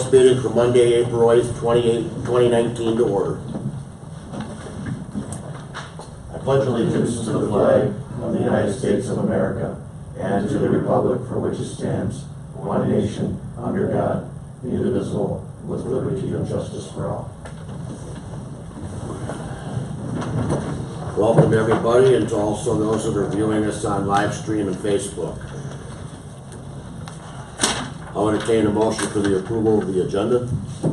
Council meeting for Monday, April 8th, 2019 to order. I pledge allegiance to the flag of the United States of America and to the republic for which it stands, one nation, under God, indivisible, with liberty and justice for all. Welcome everybody, and to also those that are viewing us on live stream and Facebook. I'll entertain a motion for the approval of the agenda.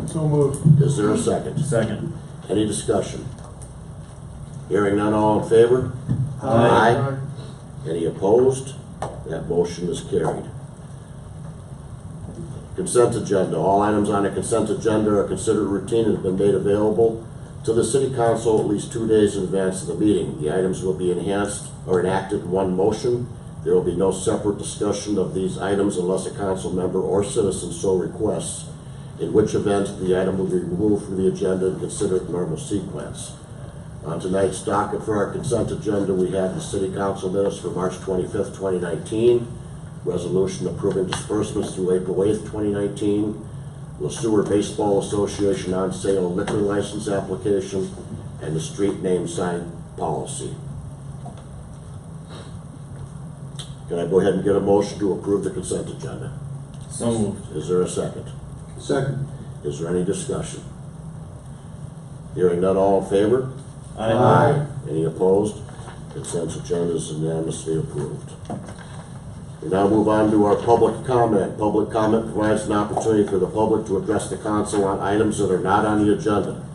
So moved. Is there a second? Second. Any discussion? Hearing none, all in favor? Aye. Any opposed? That motion is carried. Consent agenda. All items on the consent agenda are considered routine and have been made available to the City Council at least 2 days in advance of the meeting. The items will be enhanced or enacted in one motion. There will be no separate discussion of these items unless a council member or citizen so requests, in which event the item will be removed from the agenda and considered normal sequence. On tonight's docket for our consent agenda, we have the City Council minutes for March 25th, 2019, resolution approving disbursements through April 8th, 2019, the Sueur Baseball Association on sale liquor license application, and the street name sign policy. Can I go ahead and get a motion to approve the consent agenda? So moved. Is there a second? Second. Is there any discussion? Hearing none, all in favor? Aye. Any opposed? Consent agenda is unanimously approved. We now move on to our public comment. Public comment provides an opportunity for the public to address the council on items that are not on the agenda.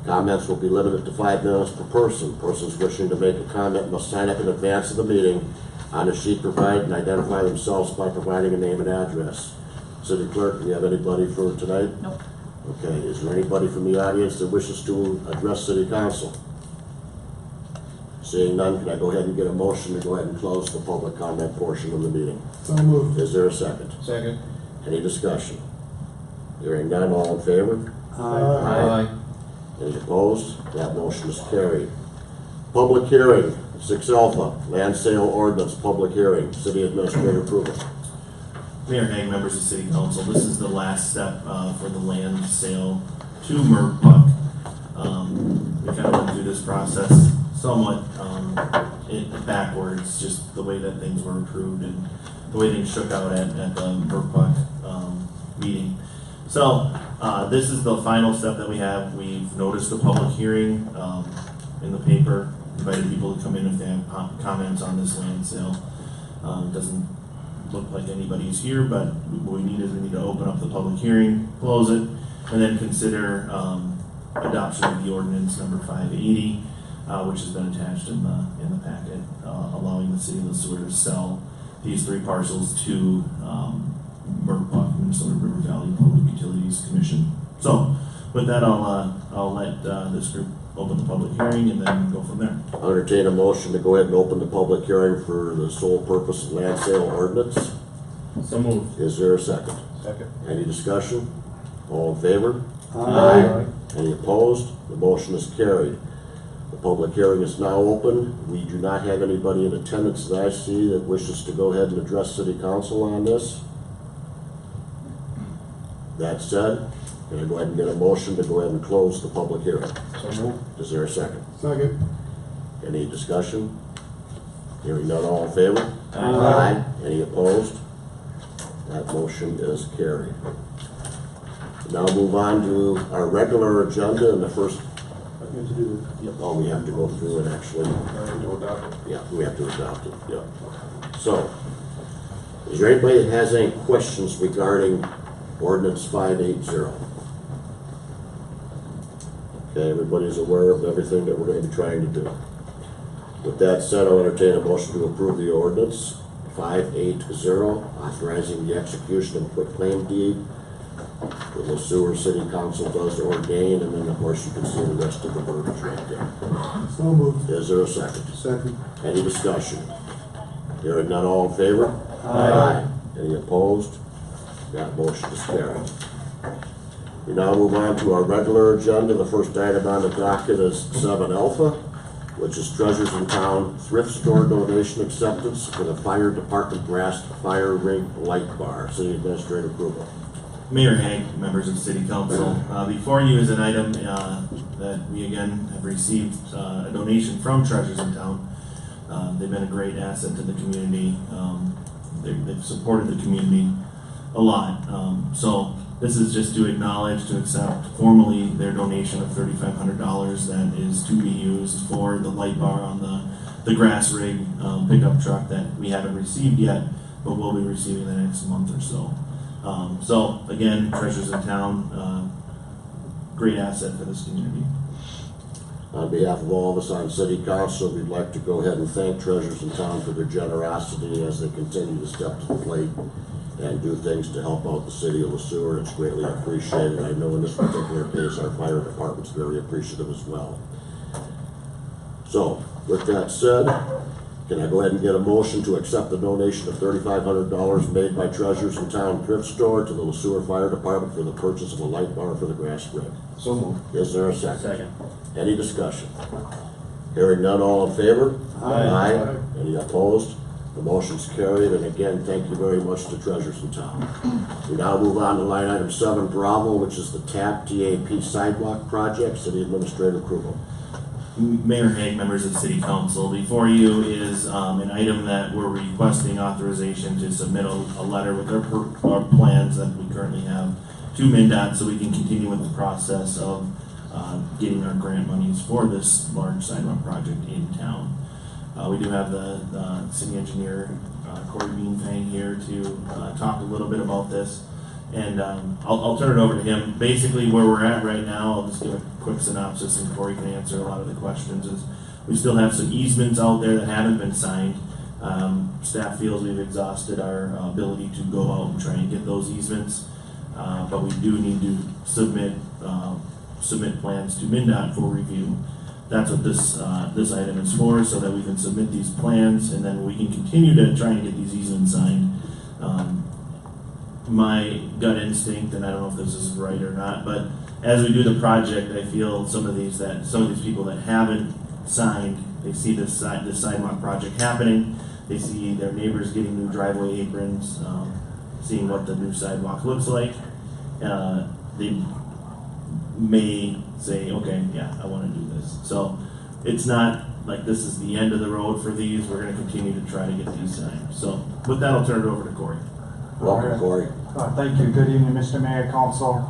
Comments will be limited to 5 minutes per person. Persons wishing to make a comment must sign up in advance of the meeting on a sheet provided and identify themselves by providing a name and address. City Clerk, do you have anybody for tonight? Nope. Okay, is there anybody from the audience that wishes to address City Council? Seeing none, can I go ahead and get a motion to go ahead and close the public comment portion of the meeting? So moved. Is there a second? Second. Any discussion? Hearing none, all in favor? Aye. Any opposed? That motion is carried. Public hearing, 6 Alpha, land sale ordinance, public hearing, city administrator approval. Mayor Hague, members of City Council, this is the last step for the land sale to Merpuck. We kind of went through this process somewhat backwards, just the way that things were approved and the way things shook out at the Merpuck meeting. So this is the final step that we have. We've noticed the public hearing in the paper, invited people to come in if they have comments on this land sale. Doesn't look like anybody's here, but what we need is we need to open up the public hearing, close it, and then consider adoption of the ordinance number 580, which has been attached in the packet, allowing the city of the Sueur to sell these 3 parcels to Merpuck, Minnesota River Valley Public Utilities Commission. So with that, I'll let this group open the public hearing and then go from there. I'll entertain a motion to go ahead and open the public hearing for the sole purpose of land sale ordinance. So moved. Is there a second? Second. Any discussion? All in favor? Aye. Any opposed? The motion is carried. The public hearing is now open. We do not have anybody in attendance that I see that wishes to go ahead and address City Council on this. That said, can I go ahead and get a motion to go ahead and close the public hearing? So moved. Is there a second? Second. Any discussion? Hearing none, all in favor? Aye. Any opposed? That motion is carried. Now move on to our regular agenda, and the first, oh, we have to go through it actually. Yeah, we have to adopt it, yeah. So, is there anybody that has any questions regarding ordinance 580? Okay, everybody's aware of everything that we're going to be trying to do. With that said, I'll entertain a motion to approve the ordinance 580, authorizing the execution of a quitclaim deed that the Sueur City Council does ordain, and then of course you can see the rest of the verbiage right there. So moved. Is there a second? Second. Any discussion? Hearing none, all in favor? Aye. Any opposed? That motion is carried. We now move on to our regular agenda. The first item on the docket is 7 Alpha, which is Treasures in Town thrift store donation acceptance for the fire department brass fire ring light bar. City administrator approval. Mayor Hague, members of City Council, before you is an item that we again have received a donation from Treasures in Town. They've been a great asset to the community. They've supported the community a lot. So this is just to acknowledge, to accept formally their donation of $3,500 that is to be used for the light bar on the grass rig pickup truck that we haven't received yet, but we'll be receiving the next month or so. So again, Treasures in Town, great asset for this community. On behalf of all of us on City Council, we'd like to go ahead and thank Treasures in Town for their generosity as they continue to step to the plate and do things to help out the city of Sueur. It's greatly appreciated. I know in this particular case, our fire department's very appreciative as well. So, with that said, can I go ahead and get a motion to accept the donation of $3,500 made by Treasures in Town Thrift Store to the Sueur Fire Department for the purchase of a light bar for the grass rig? So moved. Is there a second? Any discussion? Hearing none, all in favor? Aye. Any opposed? The motion's carried, and again, thank you very much to Treasures in Town. We now move on to line item 7, Bravo, which is the TAP sidewalk project. City Administrator approval. Mayor Hague, members of City Council, before you is an item that we're requesting authorization to submit a letter with our plans that we currently have to MnDOT so we can continue with the process of getting our grant monies for this large sidewalk project in town. We do have the city engineer, Corey Beanfang, here to talk a little bit about this. And I'll turn it over to him. Basically, where we're at right now, I'll just give a quick synopsis and Corey can answer a lot of the questions, is we still have some easements out there that haven't been signed. Staff feels we've exhausted our ability to go out and try and get those easements, but we do need to submit plans to MnDOT for review. That's what this item is for, so that we can submit these plans and then we can continue to try and get these easements signed. My gut instinct, and I don't know if this is right or not, but as we do the project, I feel some of these people that haven't signed, they see this sidewalk project happening, they see their neighbors getting new driveway aprons, seeing what the new sidewalk looks like. They may say, okay, yeah, I want to do this. So it's not like this is the end of the road for these. We're going to continue to try to get these signed. So with that, I'll turn it over to Corey. Welcome, Corey. Thank you. Good evening, Mr. Mayor, Council.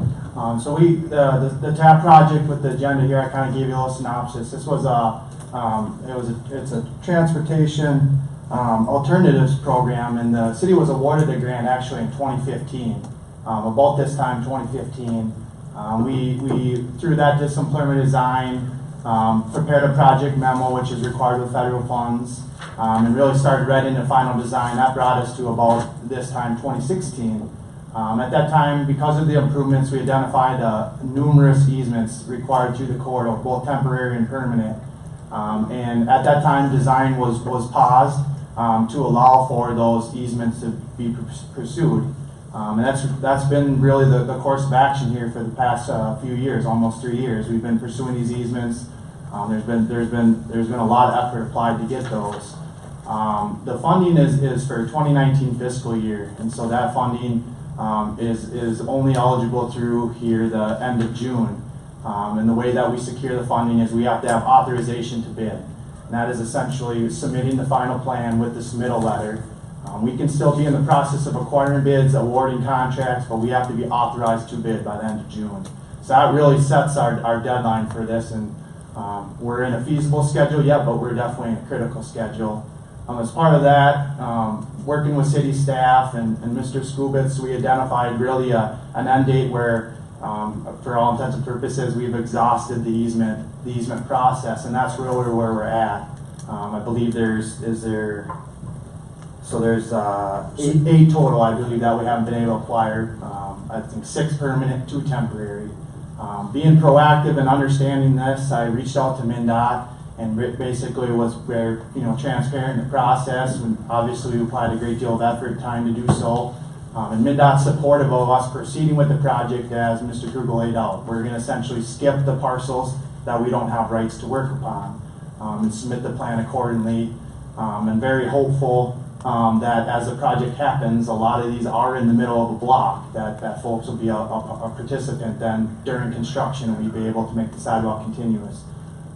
So the TAP project with the agenda here, I kind of gave you a little synopsis. This was it's a transportation alternatives program, and the city was awarded the grant actually in 2015. About this time, 2015, we through that did some preliminary design, prepared a project memo, which is required with federal funds, and really started right into final design. That brought us to about this time, 2016. At that time, because of the improvements, we identified numerous easements required through the corridor, both temporary and permanent. And at that time, design was paused to allow for those easements to be pursued. And that's been really the course of action here for the past few years, almost 3 years. We've been pursuing these easements. There's been a lot of effort applied to get those. The funding is for 2019 fiscal year, and so that funding is only eligible through here the end of June. And the way that we secure the funding is we have to have authorization to bid. And that is essentially submitting the final plan with the submittal letter. We can still be in the process of acquiring bids, awarding contracts, but we have to be authorized to bid by the end of June. So that really sets our deadline for this, and we're in a feasible schedule yet, but we're definitely in a critical schedule. As part of that, working with city staff and Mr. Skubitz, we identified really an end date where, for all intents and purposes, we've exhausted the easement process, and that's really where we're at. I believe there's eight total, I believe, that we haven't been able to acquire. I think 6 permanent, 2 temporary. Being proactive and understanding this, I reached out to MnDOT and basically was very, transparent in the process. And obviously, we applied a great deal of effort and time to do so. And MnDOT's supportive of us proceeding with the project as Mr. Kruger laid out. We're going to essentially skip the parcels that we don't have rights to work upon and submit the plan accordingly. And very hopeful that as the project happens, a lot of these are in the middle of a block, that folks will be a participant then during construction, and we'd be able to make the sidewalk continuous.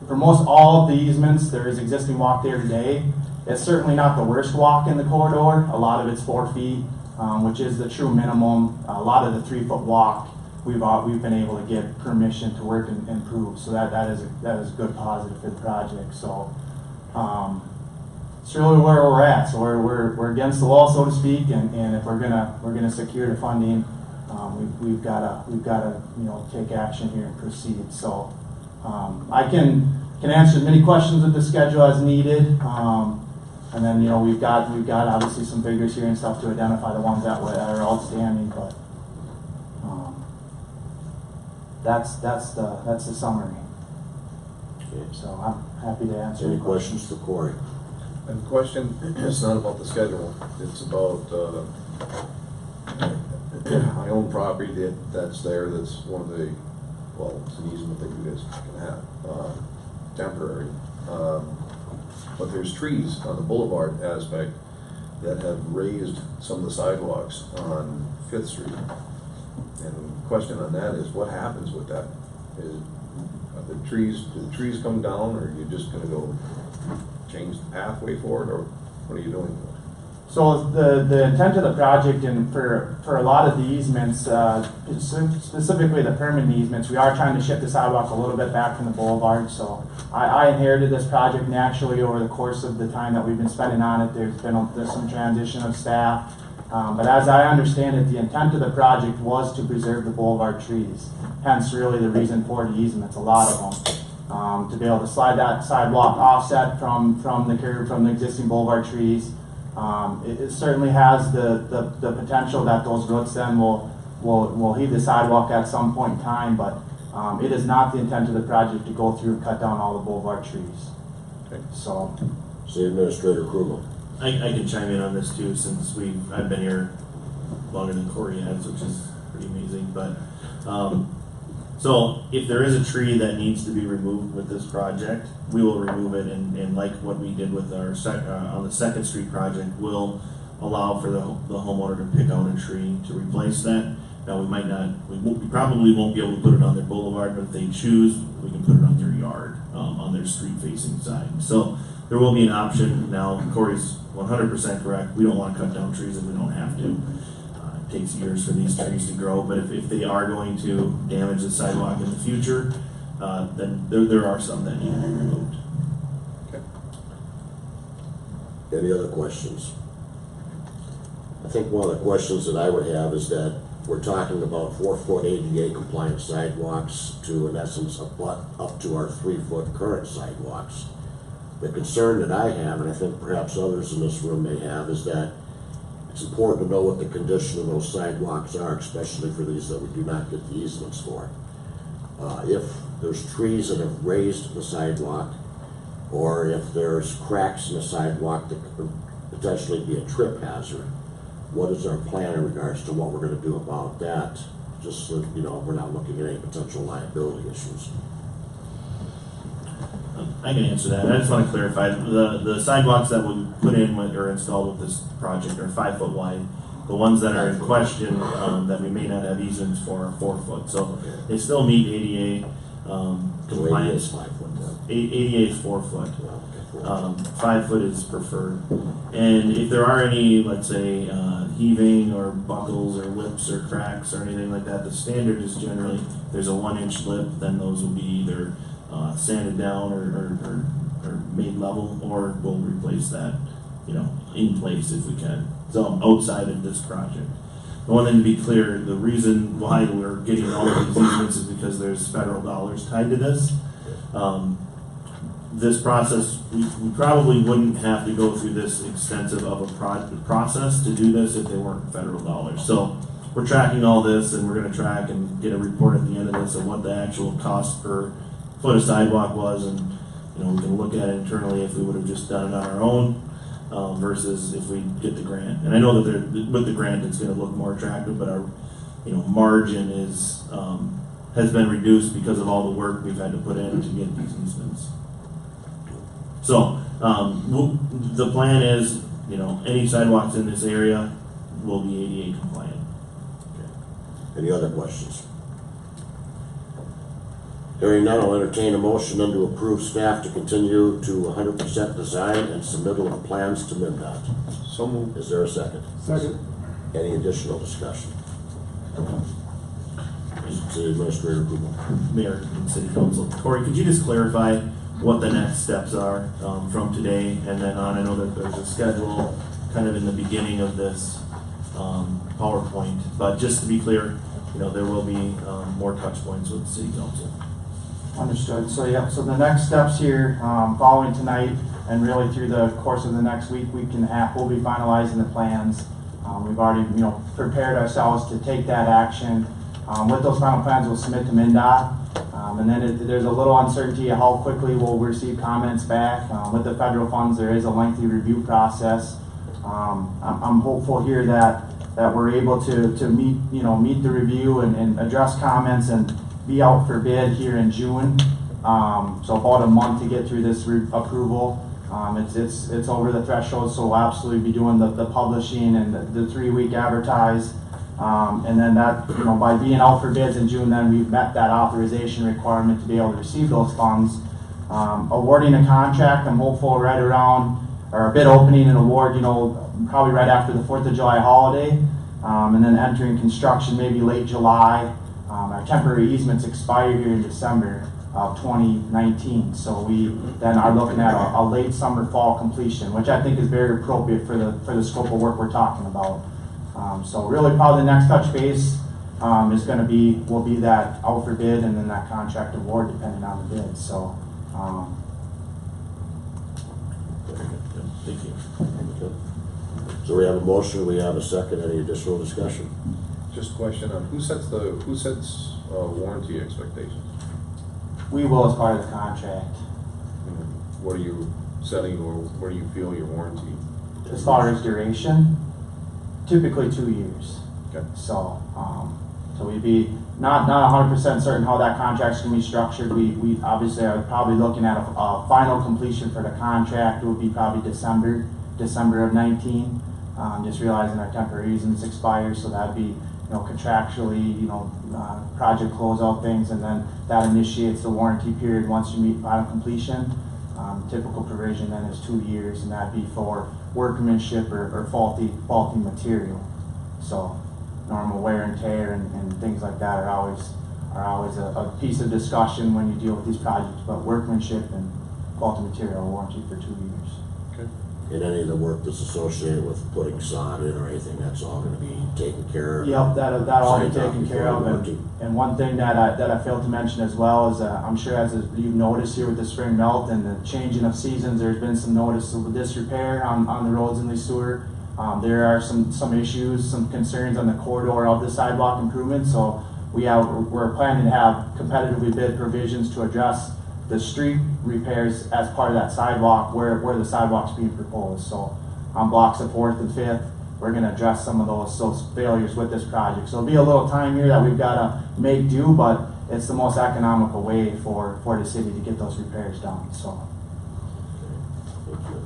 For most all of the easements, there is existing walk there today. It's certainly not the worst walk in the corridor. A lot of it's 4 feet, which is the true minimum. A lot of the 3-foot walk, we've been able to get permission to work and improve. So that is a good positive for the project. So it's really where we're at. So we're against the wall, so to speak, and if we're gonna secure the funding, we've gotta take action here and proceed. So I can answer as many questions with the schedule as needed. And then, we've got obviously some figures here and stuff to identify the ones that are outstanding, but that's the summary. Okay. So I'm happy to answer Any questions for Corey? And the question is not about the schedule, it's about my own property that's there, that's one of the, it's an easement that you guys can have, temporary. But there's trees on the boulevard aspect that have raised some of the sidewalks on 5th Street. And the question on that is, what happens with that? Do the trees come down, or are you just gonna go change the pathway for it, or what are you doing? So the intent of the project, and for a lot of the easements, specifically the permanent easements, we are trying to shift the sidewalk a little bit back from the boulevard. So I inherited this project naturally over the course of the time that we've been spending on it. There's some transition of staff. But as I understand it, the intent of the project was to preserve the boulevard trees. Hence really the reason for the easements, a lot of them. To be able to slide that sidewalk offset from the curb, from the existing boulevard trees. It certainly has the potential that those roots then will heave the sidewalk at some point in time, but it is not the intent of the project to go through and cut down all the boulevard trees. Okay. So, City Administrator Krugel. I can chime in on this too, since I've been here longer than Corey has, which is pretty amazing. But so if there is a tree that needs to be removed with this project, we will remove it, and like what we did with our on the 2nd Street project, we'll allow for the homeowner to pick out a tree to replace that. Now we probably won't be able to put it on their boulevard, but if they choose, we can put it on their yard, on their street facing side. So there will be an option. Now Corey's 100% correct. We don't want to cut down trees if we don't have to. It takes years for these trees to grow, but if they are going to damage the sidewalk in the future, then there are some that need to be removed. Okay. Any other questions? I think one of the questions that I would have is that we're talking about 4-foot ADA compliant sidewalks to, in essence, up to our 3-foot current sidewalks. The concern that I have, and I think perhaps others in this room may have, is that it's important to know what the condition of those sidewalks are, especially for these that we do not get the easements for. If there's trees that have raised the sidewalk, or if there's cracks in the sidewalk that could potentially be a trip hazard, what is our plan in regards to what we're going to do about that, just so we're not looking at any potential liability issues? I can answer that. I just want to clarify, the sidewalks that we put in or installed with this project are 5 foot wide. The ones that are in question that we may not have easements for are 4 foot. So they still meet ADA compliance. So 5 foot. ADA is 4 foot. Well, 5 foot is preferred. And if there are any, let's say, heaving or buckles or lips or cracks or anything like that, the standard is generally there's a 1-inch lip, then those will be either sanded down or made level, or we'll replace that, in place if we can. So outside of this project. The one thing to be clear, the reason why we're getting all of these easements is because there's federal dollars tied to this. This process, we probably wouldn't have to go through this extensive of a process to do this if they weren't federal dollars. So we're tracking all this, and we're going to track and get a report at the end of this of what the actual cost per foot of sidewalk was, and we can look at it internally if we would have just done it on our own versus if we get the grant. And I know that with the grant it's going to look more attractive, but our margin has been reduced because of all the work we've had to put in to get these easements. So the plan is any sidewalks in this area will be ADA compliant. Any other questions? Hearing none, I'll entertain a motion then to approve staff to continue to 100% design and submittal of plans to MnDOT. So moved. Is there a second? Second. Any additional discussion? City Administrator approval. Mayor and City Council. Corey, could you just clarify what the next steps are from today and then on? I know that there's a schedule kind of in the beginning of this PowerPoint, but just to be clear, there will be more touch points with the City Council. Understood. So so the next steps here, following tonight and really through the course of the next week, we'll be finalizing the plans. We've already, prepared ourselves to take that action. With those final plans, we'll submit to MnDOT. And then there's a little uncertainty of how quickly we'll receive comments back. With the federal funds, there is a lengthy review process. I'm hopeful here that we're able to meet the review and address comments and be out for bid here in June. So about a month to get through this approval. It's over the threshold, so we'll absolutely be doing the publishing and the 3-week advertise. And then that, by being out for bids in June, then we've met that authorization requirement to be able to receive those funds. Awarding a contract, I'm hopeful right around, or a bid opening and award, probably right after the 4th of July holiday. And then entering construction maybe late July. Our temporary easements expire here in December of 2019. So we then are looking at a late summer, fall completion, which I think is very appropriate for the scope of work we're talking about. So really probably the next touch base will be that out for bid and then that contract award depending on the bid. So Thank you. Okay. So we have a motion, we have a second. Any additional discussion? Just a question on who sets warranty expectations? we will as part of the contract. What are you setting, or where do you feel your warranty? As far as duration, typically 2 years. Okay. So we'd be not 100% certain how that contract's gonna be structured. We obviously are probably looking at a final completion for the contract would be probably December of 19. Just realizing our temporary easements expire, so that'd be, contractually, project closeout things, and then that initiates the warranty period once you meet final completion. Typical provision then is 2 years, and that'd be for workmanship or faulty material. So normal wear and tear and things like that are always a piece of discussion when you deal with these projects, but workmanship and faulty material warranty for 2 years. Okay. And any of the work that's associated with putting sod in or anything, that's all gonna be taken care of? Yep, that'll all be Signed off taken care before of. the warranty. And one thing that I failed to mention as well is, I'm sure as you've noticed here with the spring melt and the changing of seasons, there's been some noticeable disrepair on the roads in the Sueur. There are some issues, some concerns on the corridor of the sidewalk improvement, so we're planning to have competitively bid provisions to address the street repairs as part of that sidewalk where the sidewalk's being proposed. So on blocks of 4th and 5th, we're gonna address some of those failures with this project. So it'll be a little time here that we've gotta make do, but it's the most economical way for the city to get those repairs done, so. Thank you.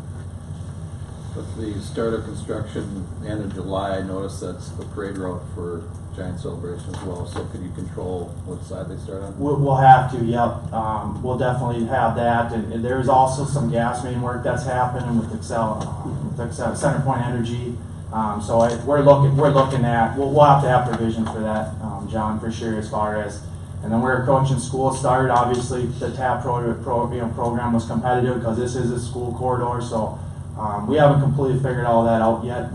With the start of construction, end of July, I noticed that's the parade route for giant celebration as well, so could you control what side they start on? We'll have to, yep. We'll definitely have that, and there's also some gas main work that's happening with Centerpoint Energy. So we're looking at, we'll have to have provision for that, John, for sure, as far as, and then we're approaching school start. Obviously, the TAP program was competitive because this is a school corridor, so we haven't completely figured all that out yet.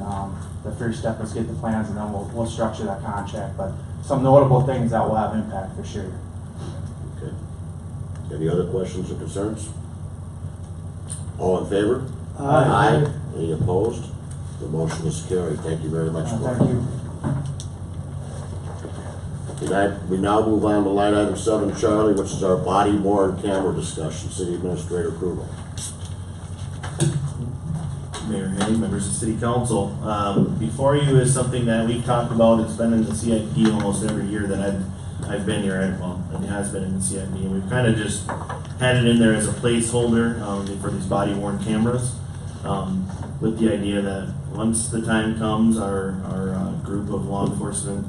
The first step is get the plans, and then we'll structure that contract. But some notable things that will have impact for sure. Okay. Any other questions or concerns? All in favor? Aye. Any opposed? The motion is carried. Thank you very much, Corey. Thank you. We now move on to line item 7, Charlie, which is our body worn camera discussion. City Administrator approval. Mayor Hay, members of City Council. Before you is something that we've talked about. It's been in the CIP almost every year that I've been here. Well, it has been in the CIP, and we've kind of just had it in there as a placeholder for these body-worn cameras. with the idea that once the time comes, our group of law enforcement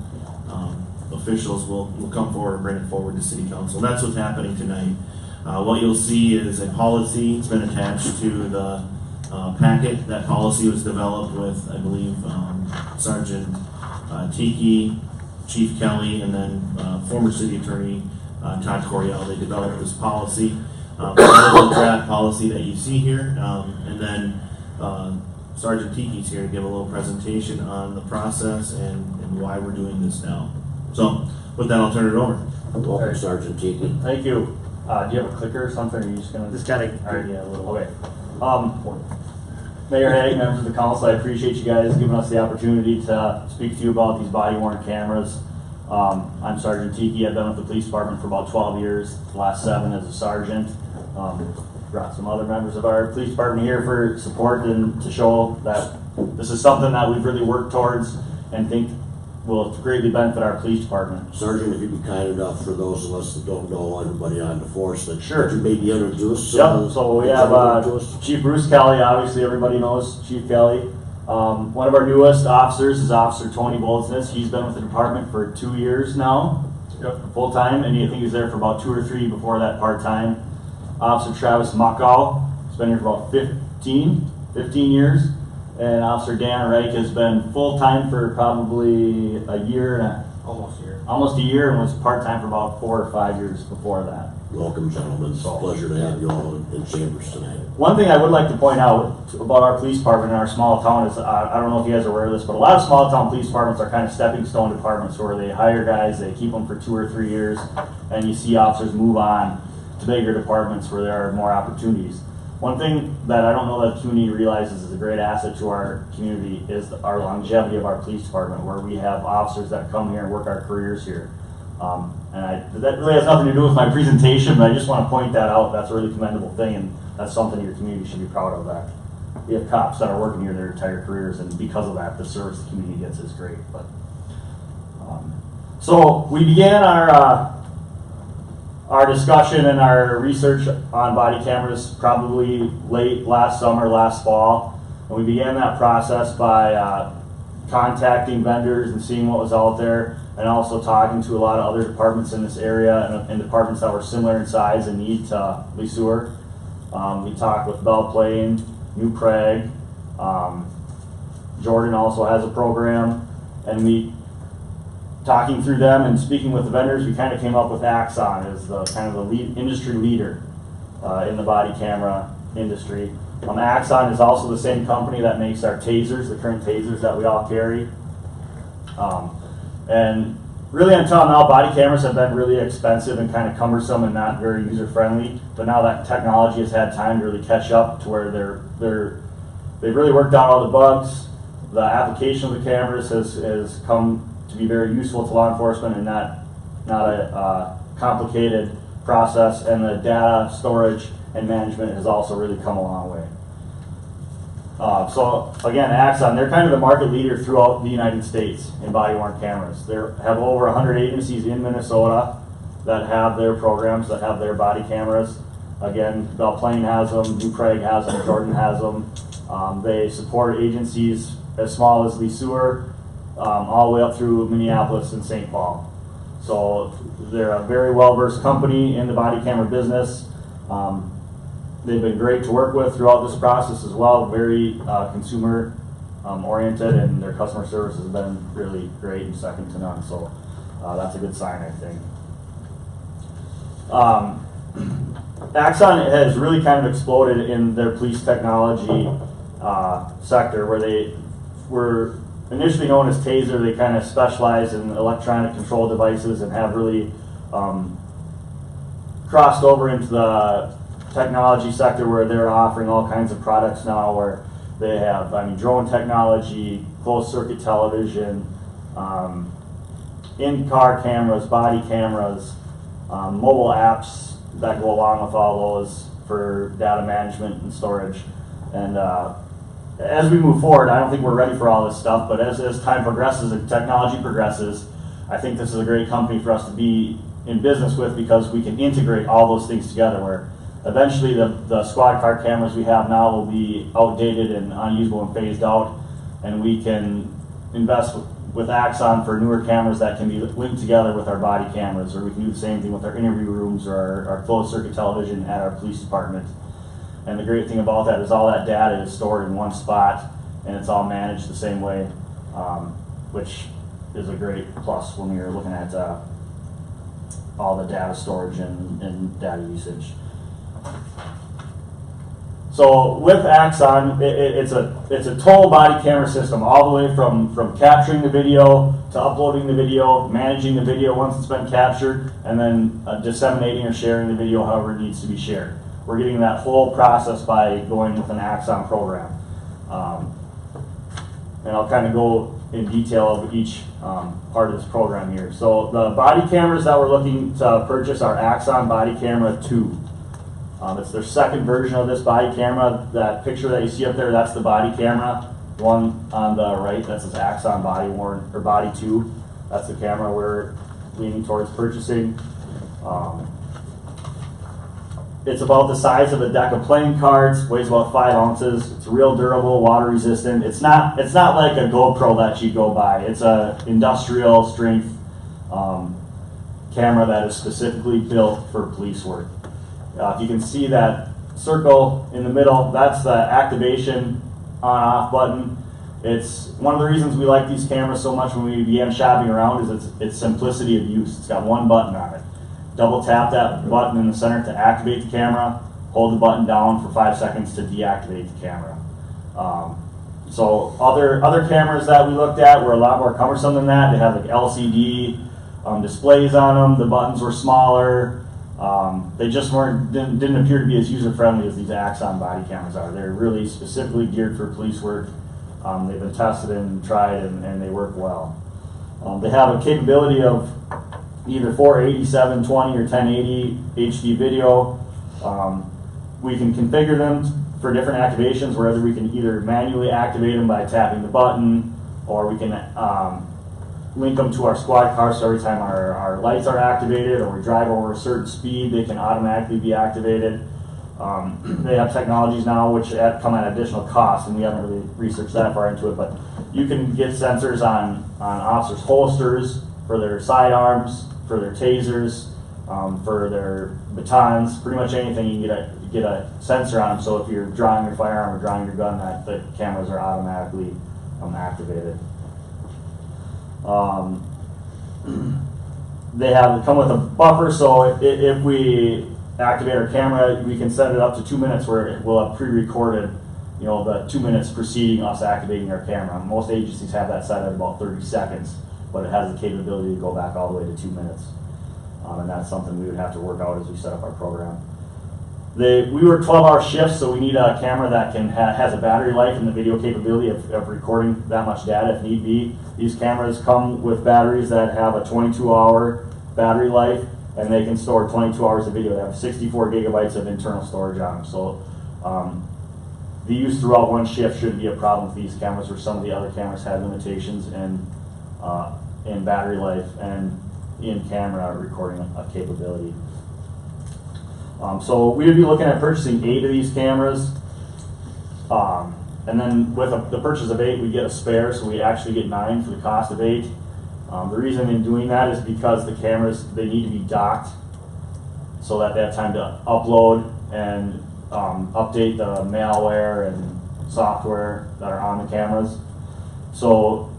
officials will come forward and bring it forward to City Council. And that's what's happening tonight. What you'll see is a policy. It's been attached to the packet. That policy was developed with, I believe, Sergeant Tiki, Chief Kelly, and then former City Attorney Todd Coryell. They developed this policy. The draft policy that you see here, and then Sergeant Tiki's here to give a little presentation on the process and why we're doing this now. So with that, I'll turn it over. Welcome, Sergeant Tiki. Thank you. Do you have a clicker or something? Or are you just gonna Just kind of, All right, yeah, a little. Okay. Mayor Haig, members of the council, I appreciate you guys giving us the opportunity to speak to you about these body-worn cameras. I'm Sergeant Tiki. I've been with the police department for about 12 years, the last 7 as a sergeant. Brought some other members of our police department here for support and to show that this is something that we've really worked towards and think will greatly benefit our police department. Sergeant, if you'd be kind enough for those of us that don't know everybody on the force, that Sure. could you maybe introduce? Yep, so we have to us? Chief Bruce Kelly, obviously everybody knows Chief Kelly. One of our newest officers is Officer Tony Boldsness. He's been with the department for 2 years now, full-time, and I think he was there for about 2 or 3 before that part-time. Officer Travis Muckow has been here for about 15 years. And Officer Dan Reich has been full-time for probably a year and almost a year, and was part-time for about 4 or 5 years before that. Welcome, gentlemen. It's a pleasure to have you all in chambers tonight. One thing I would like to point out about our police department in our small town is, I don't know if you guys are aware of this, but a lot of small town police departments are kind of stepping stone departments where they hire guys, they keep them for 2 or 3 years, and you see officers move on to bigger departments where there are more opportunities. One thing that I don't know that the community realizes is a great asset to our community is our longevity of our police department, where we have officers that come here and work our careers here. That really has nothing to do with my presentation, but I just want to point that out. That's a really commendable thing, and that's something your community should be proud of. That we have cops that are working here their entire careers, and because of that, the service the community gets is great. But so we began our discussion and our research on body cameras probably late last summer, last fall, and we began that process by contacting vendors and seeing what was out there, and also talking to a lot of other departments in this area and departments that were similar in size and need to Sueur. We talked with Belle Plaine, New Prague, Jordan also has a program, and we talking through them and speaking with the vendors, we kind of came up with Axon as the kind of the lead industry leader in the body camera industry. Axon is also the same company that makes our tasers, the current tasers that we all carry. And really until now, body cameras have been really expensive and kind of cumbersome and not very user-friendly. But now that technology has had time to really catch up to where they've really worked out all the bugs. The application of the cameras has come to be very useful to law enforcement and not a complicated process, and the data storage and management has also really come a long way. So again, Axon, they're kind of the market leader throughout the United States in body-worn cameras. They have over 100 agencies in Minnesota that have their programs, that have their body cameras. Again, Belle Plaine has them, New Prague has them, Jordan has them. They support agencies as small as Sueur, all the way up through Minneapolis and St. Paul. So they're a very well-versed company in the body camera business. They've been great to work with throughout this process as well, very consumer oriented, and their customer service has been really great and second to none. So that's a good sign, I think. Axon has really kind of exploded in their police technology sector, where they were initially known as Taser. They kind of specialize in electronic control devices and have really crossed over into the technology sector, where they're offering all kinds of products now, where they have, drone technology, closed circuit television, in-car cameras, body cameras, mobile apps that go along with all those for data management and storage. And as we move forward, I don't think we're ready for all this stuff, but as time progresses and technology progresses, I think this is a great company for us to be in business with, because we can integrate all those things together, where Eventually, the squad car cameras we have now will be outdated and unusable and phased out, and we can invest with Axon for newer cameras that can be linked together with our body cameras, or we can do the same thing with our interview rooms or our closed circuit television at our police department. And the great thing about that is all that data is stored in one spot, and it's all managed the same way, which is a great plus when you're looking at all the data storage and data usage. So with Axon, it's a total body camera system, all the way from capturing the video to uploading the video, managing the video once it's been captured, and then disseminating or sharing the video however it needs to be shared. We're getting that whole process by going with an Axon program. And I'll kind of go in detail of each part of this program here. So the body cameras that we're looking to purchase are Axon Body Camera 2. It's their second version of this body camera. That picture that you see up there, that's the body camera. The one on the right, that says Axon Body Worn or Body 2. That's the camera we're leaning towards purchasing. It's about the size of a deck of playing cards, weighs about 5 ounces. It's real durable, water resistant. It's not like a GoPro that you go buy. It's a industrial strength camera that is specifically built for police work. If you can see that circle in the middle, that's the activation on-off button. It's one of the reasons we like these cameras so much when we began shopping around is its simplicity of use. It's got one button on it. Double tap that button in the center to activate the camera, hold the button down for 5 seconds to deactivate the camera. So other cameras that we looked at were a lot more cumbersome than that. They have like LCD displays on them. The buttons were smaller. They just didn't appear to be as user-friendly as these Axon body cameras are. They're really specifically geared for police work. They've been tested and tried, and they work well. They have a capability of either 480, 720, or 1080 HD video. We can configure them for different activations, whether we can either manually activate them by tapping the button, or we can link them to our squad car, so every time our lights are activated or we drive over a certain speed, they can automatically be activated. They have technologies now which come at additional cost, and we haven't really researched that far into it, but you can get sensors on officers' holsters, for their sidearms, for their tasers, for their batons, pretty much anything you can get a sensor on them, so if you're drawing your firearm or drawing your gun, the cameras are automatically activated. They come with a buffer, so if we activate our camera, we can set it up to 2 minutes where it will have pre-recorded, the 2 minutes preceding us activating our camera. Most agencies have that set at about 30 seconds, but it has the capability to go back all the way to 2 minutes. And that's something we would have to work out as we set up our program. We work 12-hour shifts, so we need a camera that has a battery life and the video capability of recording that much data if need be. These cameras come with batteries that have a 22-hour battery life, and they can store 22 hours of video. They have 64 gigabytes of internal storage on them. So the use throughout one shift shouldn't be a problem with these cameras, where some of the other cameras had limitations in battery life and in-camera recording capability. So we would be looking at purchasing 8 of these cameras, and then with the purchase of 8, we get a spare, so we actually get 9 for the cost of 8. The reason in doing that is because the cameras, they need to be docked so that they have time to upload and update the malware and software that are on the cameras. So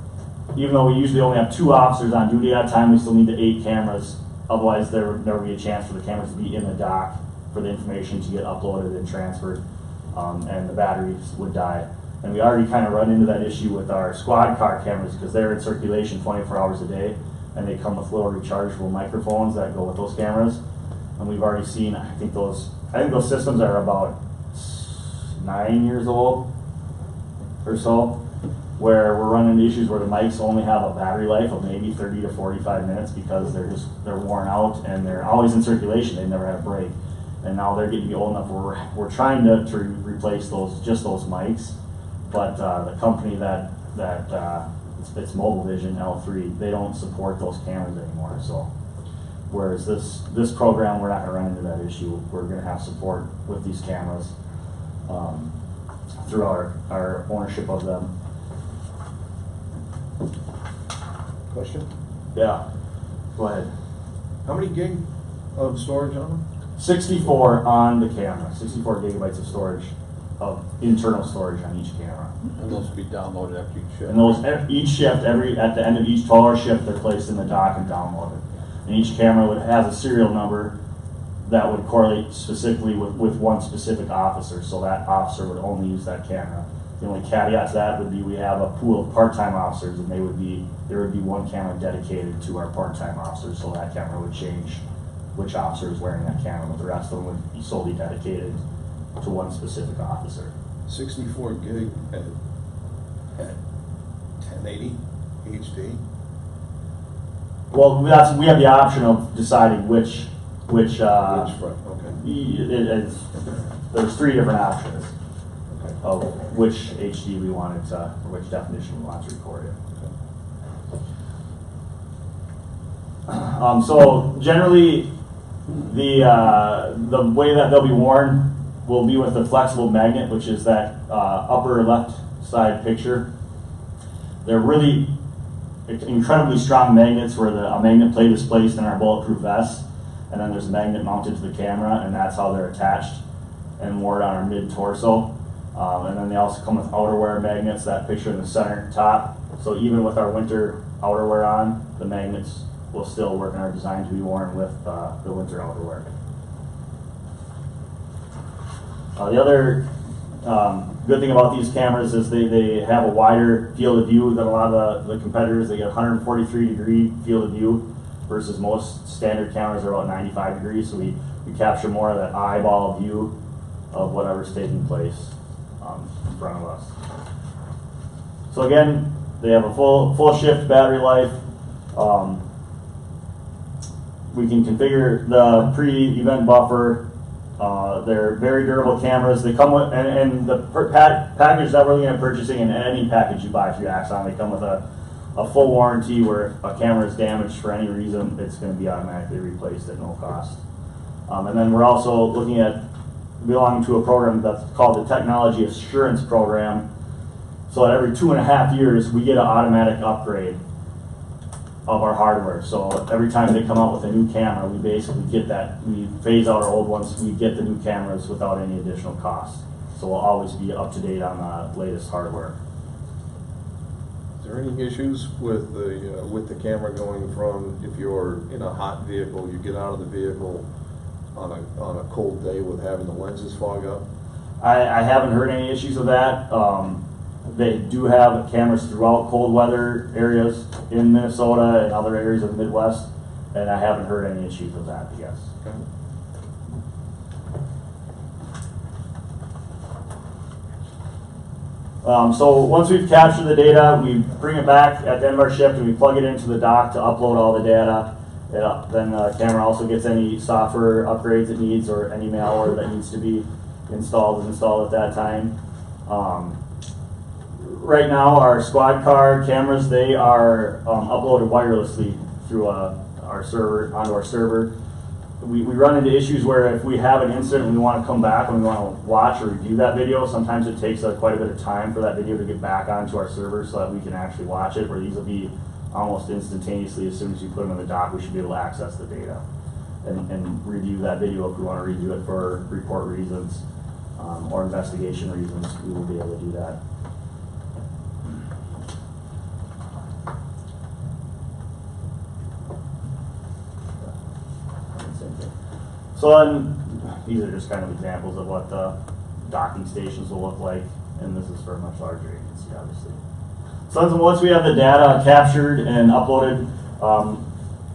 even though we usually only have 2 officers on duty at a time, we still need the 8 cameras. Otherwise, there would never be a chance for the cameras to be in the dock for the information to get uploaded and transferred, and the batteries would die. And we already kind of run into that issue with our squad car cameras, because they're in circulation 24 hours a day, and they come with little rechargeable microphones that go with those cameras. And we've already seen, I think those systems are about 9 years old or so, where we're running into issues where the mics only have a battery life of maybe 30 to 45 minutes because they're worn out and they're always in circulation. They never had a break. And now they're getting to be old enough where we're trying to replace those mics. But the company it's Mobile Vision L3, they don't support those cameras anymore. So Whereas this program, we're not gonna run into that issue. We're gonna have support with these cameras through our ownership of them. Question? Yeah, go ahead. How many gig of storage on them? 64 on the camera, 64 gigabytes of storage, of internal storage on each camera. And those will be downloaded after each shift. And those, each shift, at the end of each 12-hour shift, they're placed in the dock and downloaded. And each camera has a serial number that would correlate specifically with one specific officer, so that officer would only use that camera. The only caveat to that would be we have a pool of part-time officers, and there would be one camera dedicated to our part-time officers, so that camera would change which officer is wearing that camera, but the rest of them would be solely dedicated to one specific officer. 64 gig at 1080 HD. Well, we have the option of deciding which Which front? Okay. there's 3 different options of which HD we wanted to, or which definition we want to record it. So generally, the way that they'll be worn will be with a flexible magnet, which is that upper left side picture. They're really incredibly strong magnets where a magnet plate is placed in our bulletproof vest, and then there's a magnet mounted to the camera, and that's how they're attached and moored on our mid-torso. And then they also come with outerwear magnets, that picture in the center top. So even with our winter outerwear on, the magnets will still work and are designed to be worn with the winter outerwear. The other good thing about these cameras is they have a wider field of view than a lot of the competitors. They get 143-degree field of view versus most standard cameras are about 95 degrees. So we capture more of that eyeball view of whatever's taking place in front of us. So again, they have a full shift battery life. We can configure the pre-event buffer. They're very durable cameras. They come with, and the package that we're looking at purchasing, in any package you buy through Axon, they come with a full warranty where if a camera is damaged for any reason, it's going to be automatically replaced at no cost. And then we're also looking at belonging to a program that's called the Technology Assurance Program. So at every 2.5 years, we get an automatic upgrade of our hardware. So every time they come out with a new camera, we basically get that. We phase out our old ones, we get the new cameras without any additional cost. So we'll always be up to date on the latest hardware. Is there any issues with the camera going from, if you're in a hot vehicle, you get out of the vehicle on a cold day with having the lenses fog up? I haven't heard any issues with that. They do have cameras throughout cold weather areas in Minnesota and other areas of the Midwest, and I haven't heard any issues with that, yes. Okay. So once we've captured the data, we bring it back at the end of our shift and we plug it into the dock to upload all the data. Then the camera also gets any software upgrades it needs or any malware that needs to be installed at that time. Right now, our squad car cameras, they are uploaded wirelessly through our server, onto our server. We run into issues where if we have an incident and we want to come back and we want to watch or review that video, sometimes it takes quite a bit of time for that video to get back onto our server so that we can actually watch it, where these will be almost instantaneously. As soon as you put them in the dock, we should be able to access the data and review that video if we want to review it for report reasons or investigation reasons. We will be able to do that. So then, these are just kind of examples of what the docking stations will look like, and this is for a much larger agency, obviously. So once we have the data captured and uploaded,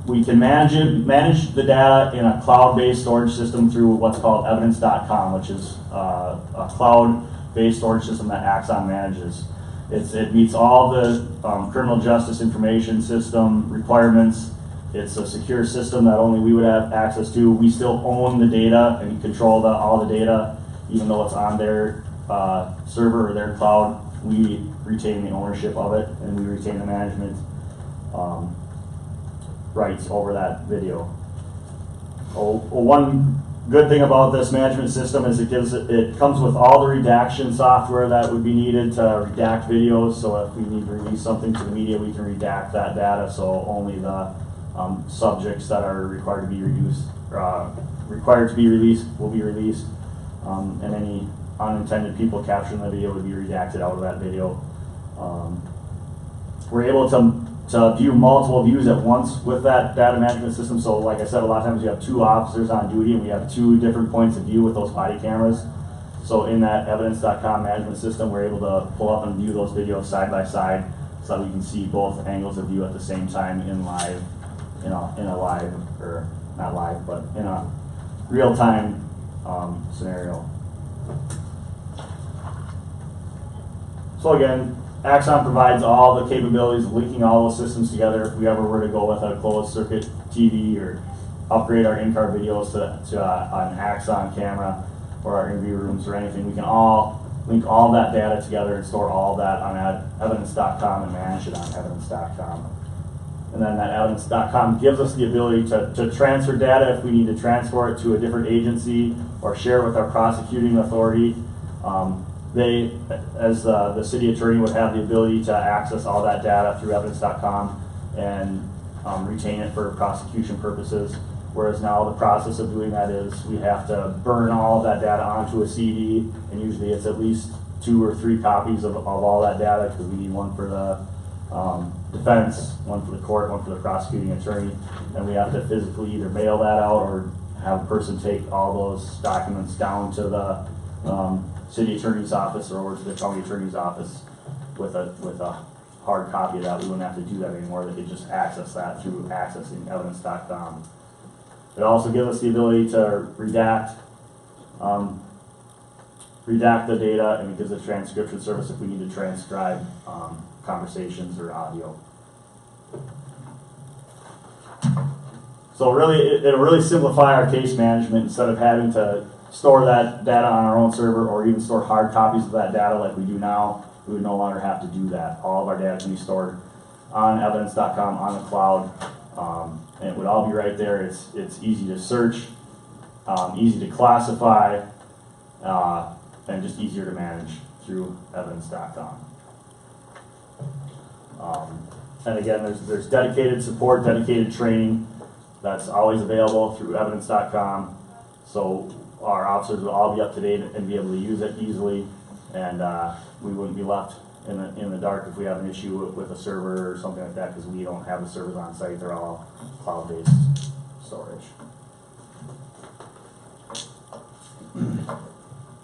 we can manage the data in a cloud-based storage system through what's called evidence.com, which is a cloud-based storage system that Axon manages. It meets all the criminal justice information system requirements. It's a secure system that only we would have access to. We still own the data and control all the data, even though it's on their server or their cloud. We retain the ownership of it, and we retain the management rights over that video. One good thing about this management system is it comes with all the redaction software that would be needed to redact videos. So if we need to release something to the media, we can redact that data. So only the subjects that are required to be released will be released, and any unintended people capturing the video would be redacted out of that video. We're able to view multiple views at once with that data management system. So like I said, a lot of times you have 2 officers on duty and we have 2 different points of view with those body cameras. So in that evidence.com management system, we're able to pull up and view those videos side by side so that we can see both angles of view at the same time in a live, or not live, but in a real-time scenario. So again, Axon provides all the capabilities of linking all those systems together. If we ever were to go with a closed circuit TV or upgrade our in-car videos to an Axon camera or our interview rooms or anything, we can all link all that data together and store all that on evidence.com and manage it on evidence.com. And then that evidence.com gives us the ability to transfer data if we need to transfer it to a different agency or share with our prosecuting authority. They, as the city attorney, would have the ability to access all that data through evidence.com and retain it for prosecution purposes. Whereas now the process of doing that is we have to burn all of that data onto a CD, and usually it's at least 2 or 3 copies of all that data, because we need one for the defense, one for the court, one for the prosecuting attorney, and we have to physically either mail that out or have a person take all those documents down to the city attorney's office or over to the county attorney's office with a hard copy of that. We wouldn't have to do that anymore. They could just access that through accessing evidence.com. It also gives us the ability to redact the data, and it gives a transcription service if we need to transcribe conversations or audio. So really, it'll really simplify our case management. Instead of having to store that data on our own server or even store hard copies of that data like we do now, we would no longer have to do that. All of our data can be stored on evidence.com on the cloud, and it would all be right there. It's easy to search, easy to classify, and just easier to manage through evidence.com. And again, there's dedicated support, dedicated training that's always available through evidence.com. So our officers will all be up to date and be able to use it easily, and we wouldn't be left in the dark if we have an issue with a server or something like that, because we don't have the servers on site. They're all cloud-based storage.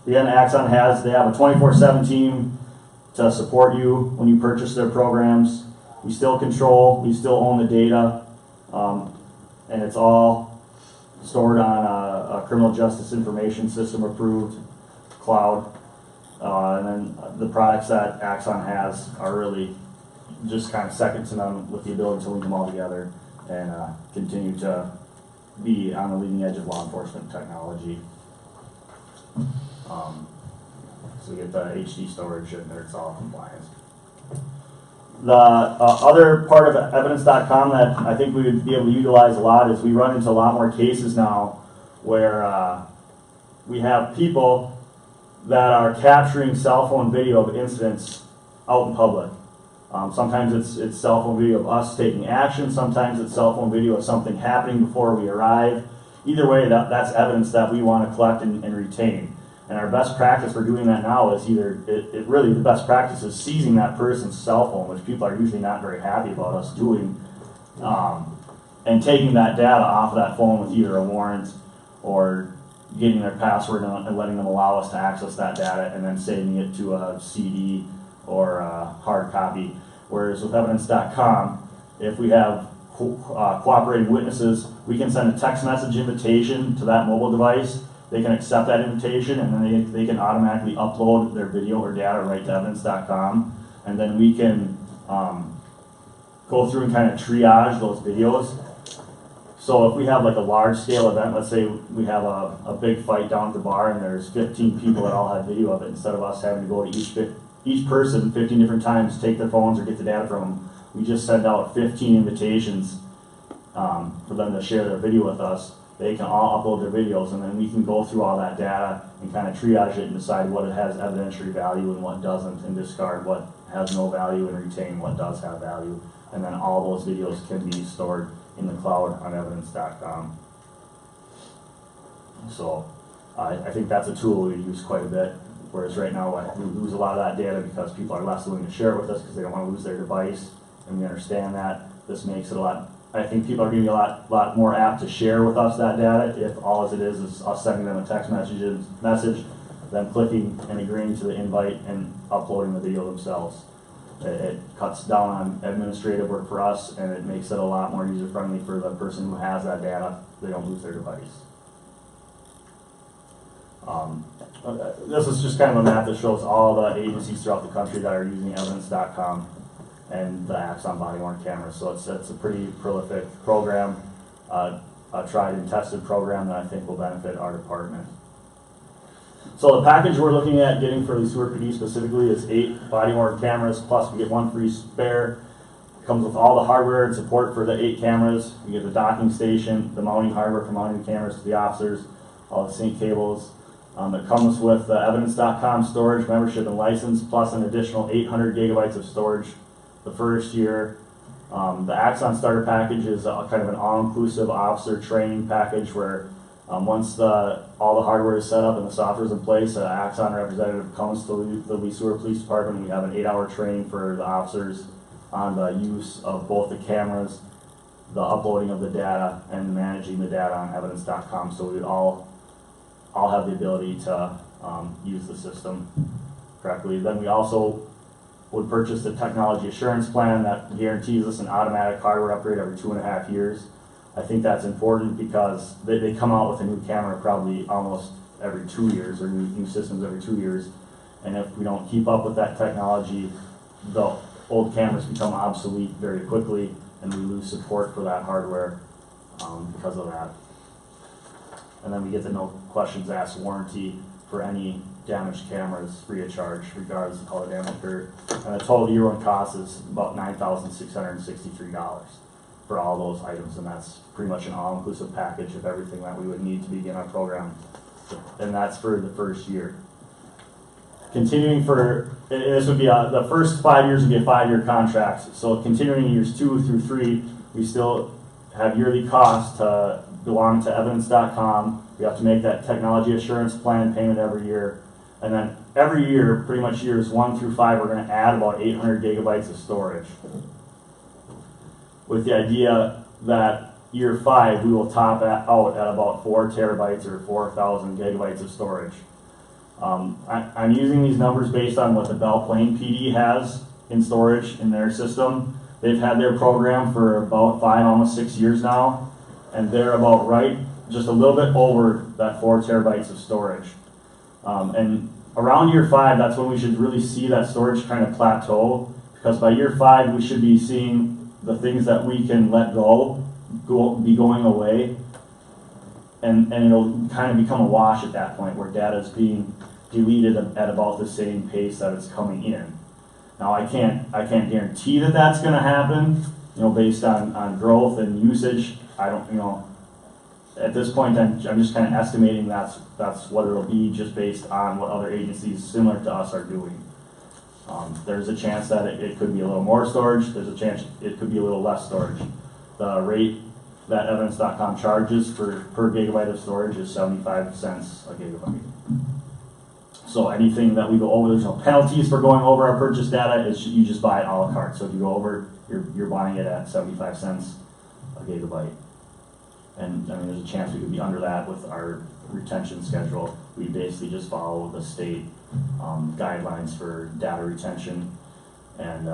Again, Axon they have a 24/7 team to support you when you purchase their programs. We still own the data, and it's all stored on a criminal justice information system approved cloud. And then the products that Axon has are really just kind of second to none, with the ability to link them all together and continue to be on the leading edge of law enforcement technology. So we get the HD storage, and it's all compliant. The other part of evidence.com that I think we would be able to utilize a lot is we run into a lot more cases now where we have people that are capturing cell phone video of incidents out in public. Sometimes it's cell phone video of us taking action. Sometimes it's cell phone video of something happening before we arrive. Either way, that's evidence that we want to collect and retain. And our best practice for doing that now is really the best practice is seizing that person's cell phone, which people are usually not very happy about us doing, and taking that data off of that phone with either a warrant or getting their password and letting them allow us to access that data, and then saving it to a CD or a hard copy. Whereas with evidence.com, if we have cooperating witnesses, we can send a text message invitation to that mobile device. They can accept that invitation, and then they can automatically upload their video or data right to evidence.com, and then we can go through and kind of triage those videos. So if we have like a large scale event, let's say we have a big fight down at the bar and there's 15 people that all have video of it, instead of us having to go to each person 15 different times, take their phones or get the data from them, we just send out 15 invitations for them to share their video with us. they can all upload their videos, and then we can go through all that data and kind of triage it and decide what it has evidentiary value and what doesn't, and discard what has no value and retain what does have value. And then all those videos can be stored in the cloud on evidence.com. So I think that's a tool we use quite a bit, whereas right now we lose a lot of that data because people are less willing to share it with us because they don't want to lose their device, and we understand that. This makes it a lot, I think people are going to be a lot more apt to share with us that data if all it is us sending them a text message, them clicking and agreeing to the invite and uploading the video themselves. It cuts down on administrative work for us, and it makes it a lot more user-friendly for the person who has that data. They don't lose their device. This is just kind of a map that shows all the agencies throughout the country that are using evidence.com and the Axon body-worn cameras. So it's a pretty prolific program, a tried and tested program that I think will benefit our department. So the package we're looking at getting for the Sueur PD specifically is 8 body-worn cameras, plus we get 1 free spare. It comes with all the hardware and support for the 8 cameras. We get the docking station, the mounting hardware for mounting the cameras to the officers, all the sync cables. It comes with the evidence.com storage, membership, and license, plus an additional 800 gigabytes of storage the first year. The Axon starter package is kind of an all-inclusive officer training package where once all the hardware is set up and the software is in place, an Axon representative comes to the Sueur Police Department. We have an 8-hour training for the officers on the use of both the cameras, the uploading of the data, and managing the data on evidence.com. So we all have the ability to use the system correctly. Then we also would purchase the technology assurance plan that guarantees us an automatic hardware upgrade every 2.5 years. I think that's important because they come out with a new camera probably almost every 2 years, or new systems every 2 years. And if we don't keep up with that technology, the old cameras become obsolete very quickly, and we lose support for that hardware because of that. And then we get the no questions asked warranty for any damaged cameras free of charge, regardless of how the damage occurred. And the total year-one cost is about $9,663 for all those items, and that's pretty much an all-inclusive package of everything that we would need to begin our program. And that's for the first year. Continuing this would be the first 5 years would be a 5-year contract. So continuing years 2 through 3, we still have yearly costs to belong to evidence.com. We have to make that technology assurance plan payment every year. And then every year, pretty much years 1 through 5, we're going to add about 800 gigabytes of storage, with the idea that year 5, we will top out at about 4 terabytes or 4,000 gigabytes of storage. I'm using these numbers based on what the Belle Plaine PD has in storage in their system. They've had their program for about 5, almost 6 years now, and they're about right, just a little bit over that 4 terabytes of storage. And around year 5, that's when we should really see that storage kind of plateau, because by year 5, we should be seeing the things that we can let be going away, and it'll kind of become a wash at that point where data is being deleted at about the same pace that it's coming in. Now I can't guarantee that that's going to happen, based on growth and usage. I don't, at this point I'm just kind of estimating that's what it'll be, just based on what other agencies similar to us are doing. There's a chance that it could be a little more storage. There's a chance it could be a little less storage. The rate that evidence.com charges per gigabyte of storage is 75 cents a gigabyte. So anything that we go over, there's no penalties for going over our purchase data. You just buy it a la carte. So if you go over, you're buying it at 75 cents a gigabyte. And I mean, there's a chance we could be under that with our retention schedule. We basically just follow the state guidelines for data retention. And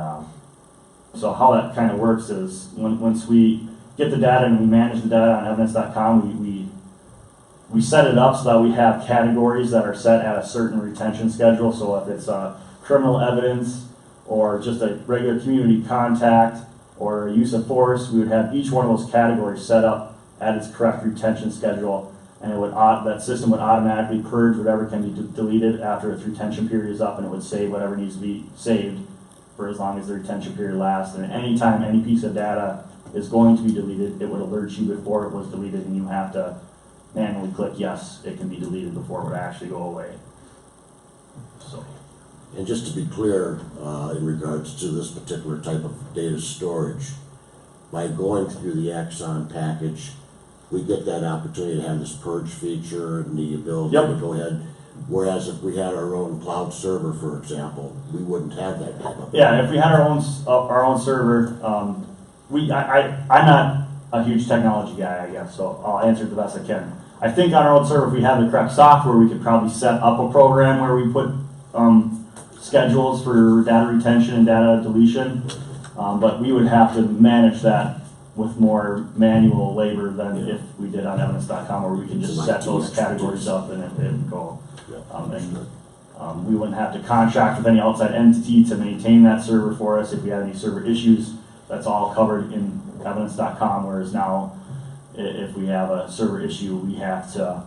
so how that kind of works is once we get the data and we manage the data on evidence.com, we set it up so that we have categories that are set at a certain retention schedule. So if it's criminal evidence or just a regular community contact or use of force, we would have each one of those categories set up at its correct retention schedule, and that system would automatically purge whatever can be deleted after its retention period is up, and it would save whatever needs to be saved for as long as the retention period lasts. And any time any piece of data is going to be deleted, it would alert you before it was deleted, and you have to manually click yes, it can be deleted before it would actually go away. So, And just to be clear, in regards to this particular type of data storage, by going through the Axon package, we get that opportunity to have this purge feature and the ability Yep. to go ahead. Whereas if we had our own cloud server, for example, we wouldn't have that capability. yeah, if we had our own server, I'm not a huge technology guy, I guess, so I'll answer it the best I can. I think on our own server, if we have the correct software, we could probably set up a program where we put schedules for data retention and data deletion, but we would have to manage that with more manual labor than if we did on evidence.com, where we can just set those categories up and it would go. We wouldn't have to contract with any outside entity to maintain that server for us. If we had any server issues, that's all covered in evidence.com, whereas now if we have a server issue, we have to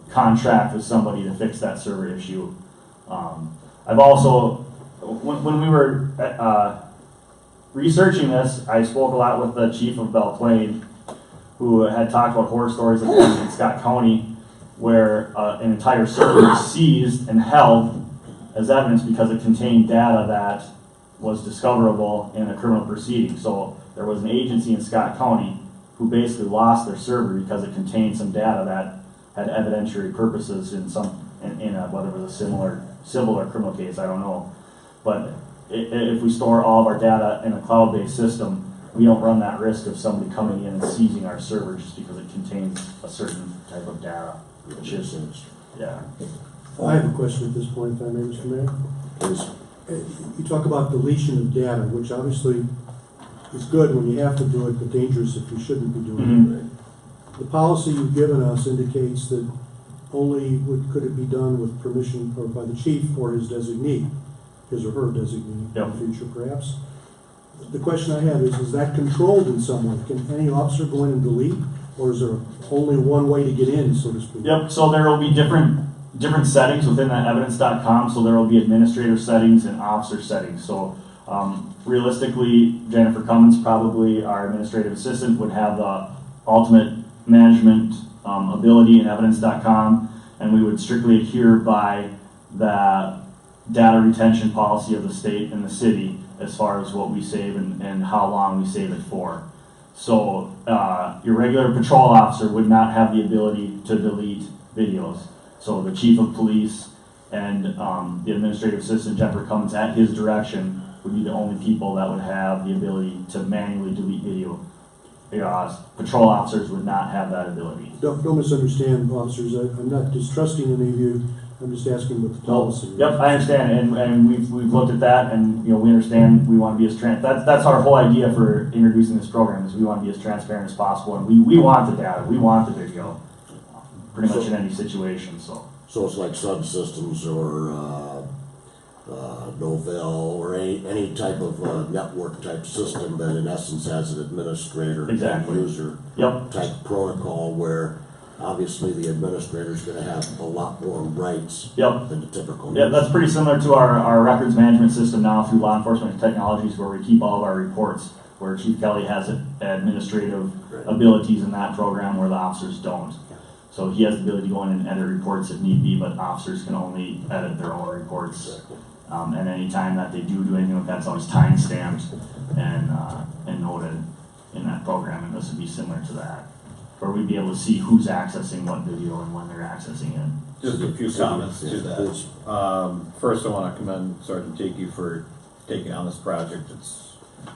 contract with somebody to fix that server issue. I've also, when we were researching this, I spoke a lot with the chief of Belle Plaine, who had talked about horror stories in Scott County, where an entire server was seized and held as evidence because it contained data that was discoverable in a criminal proceeding. So there was an agency in Scott County who basically lost their server because it contained some data that had evidentiary purposes in whether it was a similar civil or criminal case, I don't know. But if we store all of our data in a cloud-based system, we don't run that risk of somebody coming in and seizing our server just because it contains a certain type of data. Which is, yeah. I have a question at this point, if I may, Mr. Mayor. Please. You talk about deletion of data, which obviously is good when you have to do it, but dangerous if you shouldn't be doing it. The policy you've given us indicates that only could it be done with permission or by the chief or his designee, his or her designee in the future perhaps. The question I have is that controlled in some way? Can any officer go in and delete, or is there only one way to get in, so to speak? Yep, so there will be different settings within that evidence.com, so there will be administrator settings and officer settings. So realistically, Jennifer Cummins, probably our administrative assistant, would have the ultimate management ability in evidence.com, and we would strictly adhere by the data retention policy of the state and the city as far as what we save and how long we save it for. So your regular patrol officer would not have the ability to delete videos. So the chief of police and the administrative assistant, Jennifer Cummins, at his direction, would be the only people that would have the ability to manually delete video. Patrol officers would not have that ability. Don't misunderstand, officers. I'm not distrusting any of you. I'm just asking what the policy is. Yep, I understand, and we've looked at that, and we understand we want to be as that's our whole idea for introducing this program, is we want to be as transparent as possible, and we want the data, we want the video, pretty much in any situation. So it's like subsystems or Novell or any type of network type system that in essence has an administrator and user type protocol where obviously the administrator is going to have a lot more rights than the typical user. That's pretty similar to our records management system now through Law Enforcement Technologies, where we keep all of our reports, where Chief Kelly has administrative abilities in that program where the officers don't. So he has the ability to go in and edit reports if need be, but officers can only edit their own reports. And any time that they do anything like that, it's always time stamped and noted in that program, and this would be similar to that, where we'd be able to see who's accessing what video and when they're accessing it. Just a few comments to that. First, I want to commend Sergeant Tiki for taking on this project.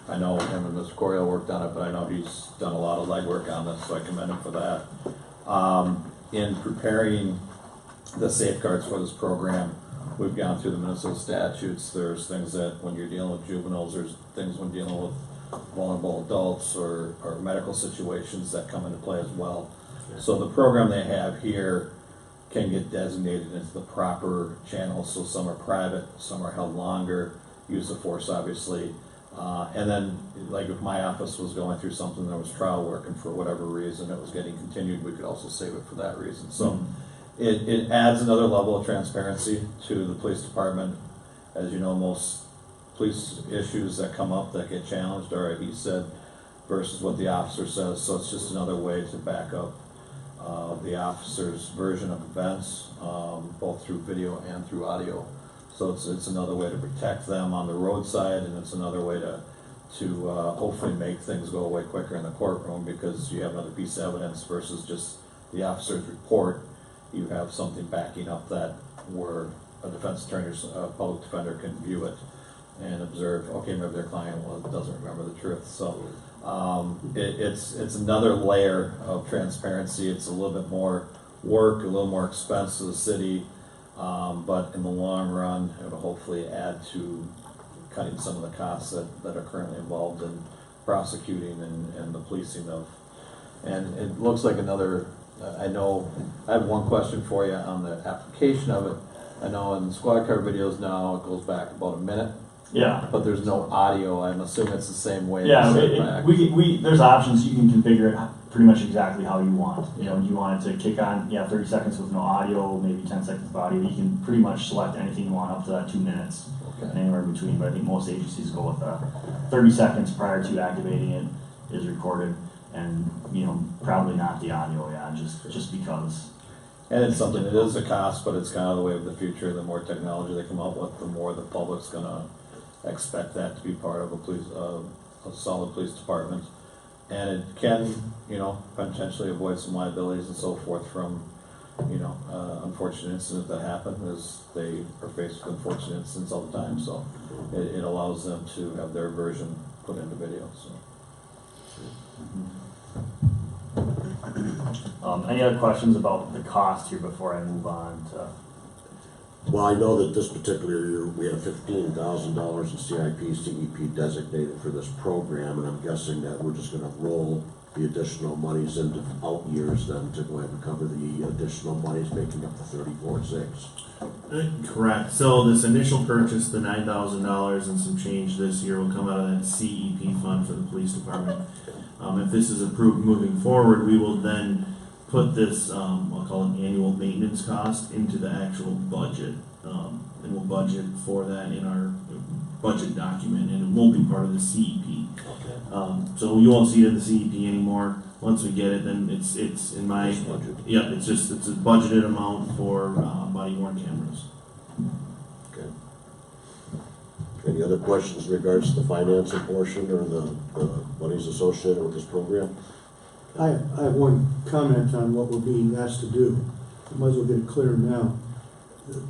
I know him and Mr. Corio worked on it, but I know he's done a lot of legwork on this, so I commend him for that. In preparing the safeguards for this program, we've gone through the Minnesota statutes. There's things that when you're dealing with juveniles, there's things when dealing with vulnerable adults or medical situations that come into play as well. So the program they have here can get designated into the proper channels. So some are private, some are held longer, use of force obviously. And then, like if my office was going through something that was trial work and for whatever reason it was getting continued, we could also save it for that reason. So it adds another level of transparency to the police department. As you know, most police issues that come up that get challenged are he said versus what the officer says. So it's just another way to back up the officer's version of events, both through video and through audio. So it's another way to protect them on the roadside, and it's another way to hopefully make things go away quicker in the courtroom, because you have another piece of evidence versus just the officer's report. You have something backing up that, where a defense attorney or a public defender can view it and observe, okay, maybe their client doesn't remember the truth. So it's another layer of transparency. It's a little bit more work, a little more expense to the city, but in the long run, it'll hopefully add to cutting some of the costs that are currently involved in prosecuting and the policing of. And it looks like another, I know, I have one question for you on the application of it. I know in squad car videos now, it goes back about a minute. Yeah. But there's no audio. I'm assuming it's the same way. Yeah, there's options. You can configure it pretty much exactly how you want. You know, you want it to kick on, 30 seconds with no audio, maybe 10 seconds of audio. You can pretty much select anything you want up to that 2 minutes. Okay. And anywhere in between, but I think most agencies go with 30 seconds prior to activating it is recorded, and probably not the audio, just because. And it's something, it is a cost, but it's kind of the way of the future. The more technology they come up with, the more the public's gonna expect that to be part of a solid police department. And it can, potentially avoid some liabilities and so forth from, unfortunate incidents that happen, as they are faced with unfortunate incidents all the time. So it allows them to have their version put into video. So. Any other questions about the cost here before I move on to? Well, I know that this particular year, we have $15,000 in CIP designated for this program, and I'm guessing that we're just gonna roll the additional monies into out years then to go ahead and cover the additional monies making up the 34.6. Correct. So this initial purchase, the $9,000 and some change this year, will come out of that CEP fund for the police department. If this is approved moving forward, we will then put this, I'll call it annual maintenance cost, into the actual budget. And we'll budget for that in our budget document, and it won't be part of the CEP. Okay. So you won't see it in the CEP anymore. Once we get it, then it's in my budget. Yeah, it's a budgeted amount for body worn cameras. Okay. Any other questions in regards to the financing portion or the monies associated with this program? I have one comment on what we're being asked to do. Might as well get it clear now.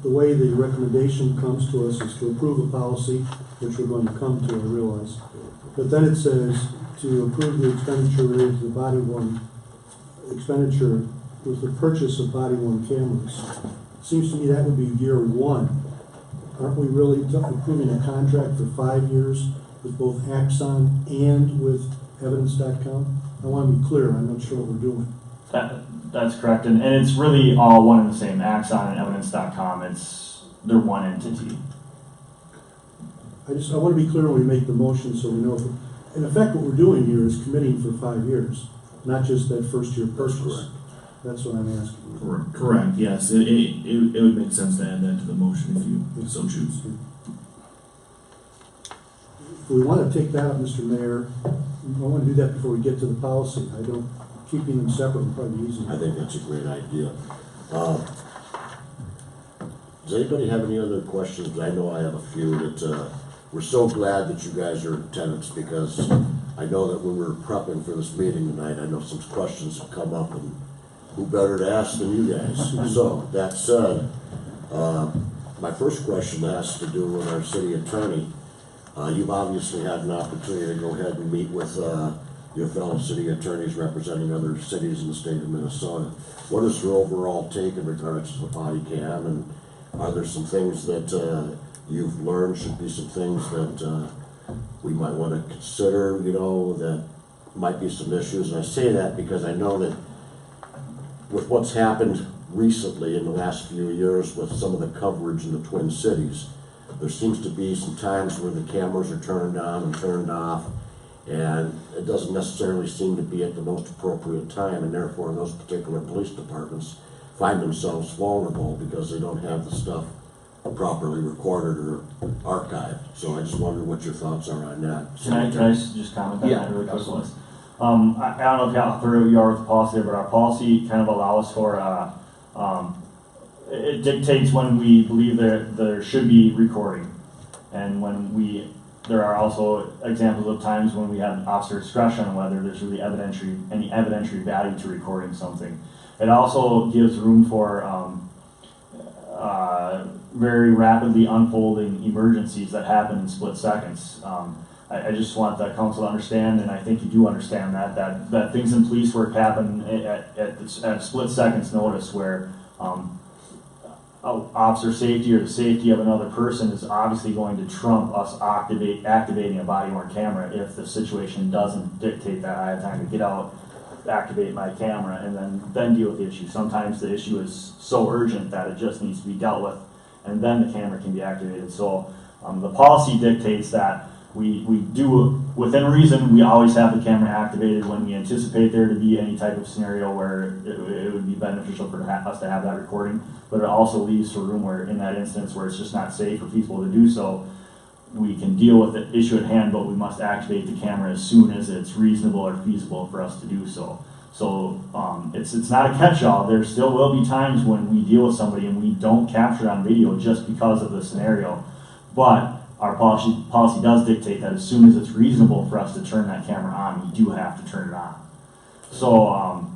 The way the recommendation comes to us is to approve a policy, which we're going to come to, I realize. But then it says to approve the expenditure related to the body worn expenditure with the purchase of body worn cameras. Seems to me that would be year one. Aren't we really approving a contract for 5 years with both Axon and with evidence.com? I want to be clear, I'm not sure what we're doing. That's correct, and it's really all one and the same. Axon and evidence.com, they're one entity. I want to be clear when we make the motion so we know. In effect, what we're doing here is committing for 5 years, not just that first year purchase. That's correct. That's what I'm asking. Correct, yes. It would make sense to add that to the motion if you so choose. If we want to take that up, Mr. Mayor, I want to do that before we get to the policy. Keeping them separate would probably be easier. I think that's a great idea. Does anybody have any other questions? I know I have a few. That we're so glad that you guys are tenants, because I know that when we were prepping for this meeting tonight, I know some questions have come up, and who better to ask than you guys? So that said, my first question has to do with our city attorney. You've obviously had an opportunity to go ahead and meet with your fellow city attorneys representing other cities in the state of Minnesota. What is your overall take in regards to the body cam, and are there some things that you've learned should be some things that we might want to consider, that might be some issues? And I say that because I know that with what's happened recently in the last few years with some of the coverage in the Twin Cities, there seems to be some times where the cameras are turned on and turned off, and it doesn't necessarily seem to be at the most appropriate time, and therefore those particular police departments find themselves vulnerable because they don't have the stuff properly recorded or archived. So I just wonder what your thoughts are on that. Can I just comment on that really quick? I don't know if how thorough you are with the policy, but our policy kind of allows for, it dictates when we believe there should be recording. And there are also examples of times when we have officer discretion on whether there's really any evidentiary value to recording something. It also gives room for very rapidly unfolding emergencies that happen in split seconds. I just want the council to understand, and I think you do understand that things in police work happen at split seconds notice, where officer safety or the safety of another person is obviously going to trump us activating a body-worn camera if the situation doesn't dictate that I have time to get out, activate my camera, and then deal with the issue. Sometimes the issue is so urgent that it just needs to be dealt with, and then the camera can be activated. So the policy dictates that we do, within reason, we always have the camera activated when we anticipate there to be any type of scenario where it would be beneficial for us to have that recording. But it also leaves for room where, in that instance where it's just not safe for people to do so, we can deal with the issue at hand, but we must activate the camera as soon as it's reasonable or feasible for us to do so. So it's not a catch-all. There still will be times when we deal with somebody and we don't capture it on video just because of the scenario. But our policy does dictate that as soon as it's reasonable for us to turn that camera on, we do have to turn it on. So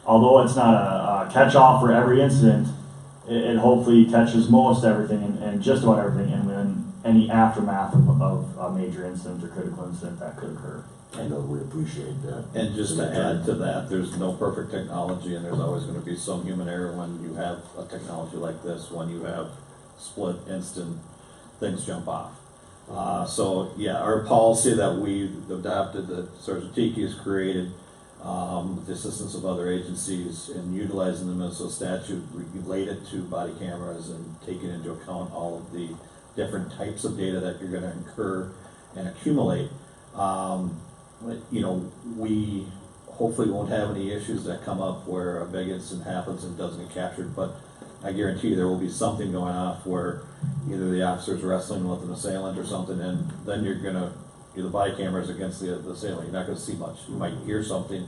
although it's not a catch-all for every incident, it hopefully catches most everything and just about everything, and then any aftermath of a major incident or critical incident that could occur. I know we appreciate that. And just to add to that, there's no perfect technology, and there's always going to be some human error when you have a technology like this. When you have split instant, things jump off. So yeah, our policy that we've adopted, that Sergeant Tiki has created, with the assistance of other agencies, in utilizing the Minnesota statute related to body cameras and taking into account all of the different types of data that you're going to incur and accumulate. We hopefully won't have any issues that come up where a big incident happens and doesn't get captured, but I guarantee you there will be something going off where either the officer's wrestling with an assailant or something, and then the body camera's against the assailant. You're not going to see much. You might hear something,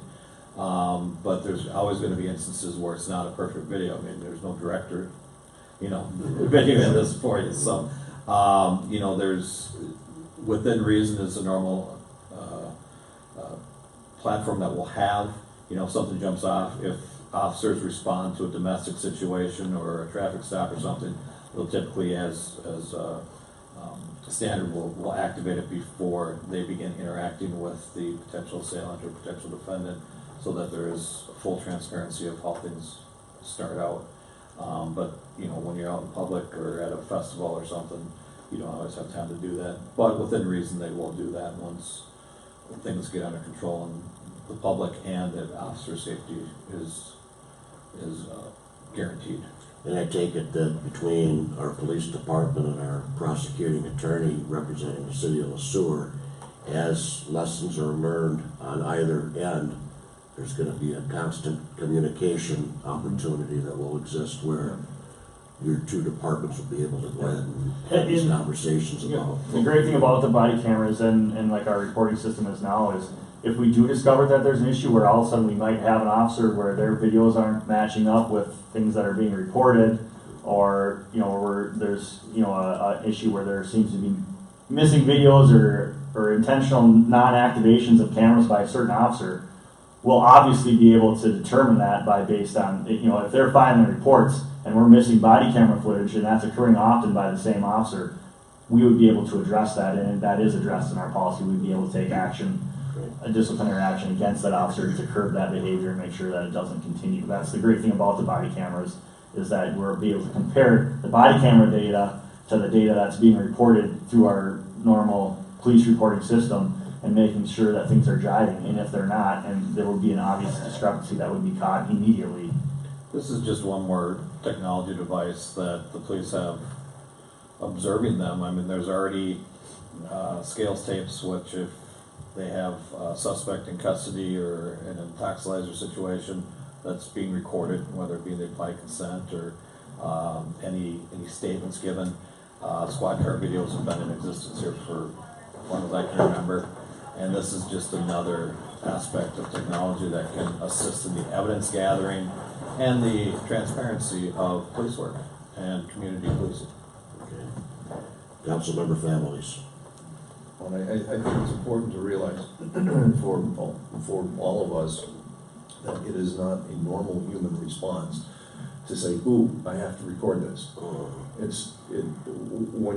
but there's always going to be instances where it's not a perfect video. I mean, there's no director, videoing this for you. So, there's, within reason, is a normal platform that will have, if something jumps off, if officers respond to a domestic situation or a traffic stop or something, they'll typically, as standard, will activate it before they begin interacting with the potential assailant or potential defendant, so that there is full transparency of how things start out. But when you're out in public or at a festival or something, you don't always have time to do that. But within reason, they will do that once things get under control and the public and the officer safety is guaranteed. And I take it that between our police department and our prosecuting attorney representing the city of Sueur, as lessons are learned on either end, there's going to be a constant communication opportunity that will exist where your two departments will be able to go ahead and have these conversations about. The great thing about the body cameras and like our reporting system is now is, if we do discover that there's an issue where all of a sudden we might have an officer where their videos aren't matching up with things that are being reported, or where there's an issue where there seems to be missing videos or intentional non-activations of cameras by a certain officer, we'll obviously be able to determine that based on if they're filing reports and we're missing body camera footage and that's occurring often by the same officer, we would be able to address that, and that is addressed in our policy. We'd be able to take action, a disciplinary action against that officer to curb that behavior and make sure that it doesn't continue. That's the great thing about the body cameras, is that we're able to compare the body camera data to the data that's being reported through our normal police reporting system, and making sure that things are jiving. And if they're not, and there will be an obvious discrepancy, that would be caught immediately. This is just one more technology device that the police have observing them. I mean, there's already scales tapes, which if they have a suspect in custody or in an intoxilizer situation, that's being recorded, whether it be the implied consent or any statements given. Squad car videos have been in existence here for as long as I can remember, and this is just another aspect of technology that can assist in the evidence gathering and the transparency of police work and community policing. Okay. Councilmember Families. Well, I think it's important to realize for all of us that it is not a normal human response to say, ooh, I have to record this. When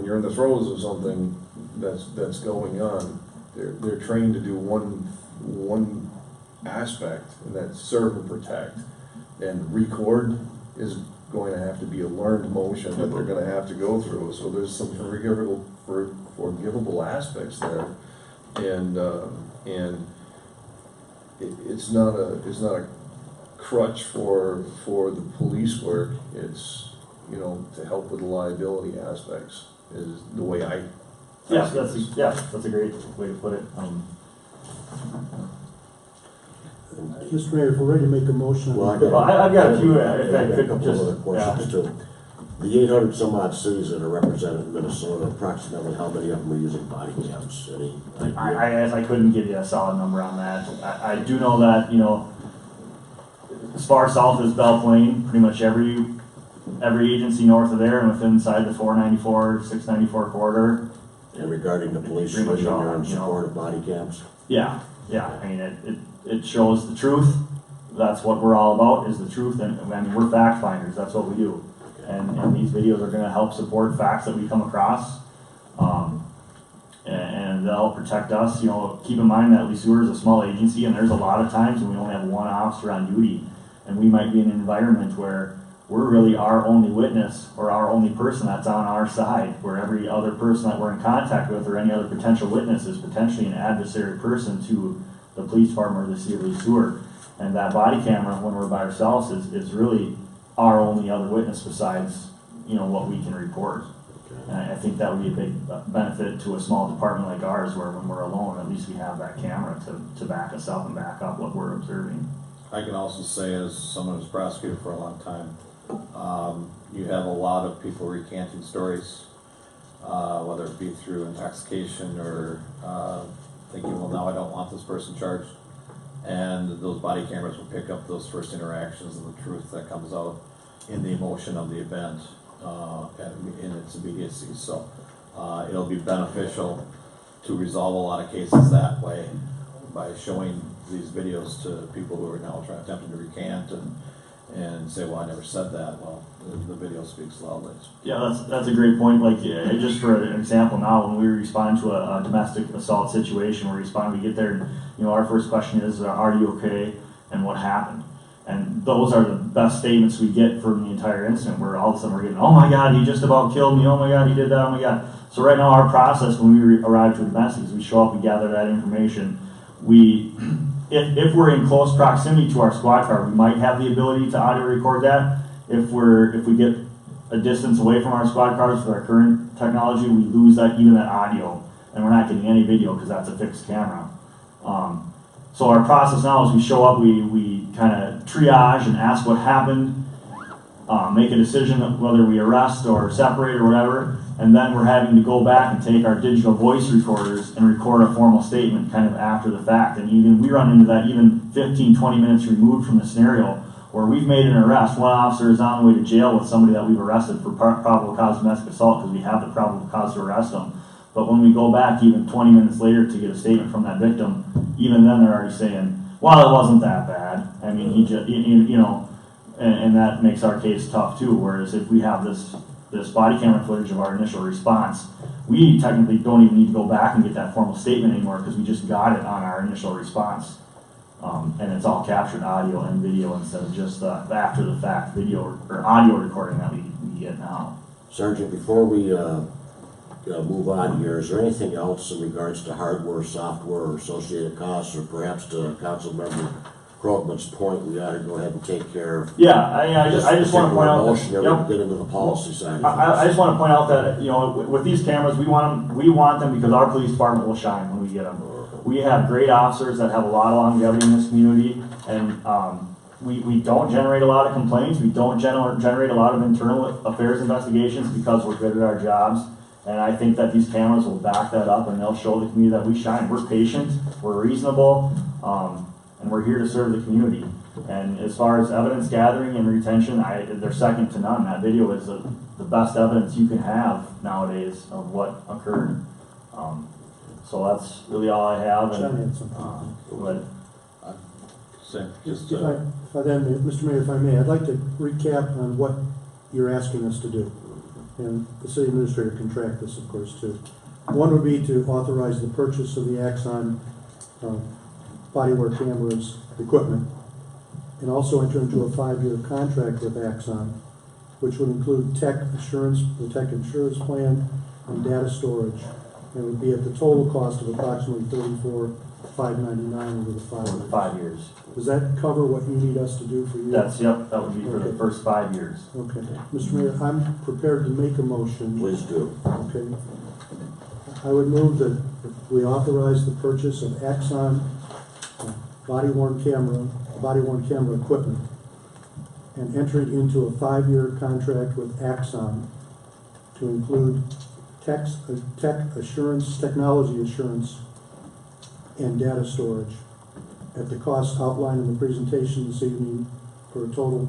you're in the throes of something that's going on, they're trained to do one aspect, and that's serve and protect. And record is going to have to be a learned motion that they're going to have to go through. So there's some forgivable aspects there, and it's not a crutch for the police work. It's, you know, to help with the liability aspects is the way I. Yeah, that's a great way to put it. Mr. Mayor, if we're ready to make a motion. Well, I've got a few, if I I got a could couple just, other questions too. The 800 some odd cities that are represented in Minnesota, approximately how many of them are using body cams? Any idea? I couldn't give you a solid number on that. I do know that, you know, as far south as Belle Plaine, pretty much every agency north of there and within inside the 494, 694 corridor. And regarding the police Pretty much union, all, you're in you know. support of body cams? Yeah. I mean, it shows the truth. That's what we're all about, is the truth. And I mean, we're fact finders. That's what we do. And these videos are going to help support facts that we come across. And they'll help protect us. You know, keep in mind that Sueur is a small agency, and there's a lot of times when we only have one officer on duty. And we might be in an environment where we're really our only witness or our only person that's on our side, where every other person that we're in contact with or any other potential witness is potentially an adversary person to the police department or the city of Sueur. And that body camera, when we're by ourselves, is really our only other witness besides, you know, what we can report. And I think that would be a big benefit to a small department like ours, where when we're alone, at least we have that camera to back us up and back up what we're observing. I can also say, as someone who's prosecuted for a long time, you have a lot of people recanting stories, whether it be through intoxication or thinking, well, now I don't want this person charged. And those body cameras will pick up those first interactions and the truth that comes out in the emotion of the event in its immediacy. So it'll be beneficial to resolve a lot of cases that way by showing these videos to people who are now attempting to recant and say, well, I never said that. Well, the video speaks loudly. Yeah, that's a great point. Like, just for an example, now when we respond to a domestic assault situation, we get there, and you know, our first question is, "Are you okay?" and "What happened?" And those are the best statements we get from the entire incident, where all of a sudden we're getting, "Oh my God, he just about killed me! Oh my God, he did that! Oh my God!" So right now, our process when we arrive to a domestic is we show up, we gather that information. If we're in close proximity to our squad car, we might have the ability to audio record that. If we get a distance away from our squad cars with our current technology, we lose that audio, and we're not getting any video because that's a fixed camera. So our process now is we show up, we kind of triage and ask what happened, make a decision of whether we arrest or separate or whatever, and then we're having to go back and take our digital voice recorders and record a formal statement kind of after the fact. And even we run into that even 15, 20 minutes removed from the scenario where we've made an arrest. One officer is on the way to jail with somebody that we've arrested for probable cause domestic assault because we have the probable cause to arrest them. But when we go back even 20 minutes later to get a statement from that victim, even then they're already saying, well, it wasn't that bad. I mean, he just, you know, and that makes our case tough too. Whereas if we have this body camera footage of our initial response, we technically don't even need to go back and get that formal statement anymore because we just got it on our initial response. And it's all captured audio and video instead of just the after the fact video or audio recording that we get now. Sergeant, before we move on here, is there anything else in regards to hardware, software, or associated costs, or perhaps to Councilmember Krogman's point, we ought to go ahead and take care of? Yeah, I just want to point out that, yep. Get into the policy side. I just want to point out that, you know, with these cameras, we want them because our police department will shine when we get them. We have great officers that have a lot of longevity in this community, and we don't generate a lot of complaints. We don't generate a lot of internal affairs investigations because we're good at our jobs. And I think that these cameras will back that up, and they'll show the community that we shine. We're patient, we're reasonable, and we're here to serve the community. And as far as evidence gathering and retention, they're second to none. That video is the best evidence you can have nowadays of what occurred. So that's really all I have. John had something. But If I then, Mr. Mayor, if I may, I'd like to recap on what you're asking us to do. And the city administrator can track this, of course, too. One would be to authorize the purchase of the Axon body-worn cameras equipment, and also enter into a 5-year contract with Axon, which would include tech assurance, the tech insurance plan, and data storage. And it would be at the total cost of approximately $34,599 over the 5 years. 5 years. Does that cover what you need us to do for you? That would be for the Okay. first 5 years. Okay. Mr. Mayor, I'm prepared to make a motion. Please do. Okay. I would move that we authorize the purchase of Axon body-worn camera equipment, and entering into a 5-year contract with Axon to include technology assurance, and data storage at the cost outlined in the presentation this evening for a total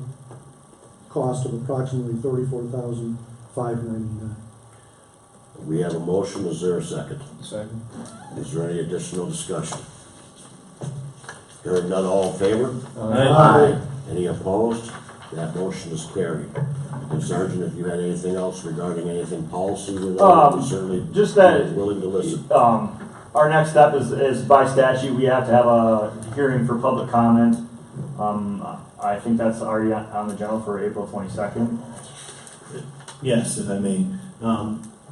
cost of approximately $34,599. We have a motion. Is there a second? Second. Is there any additional discussion? Hearing none, all in favor? Aye. Any opposed? That motion is carried. And Sergeant, if you had anything else regarding anything policy related, we certainly just that- are willing to listen. Our next step is by statute, we have to have a hearing for public comment. I think that's already on the agenda for April 22nd. Yes, if I may.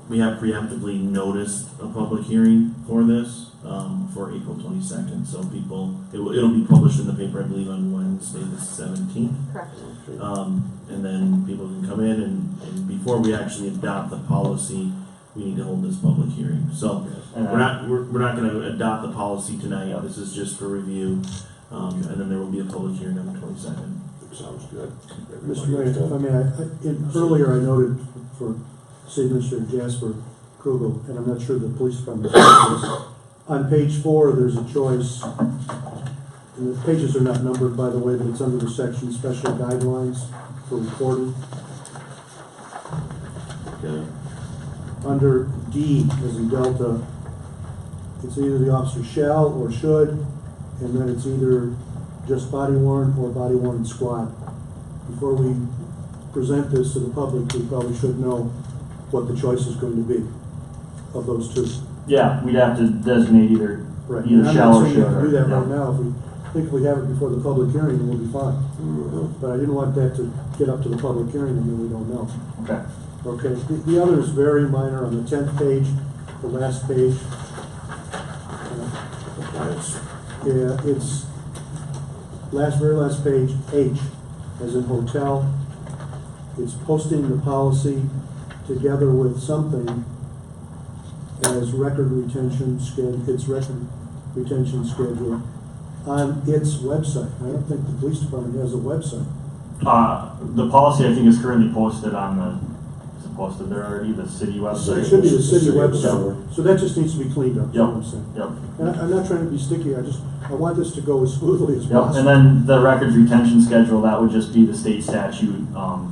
We have preemptively noticed a public hearing for this, for April 22nd, so it'll be published in the paper, I believe, on Wednesday the 17th. Correct. And then people can come in and before we actually adopt the policy, we need to hold this public hearing. So And we're not gonna adopt the policy tonight, this is just for review, and then there will be a public hearing on the 22nd. Sounds good. Mr. Mayor, if I may, earlier I noted for City Administrator Jasper Krugel, and I'm not sure the police department does this. On page 4, there's a choice, and the pages are not numbered, by the way, but it's under the section Special Guidelines for Reporting. Okay. Under D, as in Delta, it's either the officer shall or should, and then it's either just body-worn or body-worn squad. Before we present this to the public, we probably should know what the choice is going to be of those two. Yeah, we'd have to designate either Right. And I'm shall not or saying we should. have to do that Yeah. right now. If we have it before the public hearing, then we'll be fine. But I didn't want that to get up to the public hearing and then we don't know. Okay. Okay, the other is very minor on the 10th page, the last page. Yeah, it's very last page, H, as in hotel. It's posting the policy together with something as record retention schedule, its record retention schedule on its website. I don't think the police department has a website. The policy I think is currently posted on is it posted there already, the city website? It should be the city City website. website. So that just needs to be cleaned up, is what I'm Yep, saying. yep. And I'm not trying to be sticky, I want this to go as smoothly as Yep, possible. and then the records retention schedule, that would just be the state statute,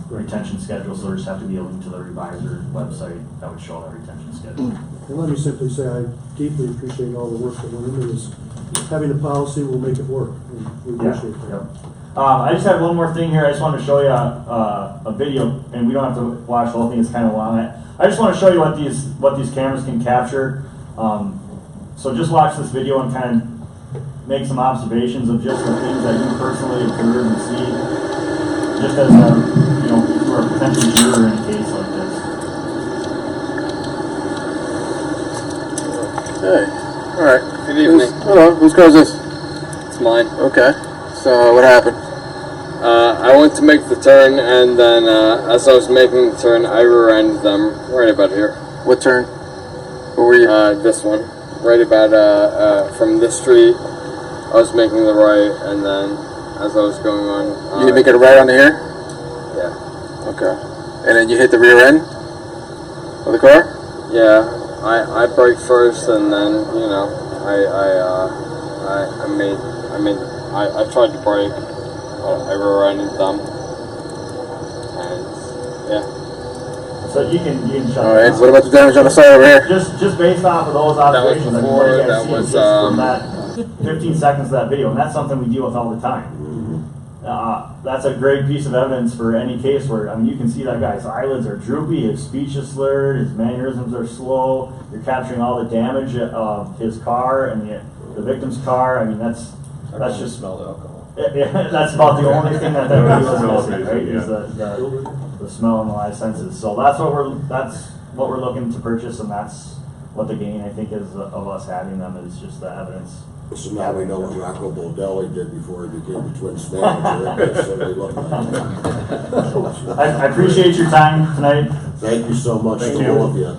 retention schedule, so there just have to be a link to the reviser website that would show that retention schedule. And let me simply say, I deeply appreciate all the work that went into this. Having a policy will make it work, and we Yeah, appreciate that. yep. I just had one more thing here, I just wanted to show you a video, and we don't have to watch the whole thing, it's kind of long. I just want to show you what these cameras can capture. So just watch this video and kind of make some observations of just the things that you personally observe and see, just as if you are a potential juror in a case like this. Hey, alright. Good evening. Hello, whose car is this? It's mine. Okay. So, what happened? I went to make the turn, and then as I was making the turn, I rear-ended them right about here. What turn? Where were you? This one. Right about, from this street, I was making the right, and then as I was going on... you make it a right on here? Yeah. Okay. And then you hit the rear end of the car? yeah, I brake first, and then I tried to brake, but I rear-ended them, and yeah. So you can shut All right. it down. What about the damage on the side over here? Just based off of those was observations, before, what you guys that see was, just from that 15 seconds of that video, and that's something we deal with all the time. That's a great piece of evidence for any case where, I mean, you can see that guy's eyelids are droopy, his speech is slurred, his mannerisms are slow, you're capturing all the damage of his car and the victim's car. I mean, that's just smell the alcohol. that's about the only thing that video is missing, right? Is the smell and the live senses. So that's what we're looking to purchase, and that's what the gain, I think, is of us having them, is just the evidence. So now we know what Rocco Baldelli did before he became the Twins manager. That's what they look like. I appreciate your time tonight. Thank you so much to all of you.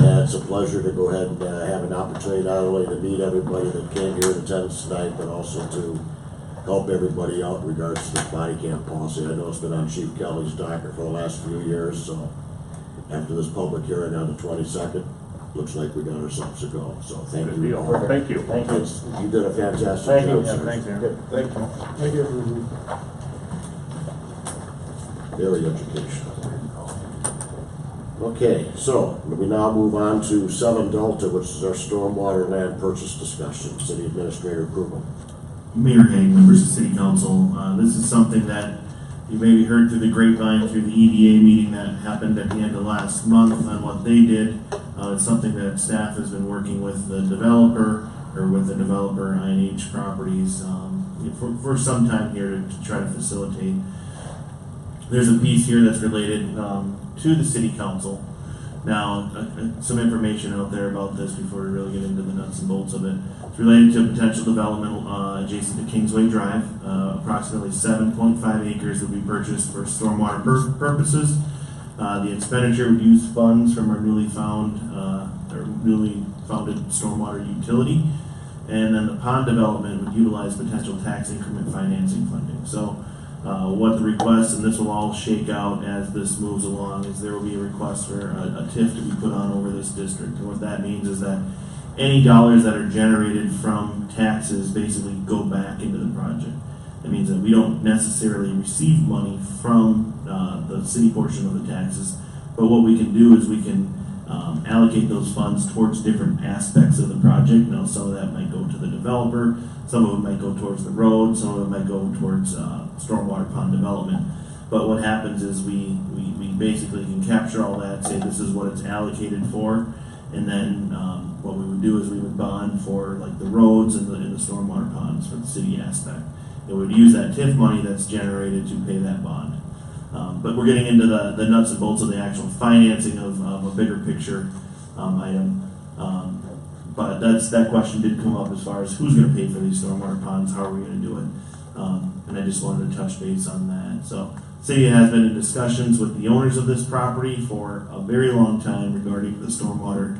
Yeah, it's a pleasure to go ahead and have an opportunity not only to meet everybody that came here in attendance tonight, but also to help everybody out in regards to the body cam policy. I know it's been on Chief Kelly's docket for the last few years, so after this public hearing on the 22nd, looks like we got ourselves to go. So thank you. Thank you. Thank you. You did a fantastic Thank you. job, sir. Thanks, Aaron. Thank you. Thank you. Very educational. Okay, so we now move on to 7 Delta, which is our stormwater land purchase discussion. City Administrator approval. Mayor Hague, members of City Council, this is something that you maybe heard through the grapevine through the EDA meeting that happened at the end of last month on what they did. It's something that staff has been working with the developer, or with the developer INH Properties, for some time here to try to facilitate. There's a piece here that's related to the City Council. Now, some information out there about this before we really get into the nuts and bolts of it. It's related to a potential development adjacent to Kingsway Drive. Approximately 7.5 acres will be purchased for stormwater purposes. The expenditure would use funds from our newly founded stormwater utility. And then the pond development would utilize potential tax increment financing funding. So what the request, and this will all shake out as this moves along, is there will be a request for a TIF to be put on over this district. And what that means is that any dollars that are generated from taxes basically go back into the project. That means that we don't necessarily receive money from the city portion of the taxes, but what we can do is we can allocate those funds towards different aspects of the project. Now, some of that might go to the developer, some of it might go towards the road, some of it might go towards stormwater pond development. But what happens is we basically can capture all that, say this is what it's allocated for, and then what we would do is we would bond for like the roads and the stormwater ponds for the city aspect. It would use that TIF money that's generated to pay that bond. But we're getting into the nuts and bolts of the actual financing of a bigger picture item. But that question did come up as far as who's going to pay for these stormwater ponds, how are we going to do it? And I just wanted to touch base on that. So city has been in discussions with the owners of this property for a very long time regarding the stormwater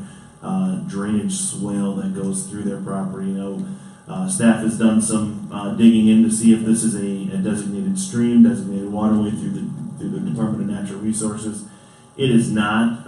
drainage swale that goes through their property. Staff has done some digging in to see if this is a designated stream, designated waterway through the Department of Natural Resources. It is not.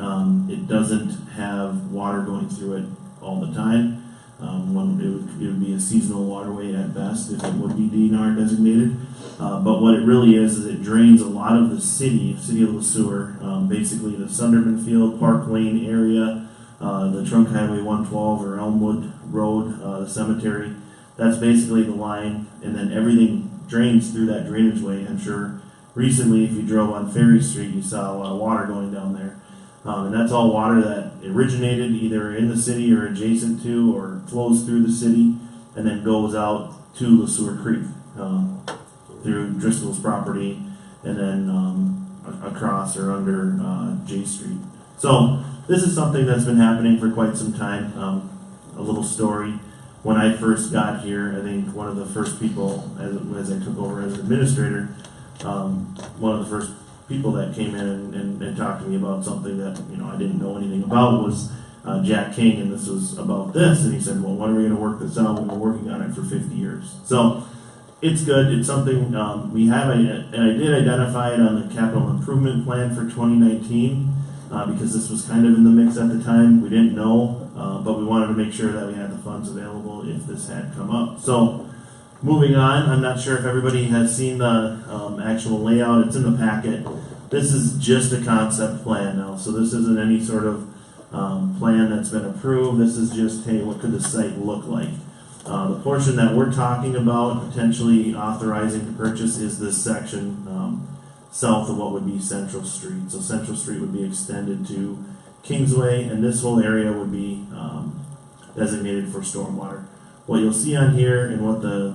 It doesn't have water going through it all the time. It would be a seasonal waterway at best if it would be DNR designated. But what it really is it drains a lot of the city of Sueur, basically the Sunderman Field, Park Lane area, the Trunk Highway 112 or Elmwood Road, the cemetery. That's basically the line, and then everything drains through that drainage way. I'm sure recently if you drove on Ferry Street, you saw a lot of water going down there. And that's all water that originated either in the city or adjacent to or flows through the city and then goes out to LeSueur Creek through Driscoll's property and then across or under J Street. So this is something that's been happening for quite some time. A little story. When I first got here, I think one of the first people, as I took over as administrator, one of the first people that came in and talked to me about something that I didn't know anything about was Jack King, and this was about this. And he said, "Well, when are we going to work this out? We've been working on it for 50 years." So it's good. It's something we have, and I did identify it on the capital improvement plan for 2019. because this was kind of in the mix at the time. We didn't know, but we wanted to make sure that we had the funds available if this had come up. So moving on, I'm not sure if everybody has seen the actual layout. It's in the packet. This is just a concept plan now, so this isn't any sort of plan that's been approved. This is just, hey, what could the site look like? The portion that we're talking about potentially authorizing to purchase is this section south of what would be Central Street. So Central Street would be extended to Kingsway, and this whole area would be designated for stormwater. What you'll see on here and what the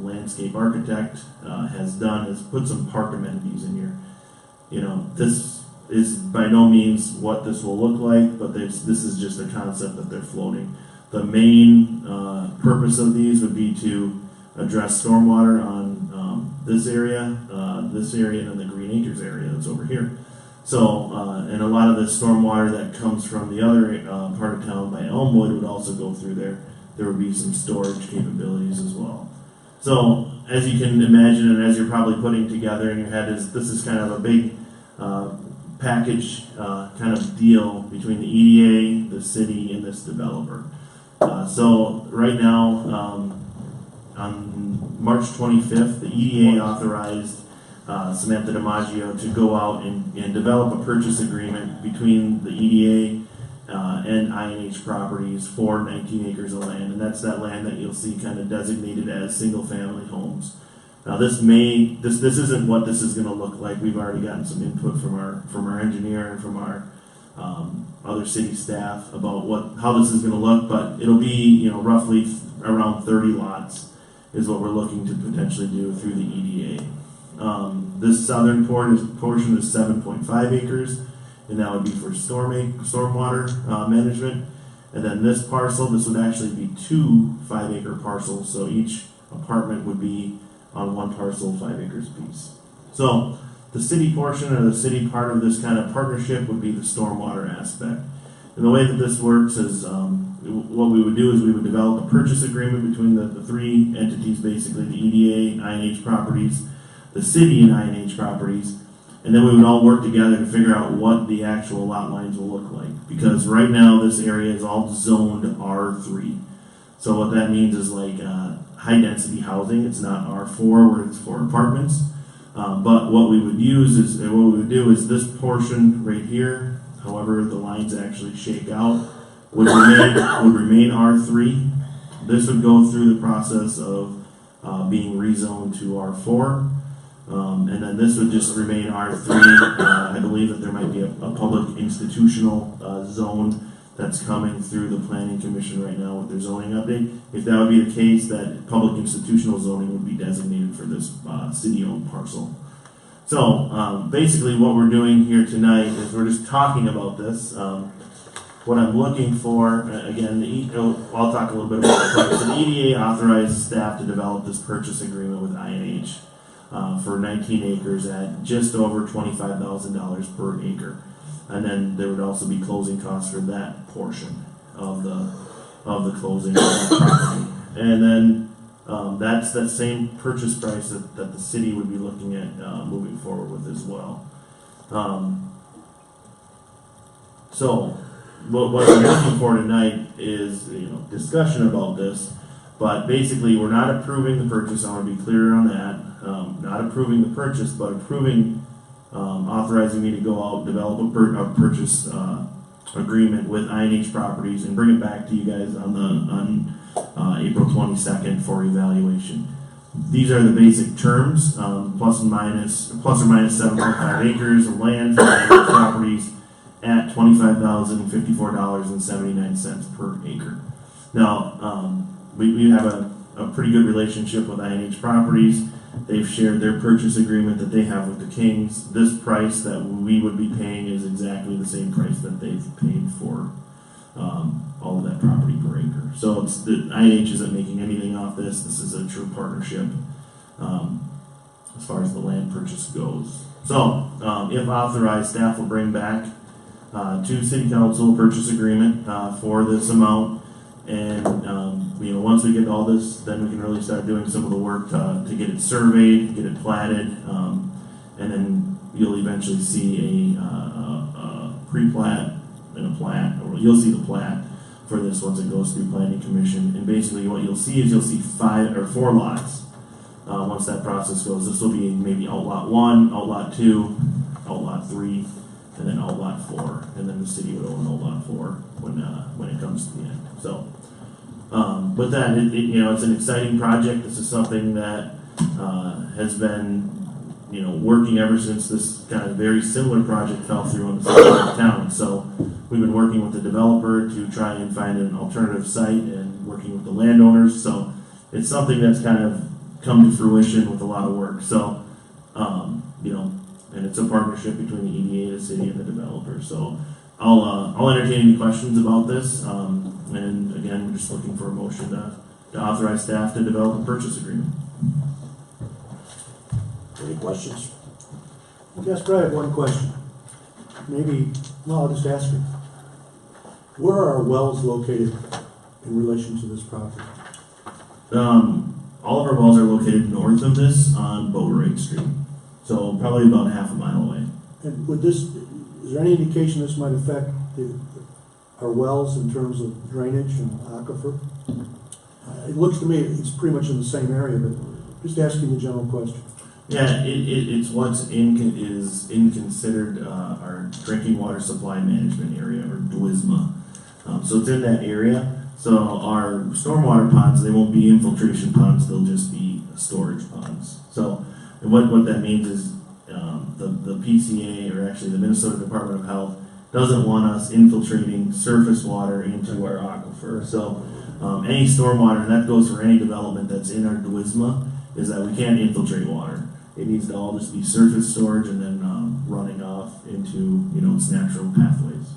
landscape architect has done is put some park amenities in here. This is by no means what this will look like, but this is just a concept that they're floating. The main purpose of these would be to address stormwater on this area, and then the Green Acres area that's over here. So, and a lot of the stormwater that comes from the other part of town by Elmwood would also go through there. There would be some storage capabilities as well. So, as you can imagine, and as you're probably putting together in your head, this is kind of a big package kind of deal between the EDA, the city, and this developer. So right now, on March 25th, the EDA authorized Samantha DiMaggio to go out and develop a purchase agreement between the EDA and INH Properties for 19 acres of land, and that's that land that you'll see kind of designated as single-family homes. Now this isn't what this is going to look like. We've already gotten some input from our engineer and from our other city staff about how this is going to look, but it'll be roughly around 30 lots is what we're looking to potentially do through the EDA. This southern portion is 7.5 acres, and that would be for stormwater management. And then this parcel, this would actually be 2 5-acre parcels, so each apartment would be on one parcel, 5 acres apiece. So the city portion or the city part of this kind of partnership would be the stormwater aspect. And the way that this works is what we would do is we would develop a purchase agreement between the three entities, basically the EDA, INH Properties, the city and INH Properties, and then we would all work together to figure out what the actual lot lines will look like. Because right now this area is all zoned R3. So what that means is like high density housing. It's not R4 where it's for apartments. But what we would do is this portion right here, however the lines actually shake out, would remain R3. This would go through the process of being rezoned to R4. And then this would just remain R3. I believe that there might be a public institutional zone that's coming through the Planning Commission right now with their zoning update. If that would be the case, that public institutional zoning would be designated for this city-owned parcel. So basically what we're doing here tonight is we're just talking about this. What I'm looking for, again, I'll talk a little bit about the price. So the EDA authorized staff to develop this purchase agreement with INH for 19 acres at just over $25,000 per acre. And then there would also be closing costs for that portion of the closing of the property. And then that's that same purchase price that the city would be looking at moving forward with as well. So what we're looking for tonight is discussion about this, but basically we're not approving the purchase. I want to be clear on that. Not approving the purchase, but approving authorizing me to go out and develop a purchase agreement with INH Properties and bring it back to you guys on April 22nd for evaluation. These are the basic terms, plus or minus 7.5 acres of land for INH Properties at $25,054.79 per acre. Now, we have a pretty good relationship with INH Properties. They've shared their purchase agreement that they have with the Kings. This price that we would be paying is exactly the same price that they've paid for all of that property per acre. So it's the INH isn't making anything off this. This is a true partnership as far as the land purchase goes. So if authorized, staff will bring back to City Council purchase agreement for this amount. And once we get all this, then we can really start doing some of the work to get it surveyed, get it platted, and then you'll eventually see a pre-plat and a plat, or you'll see the plat for this once it goes through planning commission. And basically what you'll see is 4 lots. Once that process goes, this will be maybe outlot 1, outlot 2, outlot 3, and then outlot 4, and then the city would own outlot 4 when it comes to the end. So, with that, it's an exciting project. This is something that has been working ever since this kind of very similar project fell through on the side of town. So we've been working with the developer to try and find an alternative site and working with the landowners. So it's something that's kind of come to fruition with a lot of work. So, and it's a partnership between the EDA, the city, and the developer. So I'll entertain any questions about this. And again, we're just looking for a motion to authorize staff to develop a purchase agreement. Any questions? Jasper, I have one question. I'll just ask her. Where are our wells located in relation to this property? All of our wells are located north of this on Boatwright Street, so probably about half a mile away. And is there any indication this might affect our wells in terms of drainage and aquifer? It looks to me it's pretty much in the same area, but just asking the general question. Yeah, it's what's in considered our drinking water supply management area, or DWSMA. So it's in that area. So our stormwater ponds, they won't be infiltration ponds, they'll just be storage ponds. So and what that means is the PCA, or actually the Minnesota Department of Health, doesn't want us infiltrating surface water into our aquifer. So any stormwater, and that goes for any development that's in our DWSMA, is that we can't infiltrate water. It needs to all just be surface storage and then running off into its natural pathways.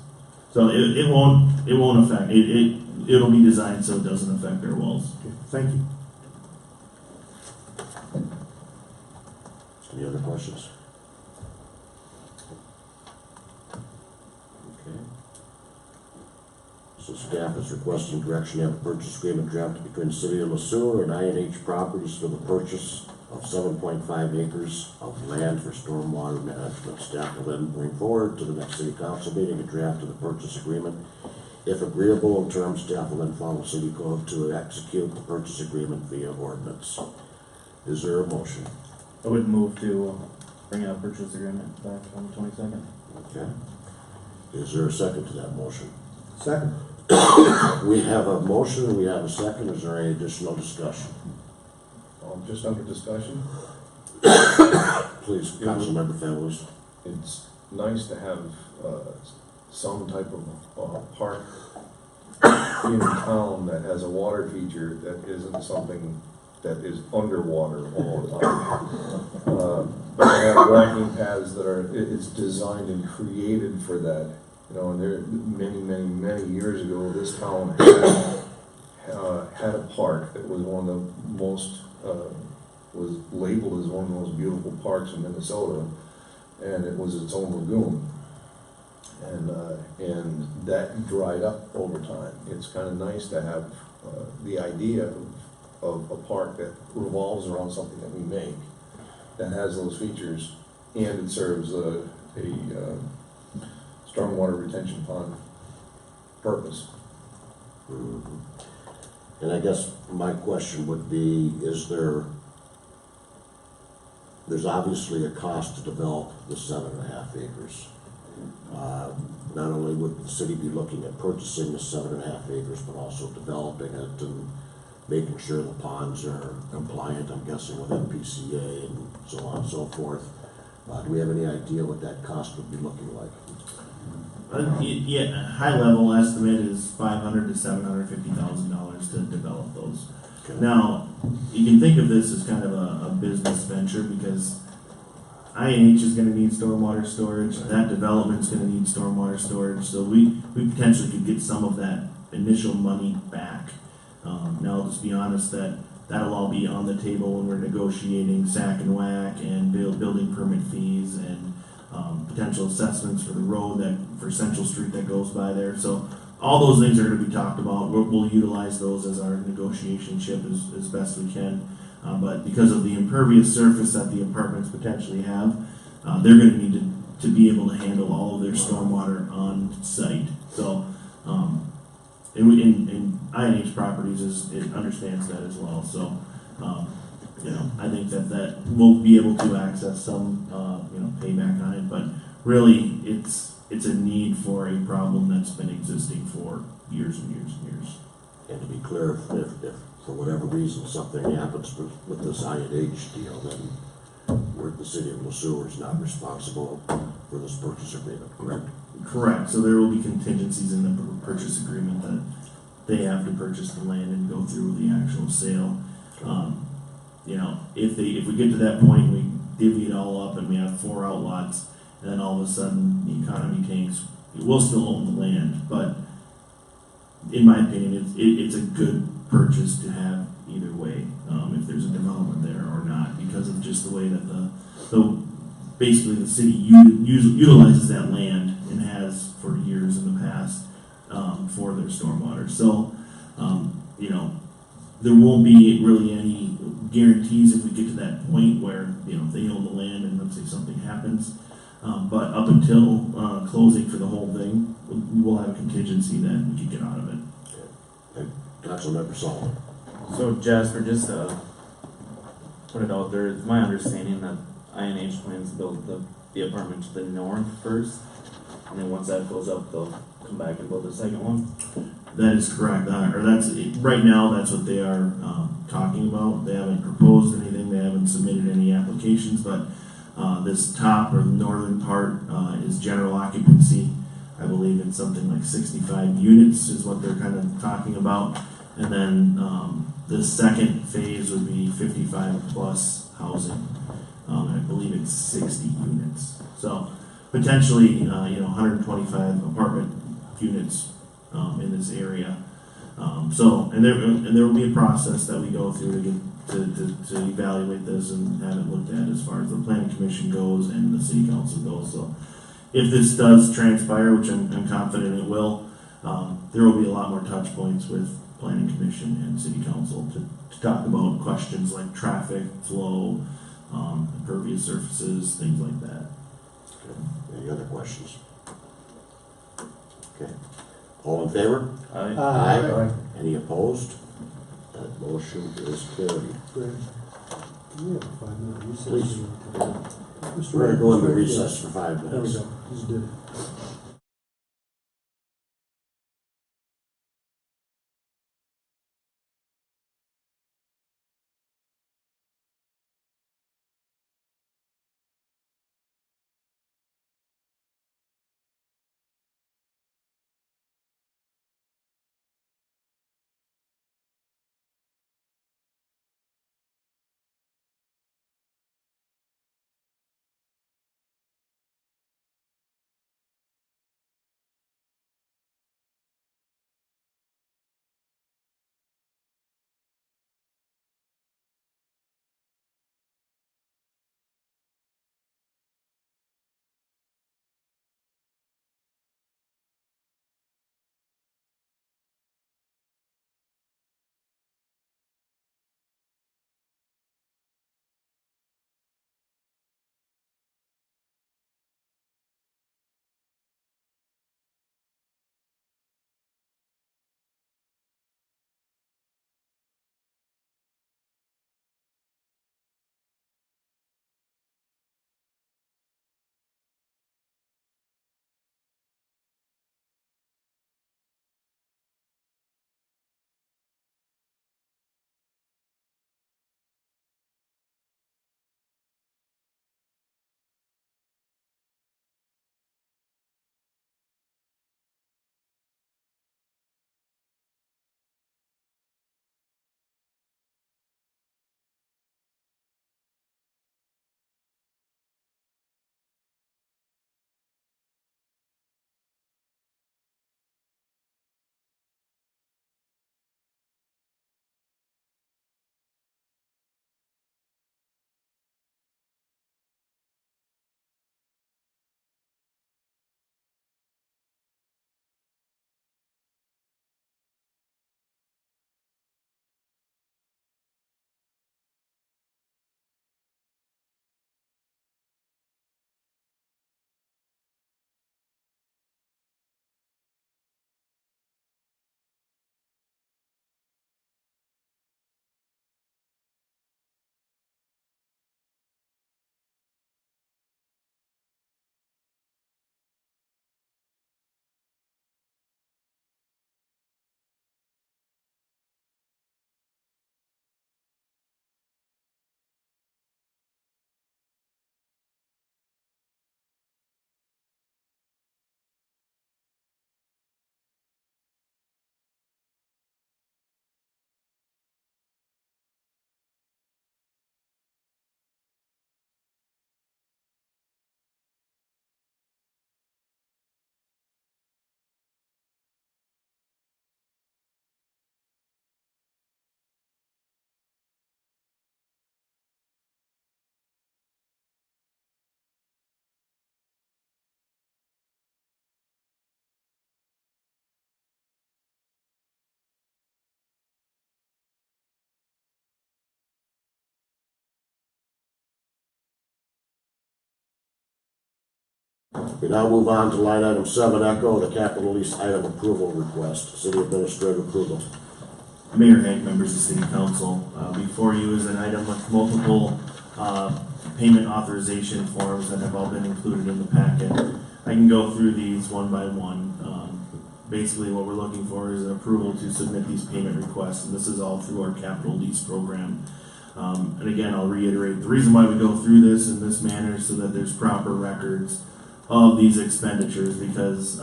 So it won't affect it. It'll be designed so it doesn't affect our wells. Okay, thank you. Any other questions? Okay. So staff is requesting direction to have a purchase agreement drafted between the city of Sueur and INH Properties for the purchase of 7.5 acres of land for stormwater management. Staff will then bring forward to the next city council meeting a draft of the purchase agreement. If agreeable in terms, staff will then follow city code to execute the purchase agreement via ordinance. Is there a motion? I would move to bring out purchase agreement back on the 22nd. Okay. Is there a second to that motion? Second. We have a motion, we have a second. Is there any additional discussion? Just under discussion, Please, Councilmember Fellows. it's nice to have some type of park in town that has a water feature that isn't something that is underwater all the time. But they have walking paths that it's designed and created for that. And there many years ago, this town had a park that was one of the most was labeled as one of the most beautiful parks in Minnesota, and it was its own lagoon. And that dried up over time. It's kind of nice to have the idea of a park that revolves around something that we make, that has those features, and it serves a stormwater retention pond purpose. Mm-hmm. And I guess my question would be, there's obviously a cost to develop the 7.5 acres. Not only would the city be looking at purchasing the 7.5 acres, but also developing it and making sure the ponds are compliant, I'm guessing, with MPCA and so on and so forth. Do we have any idea what that cost would be looking like? Yeah, high level estimate is $500,000 to $750,000 to develop those. Okay. Now, you can think of this as kind of a business venture, because INH is going to need stormwater storage. That development's going to need stormwater storage. So we potentially could get some of that initial money back. Now, I'll just be honest that that'll all be on the table when we're negotiating SAC and WAC and building permit fees and potential assessments for the road for Central Street that goes by there. So all those things are going to be talked about. We'll utilize those as our negotiation chip as best we can. But because of the impervious surface that the apartments potentially have, they're gonna need to be able to handle all of their stormwater on site. So, and INH Properties it understands that as well. So, I think that we'll be able to access some, payback on it, but really it's a need for a problem that's been existing for years and years and years. And to be clear, if for whatever reason something happens with this INH deal, then the city of Sueur is not responsible for this purchase agreement, correct? Correct. So there will be contingencies in the purchase agreement that they have to purchase the land and go through the actual sale. If we get to that point, we divvy it all up and we have 4 outlots, and then all of a sudden the economy tanks, we'll still own the land, but in my opinion, it's a good purchase to have either way, if there's a development there or not, because of just the way that basically the city utilizes that land and has for years in the past for their stormwater. So, there won't be really any guarantees if we get to that point where, if they own the land and let's say something happens. But up until closing for the whole thing, we'll have a contingency that we can get out of it. And Councilmember Sullivan. So Jasper, just to put it out there, it's my understanding that INH plans to build the apartment to the north first, and then once that goes up, they'll come back and build the second one. That is correct. Right now, that's what they are talking about. They haven't proposed anything. They haven't submitted any applications, but this top or northern part is general occupancy. I believe it's something like 65 units is what they're kind of talking about. And then the second phase would be 55 plus housing. I believe it's 60 units. So potentially, 125 apartment units in this area. And there will be a process that we go through to evaluate this and have it looked at as far as the planning commission goes and the city council goes. So if this does transpire, which I'm confident it will, there will be a lot more touch points with planning commission and city council to talk about questions like traffic flow, impervious surfaces, things like that. Okay. Any other questions? Okay. All in favor? Aye. Any opposed? That motion is carried. Greg, can we have a 5-minute recess? Please. Mr. We're going to go into Ray, recess for 5 There we minutes. go, just did it. We now move on to line item 7, Echo, the capital lease item approval request. City Administrator approval. Mayor Hank, members of City Council, before you is an item with multiple payment authorization forms that have all been included in the packet. I can go through these one by one. Basically, what we're looking for is an approval to submit these payment requests, and this is all through our capital lease program. And again, I'll reiterate, the reason why we go through this in this manner is so that there's proper records of these expenditures, because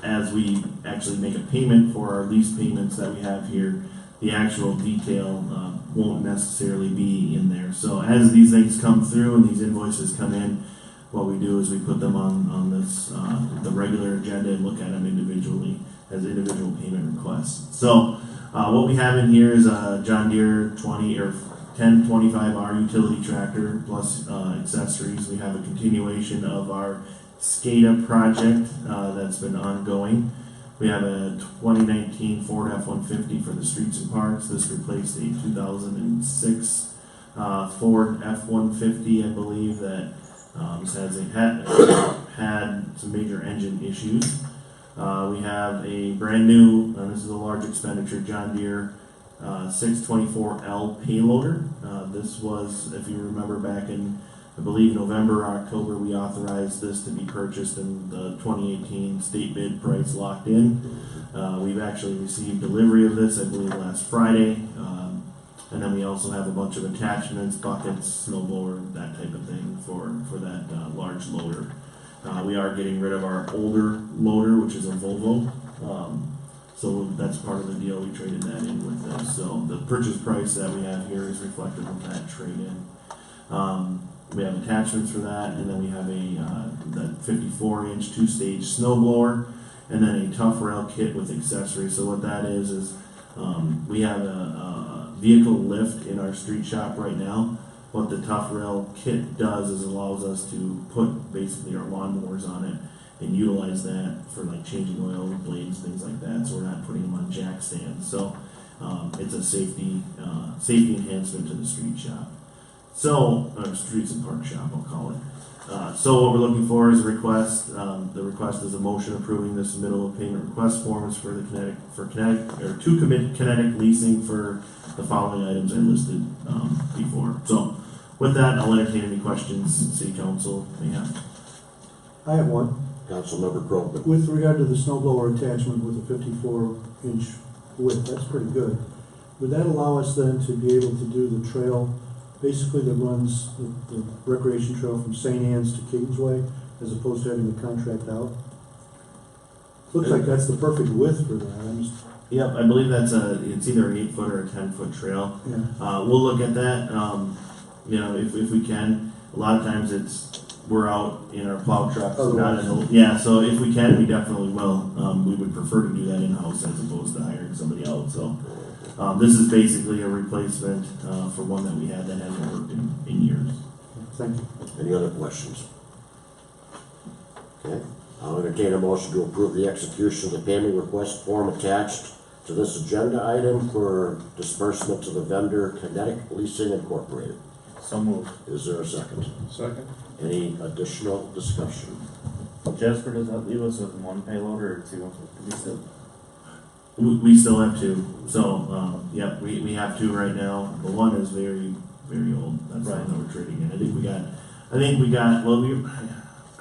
as we actually make a payment for our lease payments that we have here, the actual detail won't necessarily be in there. So as these things come through and these invoices come in, what we do is we put them on this the regular agenda and look at them individually as individual payment requests. So what we have in here is a John Deere 1025R utility tractor plus accessories. We have a continuation of our SCADA project that's been ongoing. We have a 2019 Ford F-150 for the streets and parks. This replaced a 2006 Ford F-150, I believe, that had some major engine issues. We have a brand new, this is a large expenditure, John Deere 624L payloader. This was, if you remember back in, I believe, November or October, we authorized this to be purchased and the 2018 state bid price locked in. We've actually received delivery of this, I believe, last Friday. And then we also have a bunch of attachments, buckets, snowblower, that type of thing for that large loader. We are getting rid of our older loader, which is a Volvo. So that's part of the deal. We traded that in with this. So the purchase price that we have here is reflective of that trade-in. We have attachments for that, and then we have that 54-inch 2-stage snowblower, and then a tough rail kit with accessories. So what that is we have a vehicle lift in our street shop right now. What the tough rail kit does is allows us to put basically our lawnmowers on it and utilize that for like changing oil, blades, things like that. So we're not putting them on jack stands. So it's a safety enhancement to the street shop. So, streets and park shop, I'll call it. So what we're looking for is a request. The request is a motion approving the submittal of payment request forms for the Kinetic leasing for the following items I listed before. So with that, I'll entertain any questions City Council may have. I have one. Councilmember Groveman. With regard to the snowblower attachment with the 54-inch width, that's pretty good. Would that allow us then to be able to do the trail, basically that runs the recreation trail from St. Anne's to Kingsway, as opposed to having the contract out? Looks like that's the perfect width for that. Yep, I believe it's either an 8-foot or a 10-foot trail. Yeah. We'll look at that, if we can. A lot of times we're out in our plow trucks. So if we can, we definitely will. We would prefer to do that in-house as opposed to hiring somebody else. So this is basically a replacement for one that we had that hasn't worked in years. Thank you. Any other questions? Okay. I'll entertain a motion to approve the execution of the payment request form attached to this agenda item for disbursement to the vendor Kinetic Leasing Incorporated. So moved. Is there a second? Second. Any additional discussion? Jasper, does that leave us with one payloader or two? We still have two. So, we have two right now. The one is very, very old. That's the one that we're trading in.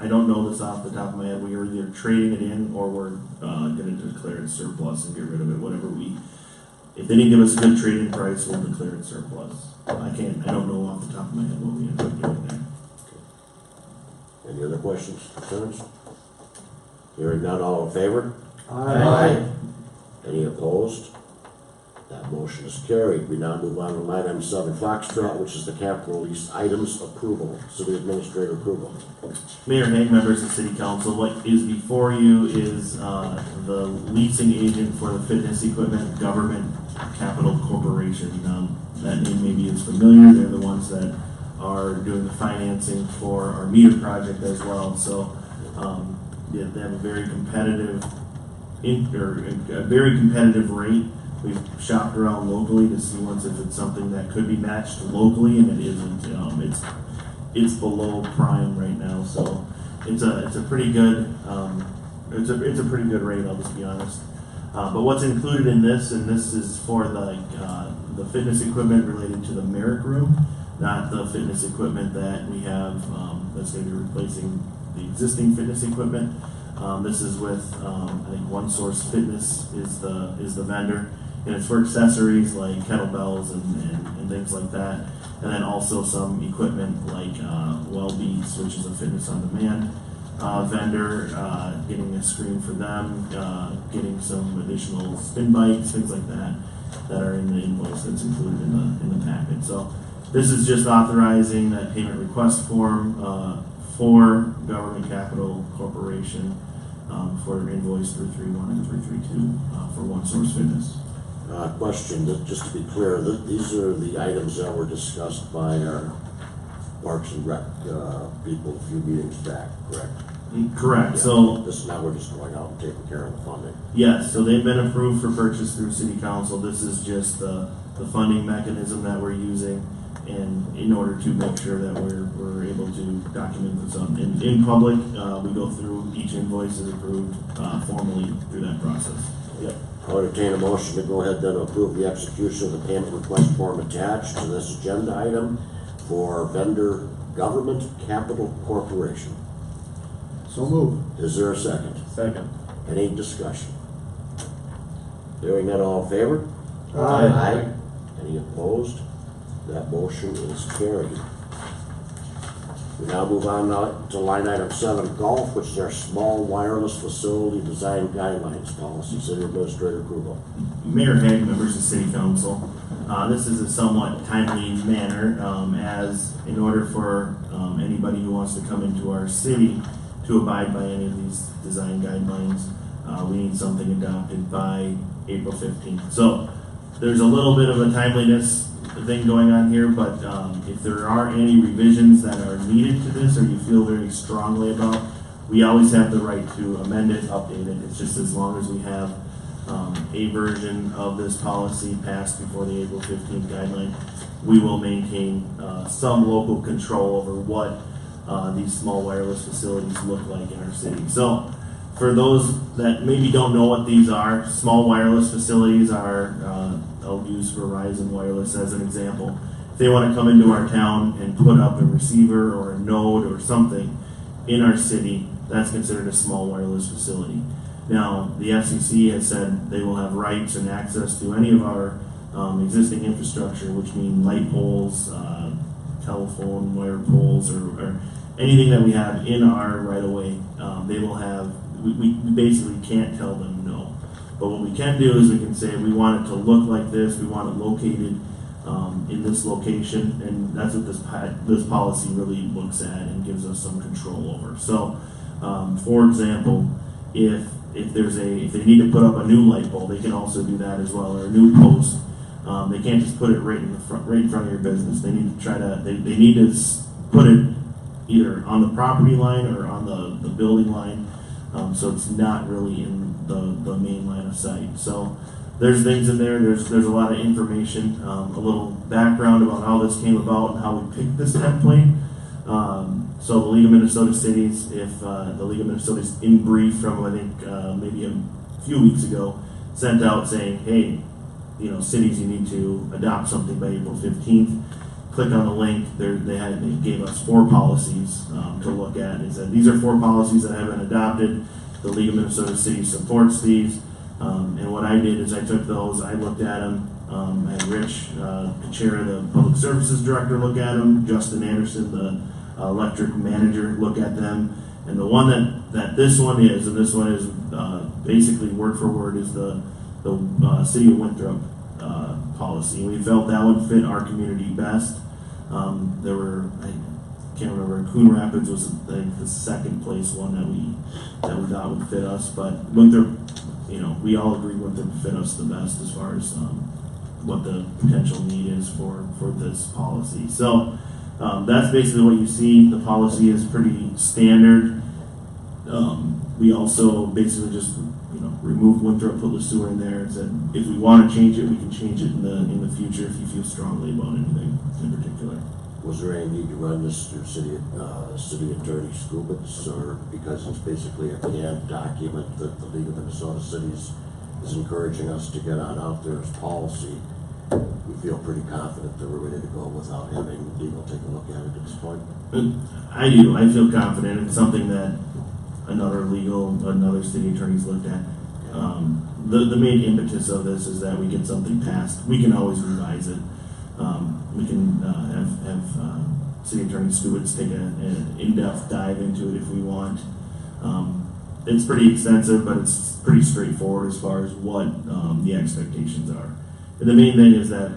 I don't know this off the top of my head. We are either trading it in or we're going to declare it surplus and get rid of it. If they didn't give us a good trading price, we'll declare it surplus. I don't know off the top of my head what we end up doing there. Any other questions, concerns? Hearing none, all in favor? Aye. Any opposed? That motion is carried. We now move on to line item 7, Foxtrot, which is the capital lease items approval, city administrator approval. Mayor Hank, members of City Council, what is before you is the leasing agent for the fitness equipment government capital corporation. That name maybe is familiar. They're the ones that are doing the financing for our meter project as well. So they have a very competitive rate. We've shopped around locally to see if it's something that could be matched locally, and it isn't. It's below prime right now. So it's a pretty good, it's a pretty good rate, I'll just be honest. But what's included in this, and this is for the fitness equipment related to the Merrick Room, not the fitness equipment that we have that's going to be replacing the existing fitness equipment. This is with I think One Source Fitness is the vendor, and it's for accessories like kettlebells and things like that, and then also some equipment like Wellbeats, which is a fitness on demand vendor, getting a screen for them, getting some additional spin bikes, things like that are in the invoice that's included in the packet. So this is just authorizing that payment request form for Government Capital Corporation for invoice 331 and 332 for One Source Fitness. Question, just to be clear, these are the items that were discussed by our Parks and Rec people a few meetings back, correct? Correct. Yeah. So this now we're just going out and taking care of the funding. yes, so they've been approved for purchase through City Council. This is just the funding mechanism that we're using, and in order to make sure that we're able to document this in public, we go through each invoice is approved formally through that process. Yep. I'll entertain a motion to go ahead then to approve the execution of the payment request form attached to this agenda item for vendor Government Capital Corporation. So moved. Is there a second? Second. Any discussion? Hearing none, all in favor? Aye. Any opposed? That motion is carried. We now move on now to line item 7, golf, which is our small wireless facility design guidelines policy. City Administrator Krugel. Mayor Hague, members of City Council, this is a somewhat timely manner as in order for anybody who wants to come into our city to abide by any of these design guidelines, we need something adopted by April 15th. So there's a little bit of a timeliness thing going on here, but if there are any revisions that are needed to this or you feel very strongly about, we always have the right to amend it, update it. It's just as long as we have a version of this policy passed before the April 15th guideline, we will maintain some local control over what these small wireless facilities look like in our city. So for those that maybe don't know what these are, small wireless facilities are, I'll use Verizon Wireless as an example. If they want to come into our town and put up a receiver or a node or something in our city, that's considered a small wireless facility. Now, the FCC has said they will have rights and access to any of our existing infrastructure, which mean light poles, telephone wire poles, or anything that we have in our right-of-way. They will have, we basically can't tell them no. But what we can do is we can say we want it to look like this, we want it located in this location, and that's what this policy really looks at and gives us some control over. So, for example, if they need to put up a new light pole, they can also do that as well, or a new post. They can't just put it right in front of your business. They need to they need to put it either on the property line or on the building line, so it's not really in the main line of sight. So there's things in there. There's a lot of information, a little background about how this came about and how we picked this template. So the League of Minnesota Cities, if the League of Minnesota in brief from I think maybe a few weeks ago, sent out saying, hey, cities, you need to adopt something by April 15th. Click on the link. They gave us 4 policies to look at. They said these are 4 policies that have been adopted. The League of Minnesota Cities supports these. And what I did is I took those, I looked at them. I had Rich Kuchera, the Public Services Director, look at them. Justin Anderson, the Electric Manager, look at them. And the one that this one is, and this one is basically word for word, is the City of Winthrop policy. We felt that would fit our community best. There were, I can't remember, Coon Rapids was I think the second place one that we thought would fit us, but Winthrop, we all agreed Winthrop would fit us the best as far as what the potential need is for this policy. So that's basically what you see. The policy is pretty standard. We also basically just remove Winthrop, put the Sueur in there, and said if we want to change it, we can change it in the future if you feel strongly about anything in particular. Was there any need to run this through city attorney Skubitz, or because it's basically a canned document that the League of Minnesota Cities is encouraging us to get out there as policy? We feel pretty confident that we're ready to go without having legal take a look at it at this point. I do. I feel confident. It's something that another city attorney's looked at. The main impetus of this is that we get something passed. We can always revise it. We can have City Attorney Skubitz take an in-depth dive into it if we want. It's pretty extensive, but it's pretty straightforward as far as what the expectations are. And the main thing is that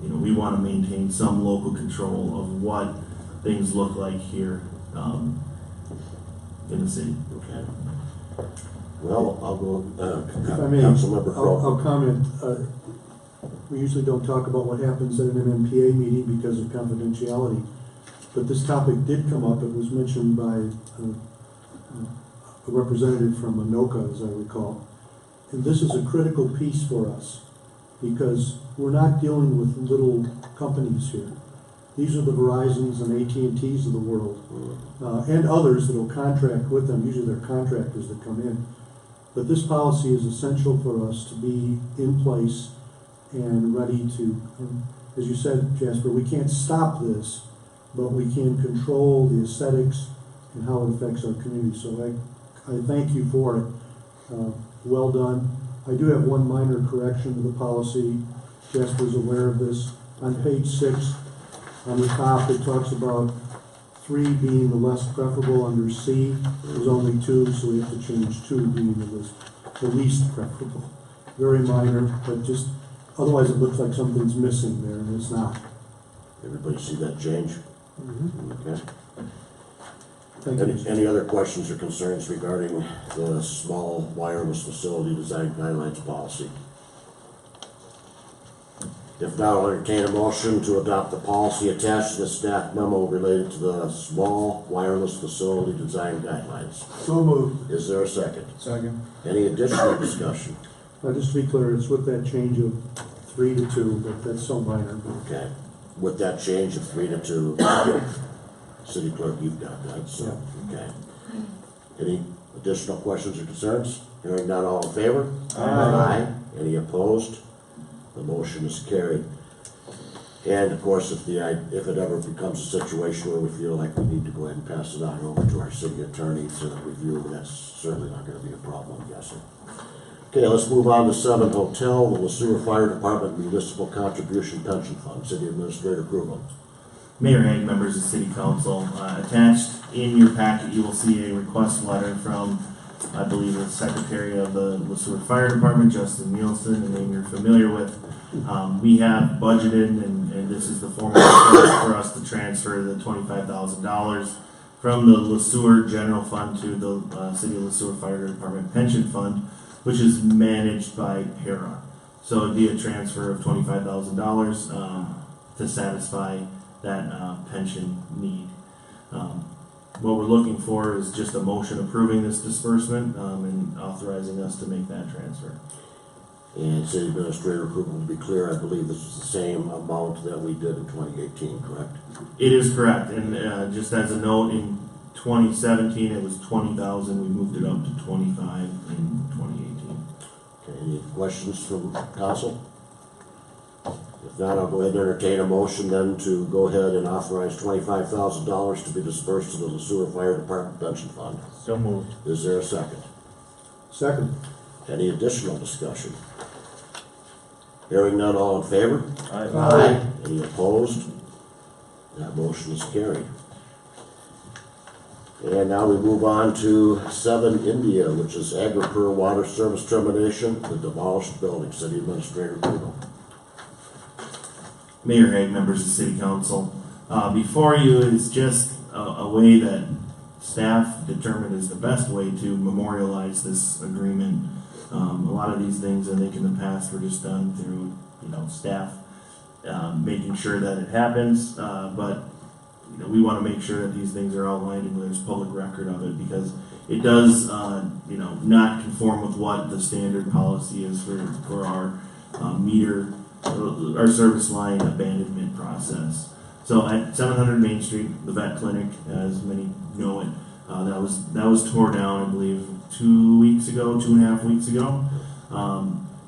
we want to maintain some local control of what things look like here in the city. Okay. Well, I'll go. If I may, Councilmember Crowe. I'll comment. We usually don't talk about what happens at an MMPA meeting because of confidentiality, but this topic did come up. It was mentioned by a representative from Anoka, as I recall. And this is a critical piece for us because we're not dealing with little companies here. These are the Verizons and AT&Ts of the world, and others that will contract with them. Usually they're contractors that come in. But this policy is essential for us to be in place and ready to, as you said, Jasper, we can't stop this, but we can control the aesthetics and how it affects our community. So I thank you for it. Well done. I do have one minor correction to the policy. Jasper's aware of this. On page 6, on the top, it talks about 3 being the less preferable under C. There's only 2, so we have to change 2 being the least preferable. Very minor, but just otherwise it looks like something's missing there, and it's not. Everybody see that change? Okay. Thank you. Any other questions or concerns regarding the small wireless facility design guidelines policy? If not, I'll entertain a motion to adopt the policy attached to the staff memo related to the small wireless facility design guidelines. So moved. Is there a second? Second. Any additional discussion? Just to be clear, it's with that change of 3 to 2, but that's so minor. Okay. With that change of 3 to 2, City Clerk, you've got that, so, okay. Any additional questions or concerns? Hearing none, all in favor? Aye. Any opposed? The motion is carried. And of course, if it ever becomes a situation where we feel like we need to go ahead and pass it on over to our city attorney to review, that's certainly not going to be a problem, I'm guessing. Okay, let's move on to 7 Hotel, the Sueur Fire Department Municipal Contribution Pension Fund. City Administrator Krugel. Mayor Hague, members of City Council, attached in your packet, you will see a request letter from, I believe, the Secretary of the Sueur Fire Department, Justin Nielsen, a name you're familiar with. We have budgeted, and this is the formula for us to transfer the $25,000 from the LeSueur General Fund to the City of LeSueur Fire Department Pension Fund, which is managed by PARA. So it'd be a transfer of $25,000 to satisfy that pension need. What we're looking for is just a motion approving this disbursement and authorizing us to make that transfer. And City Administrator Krugel, to be clear, I believe this is the same amount that we did in 2018, correct? It is correct, and just as a note, in 2017 it was $20,000. We moved it up to $25,000 in 2018. Okay, any questions from council? If not, I'll go ahead and entertain a motion then to go ahead and authorize $25,000 to be dispersed to the LeSueur Fire Department Pension Fund. So moved. Is there a second? Second. Any additional discussion? Hearing none, all in favor? Aye. Any opposed? That motion is carried. And now we move on to 7 India, which is Agripur Water Service Termination, the demolished building. City Administrator Krugel. Mayor Hague, members of City Council, before you is just a way that staff determined is the best way to memorialize this agreement. A lot of these things I think in the past were just done through staff making sure that it happens, but we want to make sure that these things are outlined and there's public record of it, because it does not conform with what the standard policy is for our meter, our service line abandonment process. So at 700 Main Street, the vet clinic, as many know it, that was tore down, I believe, 2.5 weeks ago.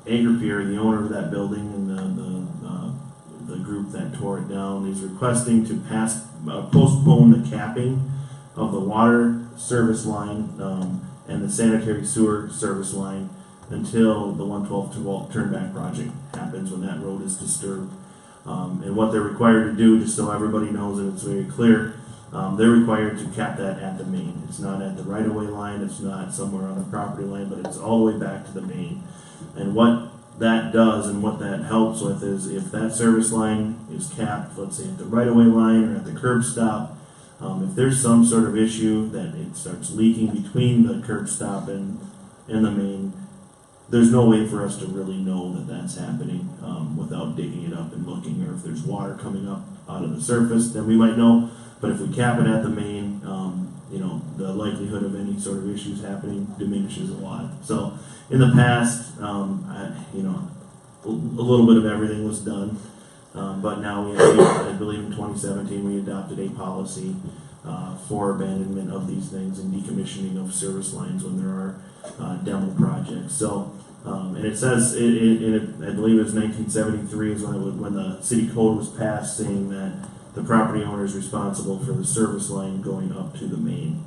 Agripier, the owner of that building and the group that tore it down, is requesting to postpone the capping of the water service line and the sanitary sewer service line until the 112 turnback project happens, when that road is disturbed. And what they're required to do, just so everybody knows and it's very clear, they're required to cap that at the main. It's not at the right-of-way line, it's not somewhere on the property line, but it's all the way back to the main. And what that does and what that helps with is, if that service line is capped, let's say at the right-of-way line or at the curb stop, if there's some sort of issue that it starts leaking between the curb stop and the main, there's no way for us to really know that that's happening without digging it up and looking, or if there's water coming up out of the surface, then we might know. But if we cap it at the main, the likelihood of any sort of issues happening diminishes a lot. So in the past, a little bit of everything was done, but now I believe in 2017 we adopted a policy for abandonment of these things and decommissioning of service lines when there are demo projects. So, and it says, I believe it was 1973 is when the city code was passed, saying that the property owner is responsible for the service line going up to the main.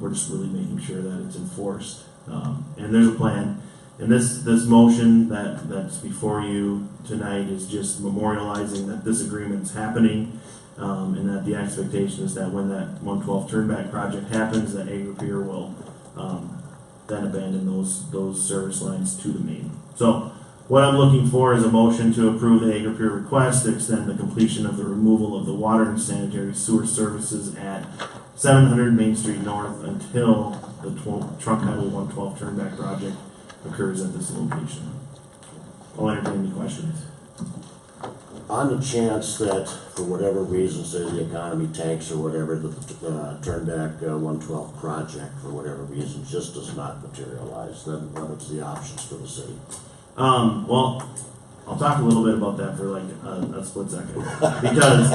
We're just really making sure that it's enforced. And there's a plan. And this motion that's before you tonight is just memorializing that this agreement's happening, and that the expectation is that when that 112 turnback project happens, that Agripier will then abandon those service lines to the main. So what I'm looking for is a motion to approve the Agripier request to extend the completion of the removal of the water and sanitary sewer services at 700 Main Street North until the Trunk Highway 112 turnback project occurs at this location. I'll entertain any questions. On the chance that, for whatever reason, say the economy tanks or whatever, the turnback 112 project, for whatever reason, just does not materialize, then what is the options for the city? Well, I'll talk a little bit about that for like a split second, because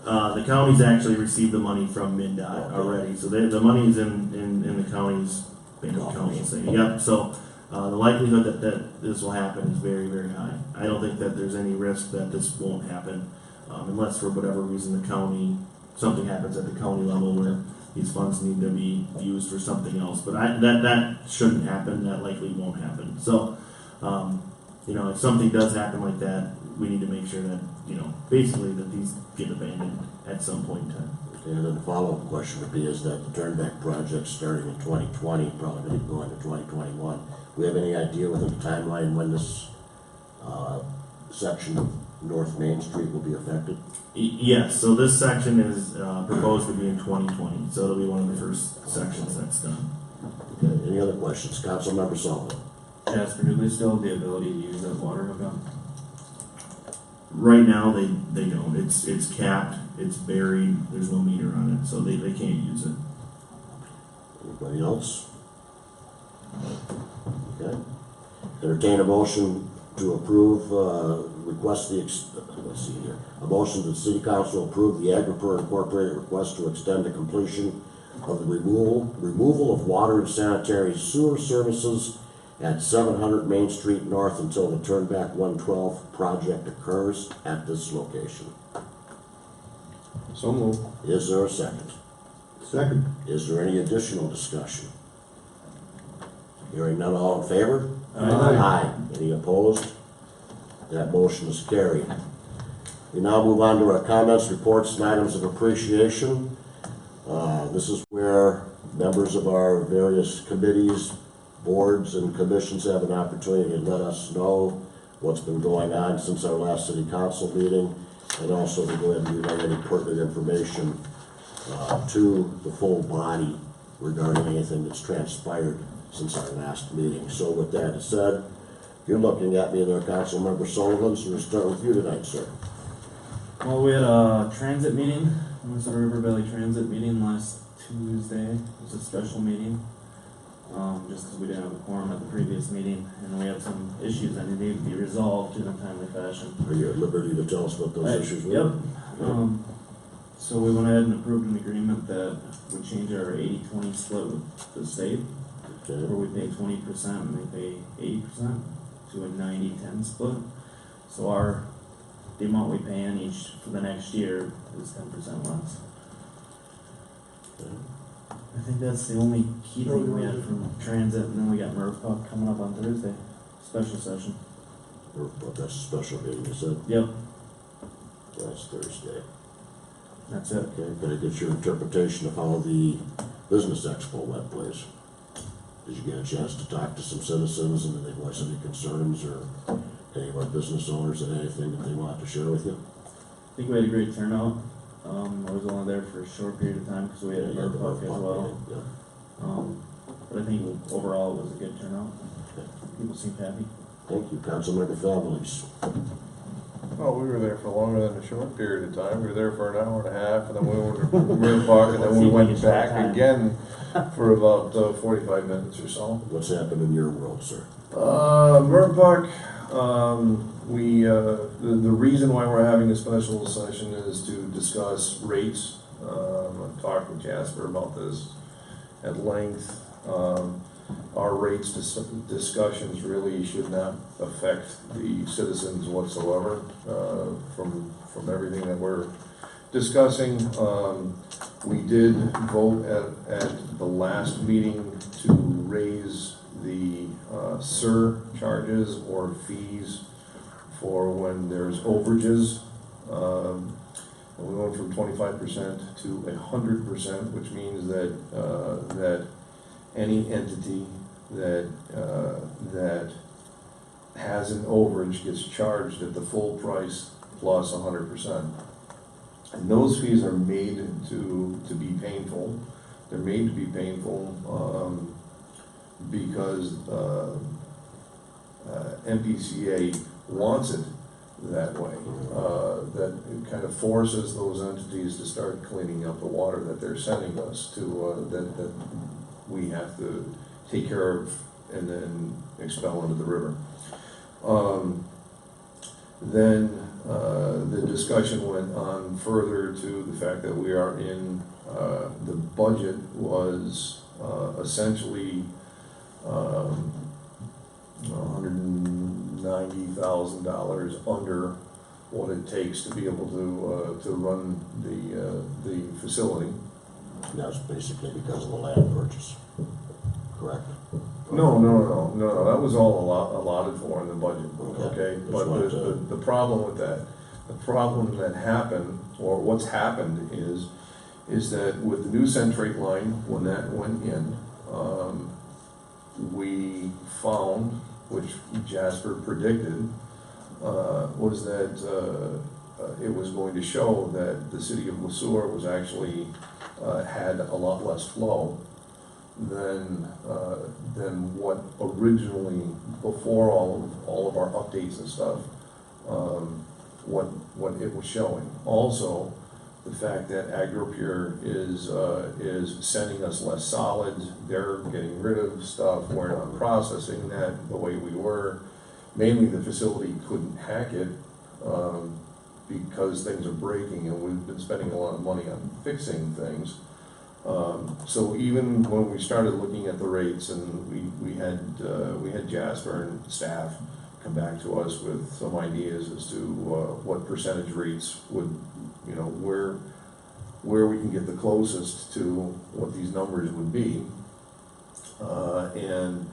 the county's actually received the money from MnDOT already, so the money is in the county's bank account, we'll say. Yep. So the likelihood that this will happen is very, very high. I don't think that there's any risk that this won't happen, unless for whatever reason something happens at the county level where these funds need to be used for something else. But that shouldn't happen. That likely won't happen. So. If something does happen like that, we need to make sure that, basically that these get abandoned at some point in time. And then the follow-up question would be, is that the turnback project starting in 2020, probably going to go into 2021. Do we have any idea within the timeline when this section of North Main Street will be affected? Yes, so this section is proposed to be in 2020, so it'll be one of the first sections that's done. Okay, any other questions? Councilmember Sullivan. Jasper, do they still have the ability to use that water hookup? Right now, they don't. It's capped, it's buried, there's no meter on it, so they can't use it. Anybody else? Okay. Entertain a motion to approve, let's see here. A motion that the City Council approve the Agripier Incorporated request to extend the completion of the removal of water and sanitary sewer services at 700 Main Street North until the Turnback 112 project occurs at this location. So moved. Is there a second? Second. Is there any additional discussion? Hearing none, all in favor? Aye. Any opposed? That motion is carried. We now move on to our comments, reports, and items of appreciation. This is where members of our various committees, boards, and commissions have an opportunity to let us know what's been going on since our last city council meeting, and also to go ahead and relay any pertinent information to the full body regarding anything that's transpired since our last meeting. So with that said, you're looking at me there, Councilmember Sullivan, so we'll start with you tonight, sir. Well, we had a transit meeting, Minnesota River Valley Transit meeting last Tuesday. It was a special meeting, just because we didn't have a quorum at the previous meeting, and we had some issues that needed to be resolved in a timely fashion. Are you at liberty to tell us what those issues were? Yep. So we went ahead and approved an agreement that would change our 80-20 split with the state, Okay. where we pay 20% and they pay 80%, to a 90-10 split. So the amount we pay in each for the next year is 10% less. Okay. I think that's the only key thing we had from transit, and then we got MRF coming up on Thursday, special session. Well, that's a special meeting, you said? Yep, That's Thursday. that's it. Okay, can I get your interpretation of how the business expo went, please? Did you get a chance to talk to some citizens and did they voice any concerns or any of our business owners and anything that they want to share with you? I think we had a great turnout. I was only there for a short period of time because we had a Yeah, the MRF as well. Yeah. But I think overall it was a good turnout. Okay. People seemed happy. Thank you, Councilmember Families. Well, we were there for longer than a short period of time. We were there for an hour and a half, and then we were to River Park, and then we went back again for about 45 minutes or so. What's happened in your world, sir? River Park, the reason why we're having a special session is to discuss rates. I've talked with Jasper about this at length. Our rates discussions really should not affect the citizens whatsoever, from everything that we're discussing. We did vote at the last meeting to raise the Sueur charges or fees for when there's overages. And we went from 25% to 100%, which means that any entity that has an overage gets charged at the full price plus 100%. And those fees are made to be painful. They're made to be painful because MPCA wants it that way. That it kind of forces those entities to start cleaning up the water that they're sending us to, that we have to take care of and then expel into the river. Then the discussion went on further to the fact that we are in, the budget was essentially $190,000 under what it takes to be able to run the facility. That's basically because of the land purchase, correct? No, that was all allotted for in the budget, okay? But the problem with that, the problem that happened, or what's happened is that with the new centrate line, when that went in, we found, which Jasper predicted, was that it was going to show that the city of Sueur was actually had a lot less flow than what originally, before all of our updates and stuff, what it was showing. Also, the fact that AgroPure is sending us less solids, they're getting rid of stuff, we're not processing that the way we were. Mainly the facility couldn't hack it because things are breaking, and we've been spending a lot of money on fixing things. So even when we started looking at the rates, and we had Jasper and staff come back to us with some ideas as to what percentage rates would, where we can get the closest to what these numbers would be. And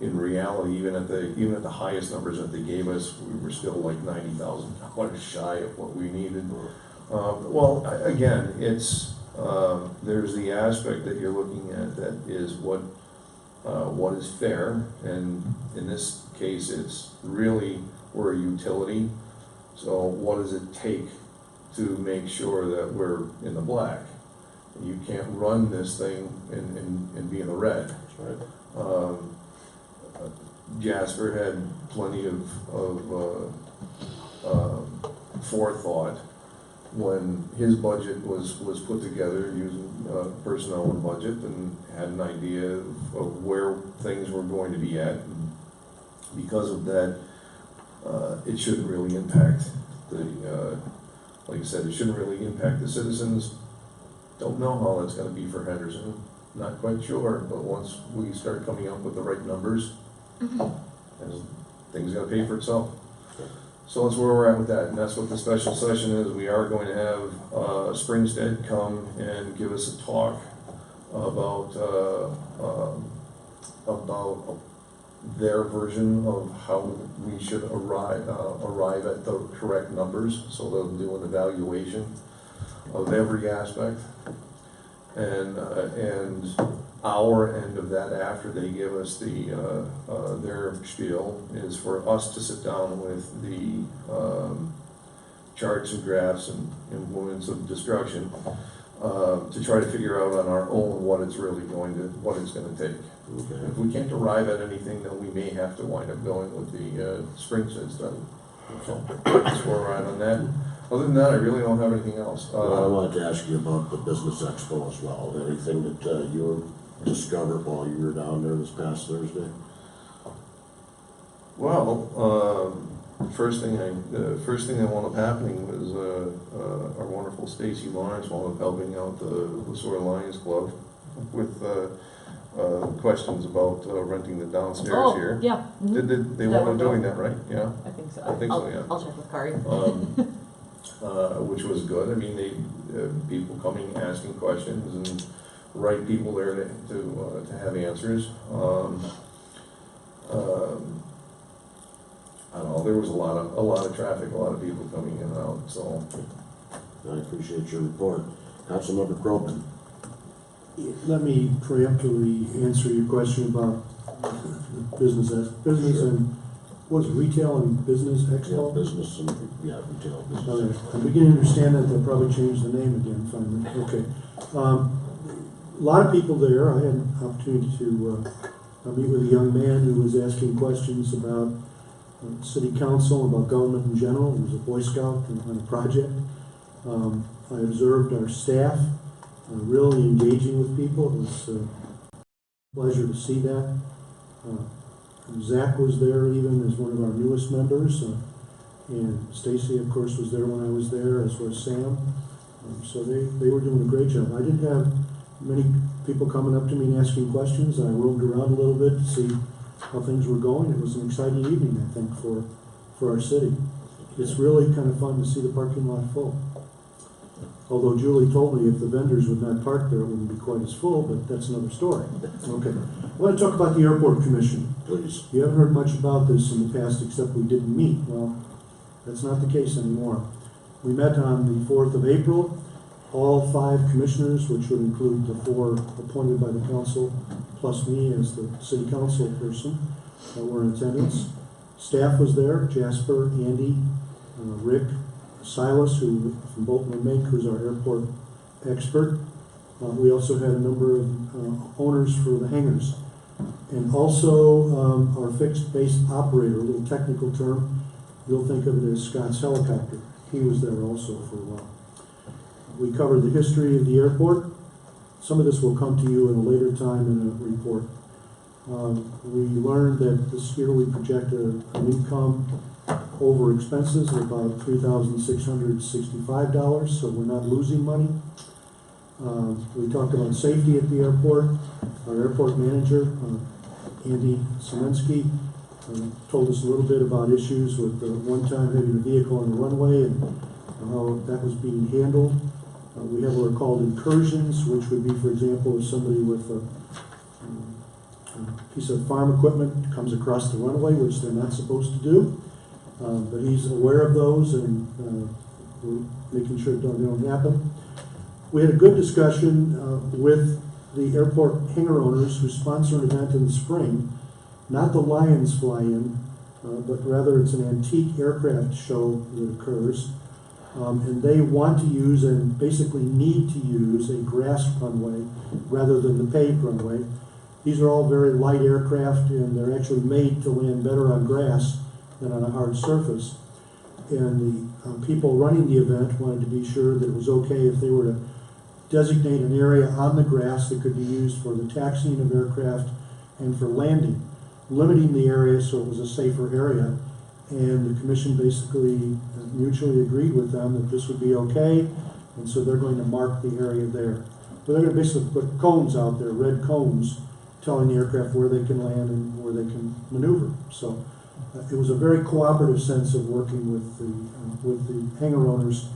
in reality, even at the highest numbers that they gave us, we were still like $90,000 shy of what we needed. Well, again, it's there's the aspect that you're looking at that is what is fair, and in this case, it's really, we're a utility. So what does it take to make sure that we're in the black? You can't run this thing and be in the red. That's right. Jasper had plenty of forethought when his budget was put together using personnel and budget, and had an idea of where things were going to be at. And because of that, it shouldn't really impact like I said, it shouldn't really impact the citizens. Don't know how that's gonna be for Henderson, not quite sure, but once we start coming up with the right numbers, things gotta pay for itself. So that's where we're at with that, and that's what the special session is. We are going to have Springstead come and give us a talk about their version of how we should arrive at the correct numbers. So they'll do an evaluation of every aspect, and our end of that, after they give us their spiel, is for us to sit down with the charts and graphs and implements of destruction to try to figure out on our own what it's going to take. Okay. If we can't arrive at anything, then we may have to wind up going with the Springstead study. So that's where we're at on that. Other than that, I really don't have anything else. Well, I wanted to ask you about the business expo as well. Anything that you discovered while you were down there this past Thursday? Well, the first thing that wound up happening was our wonderful Stacy Lawrence wound up helping out the Sueur Lions Club with questions about renting the downstairs here. Yeah. Did they wound up doing that, right? Yeah. I think so. I think so, yeah. I'll check with Kari. Which was good. I mean, they people coming asking questions and right people there to have answers. I don't know. There was a lot of traffic, a lot of people coming in and out. So I appreciate your report. Councilmember Cropan. Let me preemptively answer your question about business and what is it, retail and business expo? Yeah, business and retail business. Okay. I'm beginning to understand that they'll probably change the name again finally. Okay. A lot of people there. I had an opportunity to meet with a young man who was asking questions about city council, about government in general. He was a Boy Scout on a project. I observed our staff really engaging with people. It was a pleasure to see that. Zach was there even as one of our newest members, and Stacy, of course, was there when I was there, as was Sam. So they were doing a great job. I didn't have many people coming up to me and asking questions. I roamed around a little bit to see how things were going. It was an exciting evening, I think, for our city. It's really kind of fun to see the parking lot full. Although Julie told me if the vendors would not park there, it wouldn't be quite as full, but that's another story. Okay. I want to talk about the Airport Commission. Please. You haven't heard much about this in the past, except we didn't meet. Well, that's not the case anymore. We met on the 4th of April. All 5 commissioners, which would include the 4 appointed by the council, plus me as the city council person, were in attendance. Staff was there, Jasper, Andy, Rick, Silas, who from Bolton and Mink, who's our airport expert. We also had a number of owners for the hangars. And also our fixed base operator, a little technical term. You'll think of it as Scott's helicopter. He was there also for a while. We covered the history of the airport. Some of this will come to you in a later time in a report. We learned that this year we project an income over expenses of about $3,665, so we're not losing money. We talked about safety at the airport. Our airport manager, Andy Semensky, told us a little bit about issues with one time having a vehicle on the runway and how that was being handled. We have what are called incursions, which would be, for example, if somebody with a piece of farm equipment comes across the runway, which they're not supposed to do. But he's aware of those, and we're making sure they don't happen. We had a good discussion with the airport hangar owners who sponsor an event in the spring. Not the Lions fly in, but rather it's an antique aircraft show that occurs. And they want to use and basically need to use a grass runway rather than the paved runway. These are all very light aircraft, and they're actually made to land better on grass than on a hard surface. And the people running the event wanted to be sure that it was okay if they were to designate an area on the grass that could be used for the taxiing of aircraft and for landing, limiting the area so it was a safer area and the commission basically mutually agreed with them that this would be okay, and so they're going to mark the area there. But they're going to basically put cones out there, red cones, telling the aircraft where they can land and where they can maneuver. So it was a very cooperative sense of working with the hangar owners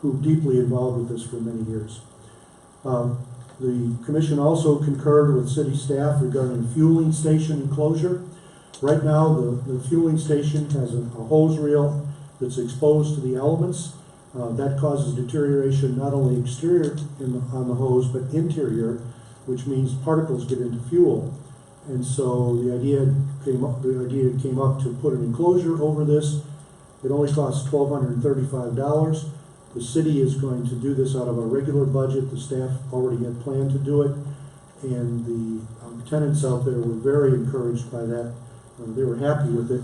who deeply involved with this for many years. The commission also concurred with city staff regarding the fueling station enclosure. Right now, the fueling station has a hose reel that's exposed to the elements. That causes deterioration not only exterior on the hose, but interior, which means particles get into fuel. And so the idea came up to put an enclosure over this. It only costs $1,235. The city is going to do this out of our regular budget. The staff already had planned to do it, and the tenants out there were very encouraged by that. They were happy with it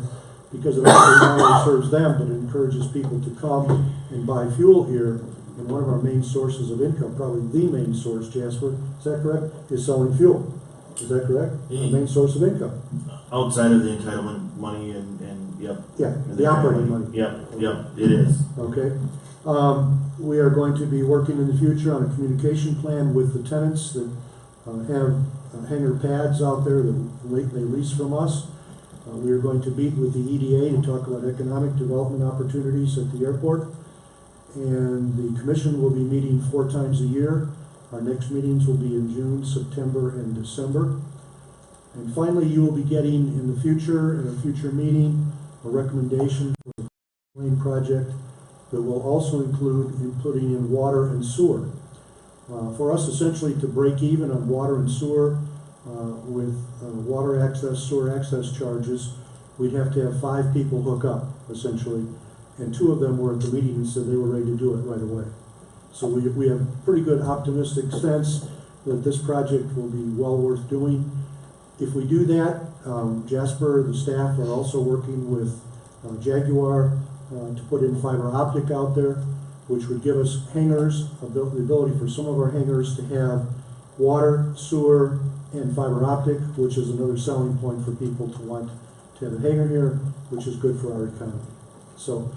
because it not only serves them, but it encourages people to come and buy fuel here. And one of our main sources of income, probably the main source, Jasper, is that correct? Is selling fuel. Is that correct? Our main source of income. Outside of the entitlement money and yep. Yeah, And the operating money. Yep, it is. Okay. We are going to be working in the future on a communication plan with the tenants that have hangar pads out there that they lease from us. We are going to meet with the EDA to talk about economic development opportunities at the airport. And the commission will be meeting 4 times a year. Our next meetings will be in June, September, and December. And finally, you will be getting in the future, in a future meeting, a recommendation for the lane project that will also include putting in water and sewer. For us, essentially, to break even on water and sewer with water access, sewer access charges, we'd have to have 5 people hook up, essentially. And 2 of them were at the meeting and said they were ready to do it right away. So we have pretty good optimistic sense that this project will be well worth doing. If we do that, Jasper, the staff are also working with Jaguar to put in fiber optic out there, which would give us hangars, the ability for some of our hangars to have water, sewer, and fiber optic, which is another selling point for people to want to have a hangar here, which is good for our economy. So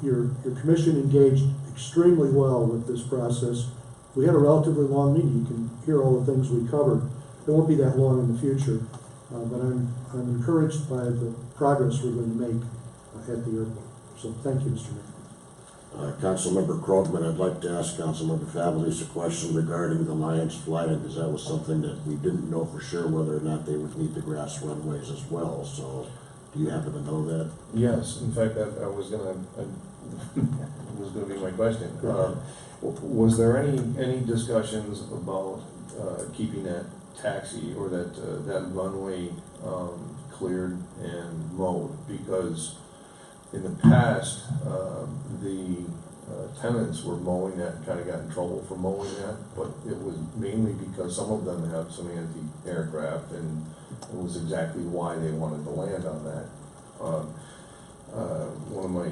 your commission engaged extremely well with this process. We had a relatively long meeting. You can hear all the things we covered. It won't be that long in the future, but I'm encouraged by the progress we're going to make at the airport. So thank you, Mr. Mayor. Councilmember Krogman, I'd like to ask Councilmember Fabelis a question regarding the Lions flag, because that was something that we didn't know for sure whether or not they would need the grass runways as well. So do you happen to know that? Yes, in fact, that was gonna be my question. Was there any discussions about keeping that taxi or that runway cleared and mowed? Because in the past, the tenants were mowing that and kind of got in trouble for mowing that, but it was mainly because some of them have some anti-aircraft, and it was exactly why they wanted to land on that. One of my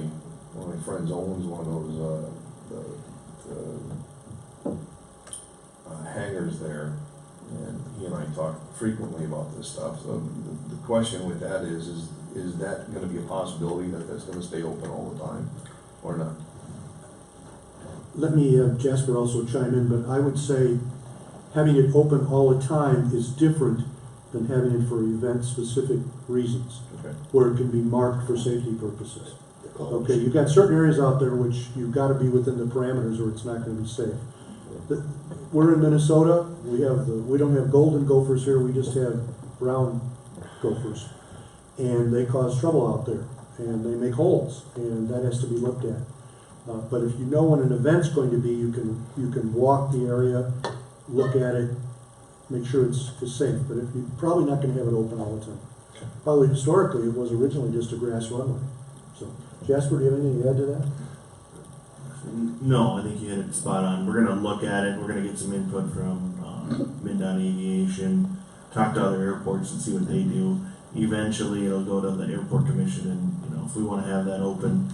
friends owns one of those hangars there, and he and I talk frequently about this stuff. So the question with that is that going to be a possibility that that's going to stay open all the time, or not? Let me, Jasper, also chime in, but I would say having it open all the time is different than having it for event-specific reasons, Okay. where it can be marked for safety purposes. Okay, you've got certain areas out there which you've got to be within the parameters or it's not going to be safe. We're in Minnesota. We don't have golden gophers here. We just have brown gophers, and they cause trouble out there, and they make holes, and that has to be looked at. But if you know when an event's going to be, you can walk the area, look at it, make sure it's safe. But if you're probably not going to have it open all the time. Probably historically, it was originally just a grass runway. So, Jasper, do you have anything to add to that? No, I think you hit it spot on. We're going to look at it. We're going to get some input from Midnight Aviation, talk to other airports and see what they do. Eventually, it'll go to the airport commission, and if we want to have that open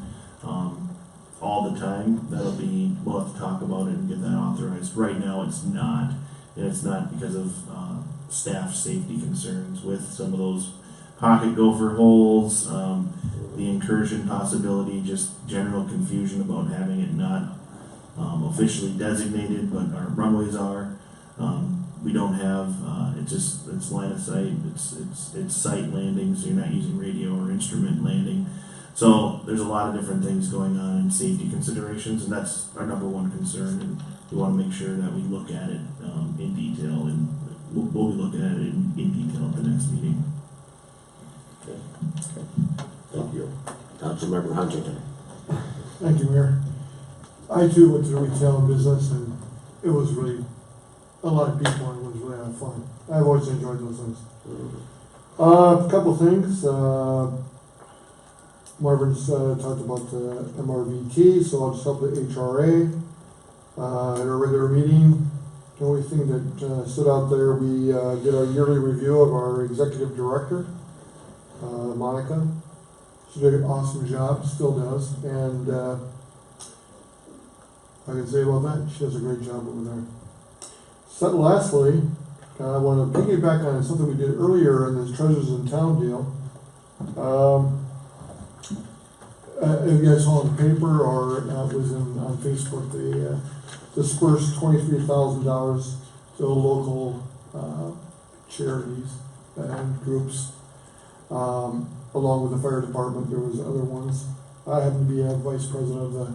all the time, we'll have to talk about it and get that authorized. Right now, it's not, and it's not because of staff safety concerns with some of those pocket gopher holes. the incursion possibility, just general confusion about having it not officially designated, but our runways are. We don't have, it's line of sight, it's site landing, so you're not using radio or instrument landing. So there's a lot of different things going on in safety considerations, and that's our number one concern, and we want to make sure that we look at it in detail, and we'll be looking at it in detail at the next meeting. Okay. Thank you. Councilmember Huntington. Thank you, Mayor. I too went to the retail business, and it was really a lot of people, and it was really a lot of fun. I've always enjoyed those things. A couple things. Marvin's talked about the MRVT, so I'll just help the HRA. At our regular meeting, the only thing that stood out there, we did our yearly review of our executive director, Monica. She did an awesome job, still does, and I can say about that, she does a great job over there. So lastly, I want to piggyback on something we did earlier in this Treasures in Town deal. You guys saw in the paper, or it was on Facebook, they dispersed $23,000 to local charities and groups. Along with the fire department, there was other ones. I happen to be a vice president of the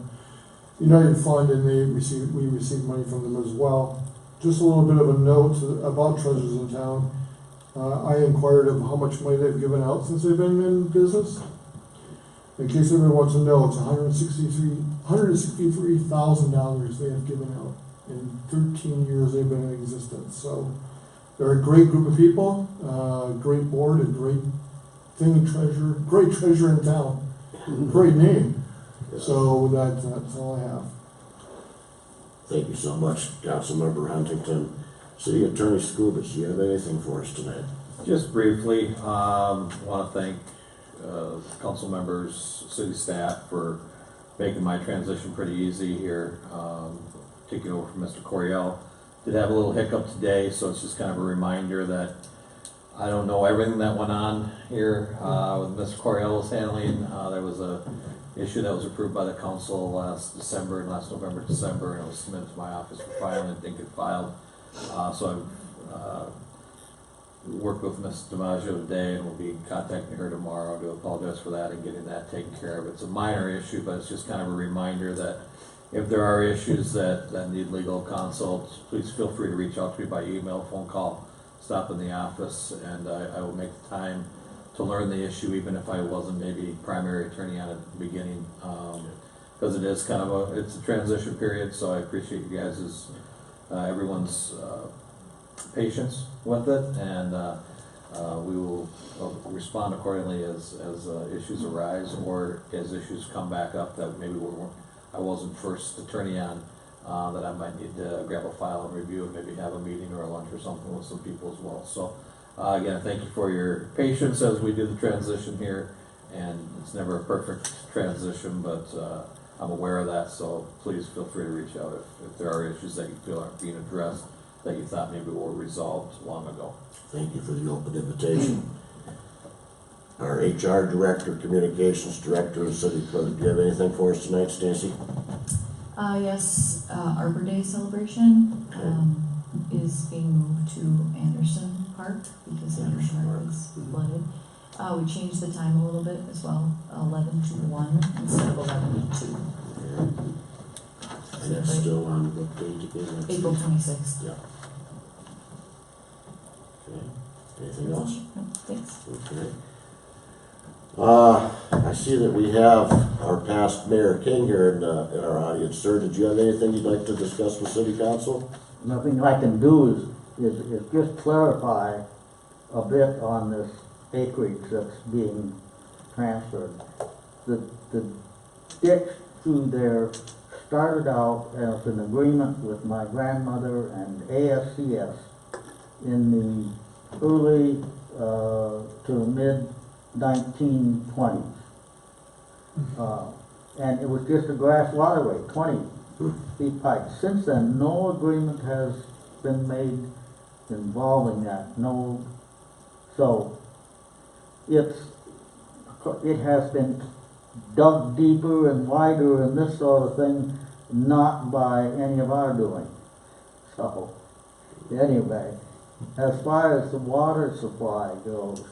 United Fund, and we received money from them as well. Just a little bit of a note about Treasures in Town. I inquired of how much money they've given out since they've been in business. In case anybody wants to know, it's $163,000 they have given out in 13 years they've been in existence. So they're a great group of people, great board, and great treasure in town. Great name. So that's all I have. Thank you so much, Councilmember Huntington. City Attorney Skubis, do you have anything for us tonight? Just briefly, want to thank council members, city staff for making my transition pretty easy here, taking over from Mr. Coriel. Did have a little hiccup today, so it's just kind of a reminder that I don't know everything that went on here with Mr. Coriel was handling. There was a issue that was approved by the council last November, December, and it was submitted to my office for filing and didn't get filed. So I've worked with Ms. DiMaggio today, and we'll be contacting her tomorrow to apologize for that and getting that taken care of. It's a minor issue, but it's just kind of a reminder that if there are issues that need legal consult, please feel free to reach out to me by email, phone call, stop in the office, and I will make the time to learn the issue, even if I wasn't maybe primary attorney on it at the beginning, because it is kind of it's a transition period. So I appreciate you guys' everyone's patience with it, and we will respond accordingly as issues arise, or as issues come back up that maybe I wasn't first attorney on, that I might need to grab a file and review and maybe have a meeting or a lunch or something with some people as well. So again, thank you for your patience as we do the transition here, and it's never a perfect transition, but I'm aware of that, so please feel free to reach out if there are issues that you feel aren't being addressed that you thought maybe were resolved long ago. Thank you for the open invitation. Our HR Director, Communications Director, and City Clerk, do you have anything for us tonight, Stacy? Yes, Arbor Day celebration is being moved to Anderson Park because Anderson Park is flooded. We changed the time a little bit as well, 11 to 1 instead of 11 to 2. And that's still on what date again? April 26th. Yeah. Okay. Anything else? No, thanks. Okay. I see that we have our past Mayor King here in our audience. Sir, did you have anything you'd like to discuss with City Council? Nothing I can do is just clarify a bit on this acreage that's being transferred. The ditch through there started out as an agreement with my grandmother and ASCS in the early to mid 1920s. And it was just a grass waterway, 20 feet pipe. Since then, no agreement has been made involving that. So it's it has been dug deeper and wider and this sort of thing, not by any of our doing. So, anyway, as far as the water supply goes,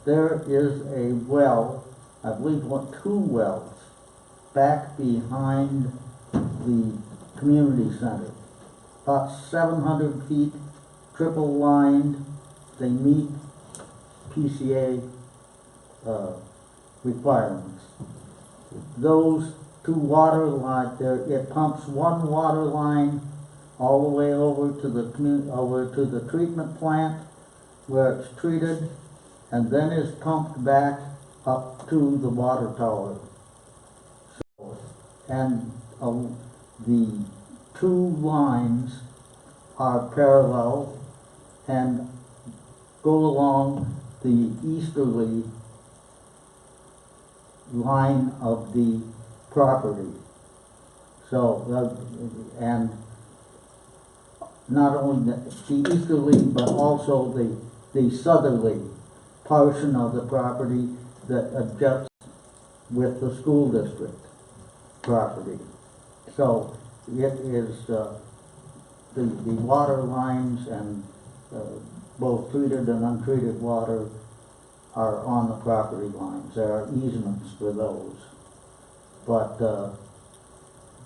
there is a well, I believe two wells, back behind the community center. About 700 feet, triple lined. They meet PCA requirements. Those two water lines, it pumps one water line all the way over to the treatment plant where it's treated, and then is pumped back up to the water tower. And the two lines are parallel and go along the easterly line of the property. So, and not only the easterly, but also the southerly portion of the property that adjusts with the school district property. So it is the water lines and both treated and untreated water are on the property lines. There are easements for those. But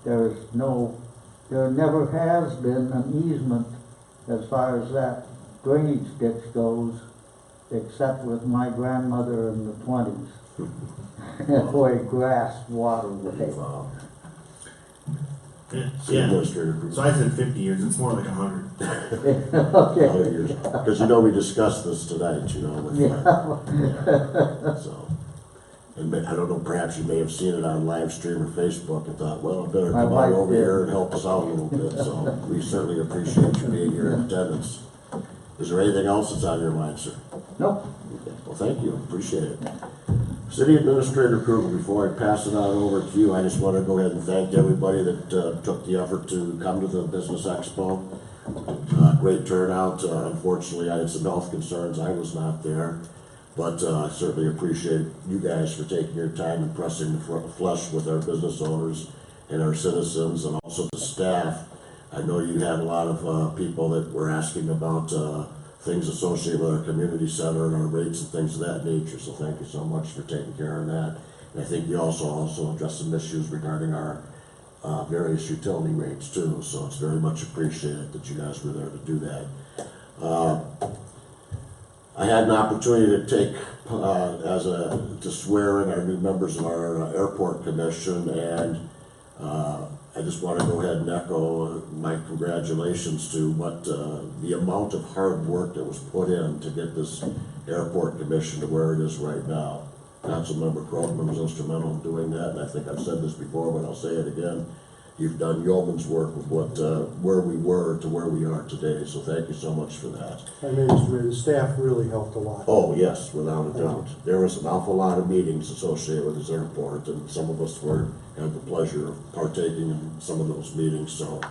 there never has been an easement as far as that drainage ditch goes, except with my grandmother in the 20s for a grass waterway. Wow. Yeah, so I said 50 years, it's more like 100. Okay. Because we discussed this tonight, with so. And I don't know, perhaps you may have seen it on live stream or Facebook and thought, well, I better come on over here and help us out a little bit. So we certainly appreciate you being here in attendance. Is there anything else that's on your mind, sir? Nope. Okay. Well, thank you. Appreciate it. City Administrator Kruger, before I pass it on over to you, I just want to go ahead and thank everybody that took the effort to come to the Business Expo. Great turnout. Unfortunately, I had some health concerns. I was not there. But I certainly appreciate you guys for taking your time and pressing the flesh with our business owners and our citizens and also the staff. I know you had a lot of people that were asking about things associated with our community center and our rates and things of that nature. So thank you so much for taking care of that. And I think you also addressed some issues regarding our various utility rates too. So it's very much appreciated that you guys were there to do that. I had an opportunity to take to swear in our new members of our airport commission, and I just want to go ahead and echo my congratulations to what the amount of hard work that was put in to get this airport commission to where it is right now. Councilmember Krogman was instrumental in doing that, and I think I've said this before, but I'll say it again. You've done yeoman's work with where we were to where we are today, so thank you so much for that. I mean, Mr. Mayor, the staff really helped a lot. Oh, yes, without a doubt. There was an awful lot of meetings associated with this airport, and some of us had the pleasure of partaking in some of those meetings. So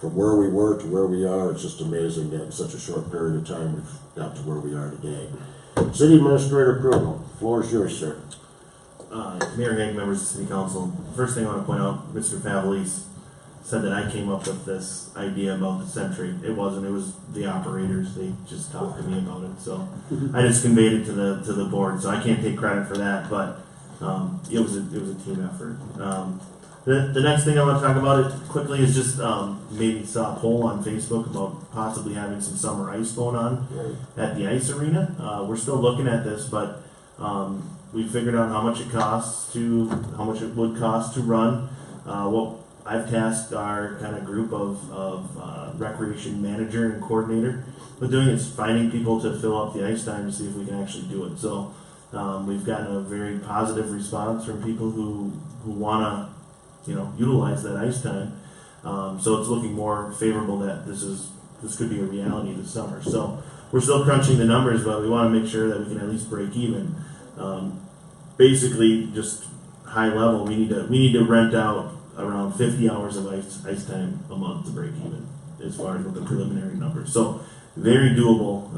from where we were to where we are, it's just amazing that in such a short period of time we've got to where we are today. City Administrator Kruger, the floor is yours, sir. Mayor Hague, members of the City Council, first thing I want to point out, Mr. Favalise said that I came up with this idea about the Sentry. It wasn't, it was the operators. They just talked to me about it. So I just conveyed it to the board. So I can't take credit for that, but it was a team effort. The next thing I want to talk about it quickly is just maybe saw a poll on Facebook about possibly having some summer ice going on at the ice arena. We're still looking at this, but we figured out how much it would cost to run. What I've tasked our kind of group of recreation manager and coordinator with doing is finding people to fill up the ice time to see if we can actually do it. So we've gotten a very positive response from people who want to utilize that ice time. So it's looking more favorable that this could be a reality this summer. So we're still crunching the numbers, but we want to make sure that we can at least break even. Basically, just high level, we need to rent out around 50 hours of ice time a month to break even, as far as with the preliminary numbers. So very doable.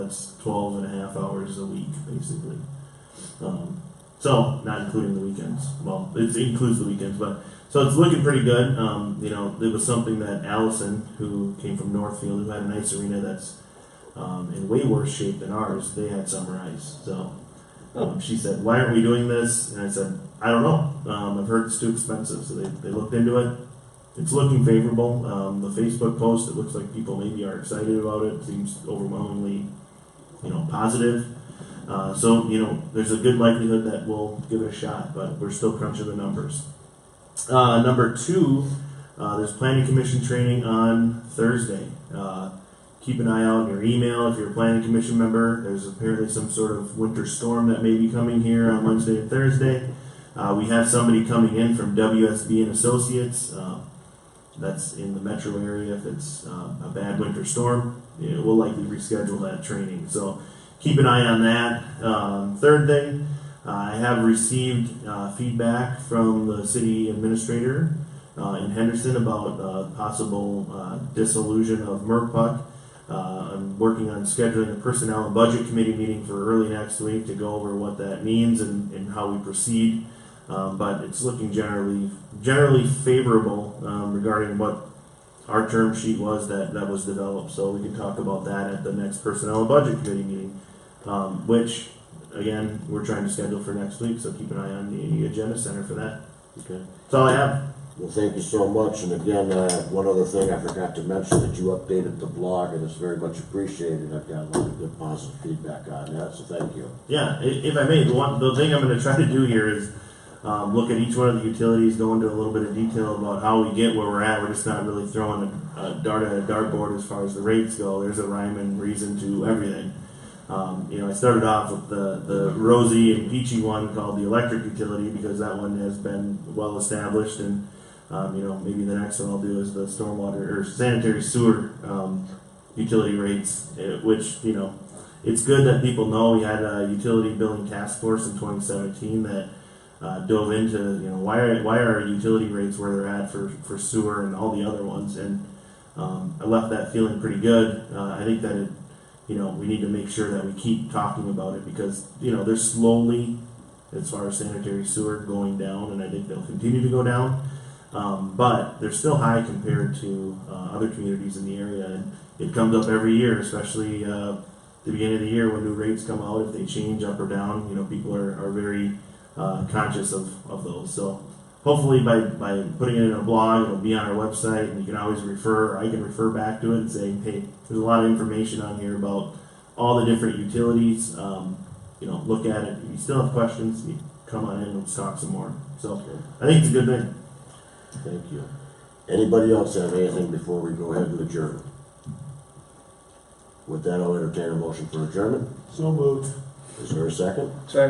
It's 12 and a half hours a week, basically. So, not including the weekends. Well, it includes the weekends, but, so it's looking pretty good. You know, it was something that Allison, who came from Northfield, who had an ice arena that's in way worse shape than ours, they had summer ice. So, she said, why aren't we doing this? And I said, I don't know. I've heard it's too expensive. So they looked into it. It's looking favorable. The Facebook post, it looks like people maybe are excited about it. It seems overwhelmingly, you know, positive. So, you know, there's a good likelihood that we'll give it a shot, but we're still crunching the numbers. Number 2, there's Planning Commission training on Thursday. Keep an eye out in your email if you're a Planning Commission member. There's apparently some sort of winter storm that may be coming here on Wednesday and Thursday. We have somebody coming in from WSB and Associates. That's in the metro area. If it's a bad winter storm, we'll likely reschedule that training. So keep an eye on that. Third thing, I have received feedback from the city administrator in Henderson about possible dissolution of MRPUC. I'm working on scheduling a personnel and budget committee meeting for early next week to go over what that means and how we proceed. But it's looking generally favorable regarding what our term sheet was that was developed. So we can talk about that at the next personnel and budget committee meeting, which again we're trying to schedule for next week. So keep an eye on the agenda center for that. Okay. That's all I have. Well, thank you so much. And again, one other thing I forgot to mention, that you updated the blog, and it's very much appreciated. I've got a lot of good positive feedback on that, so thank you. Yeah, if I may, the thing I'm going to try to do here is look at each one of the utilities, go into a little bit of detail about how we get where we're at. We're just not really throwing a dart at a dartboard as far as the rates go. There's a rhyme and reason to everything. I started off with the rosy and peachy one called the electric utility, because that one has been well established, and maybe the next one I'll do is the stormwater or sanitary sewer utility rates, which, it's good that people know. We had a utility billing task force in 2017 that dove into, why are our utility rates where they're at for sewer and all the other ones, and I left that feeling pretty good. I think that we need to make sure that we keep talking about it, because they're slowly, as far as sanitary sewer, going down, and I think they'll continue to go down. But they're still high compared to other communities in the area, and it comes up every year, especially the beginning of the year when new rates come out. If they change up or down, people are very conscious of those. So hopefully by putting it in a blog, it'll be on our website, and you can always I can refer back to it and say, hey, there's a lot of information on here about all the different utilities. Look at it. If you still have questions, you come on in and let's talk some more. So I think it's a good thing. Thank you. Anybody else have anything before we go ahead and adjourn? With that, I'll entertain a motion for adjournment. So moved. Is there a second? Second.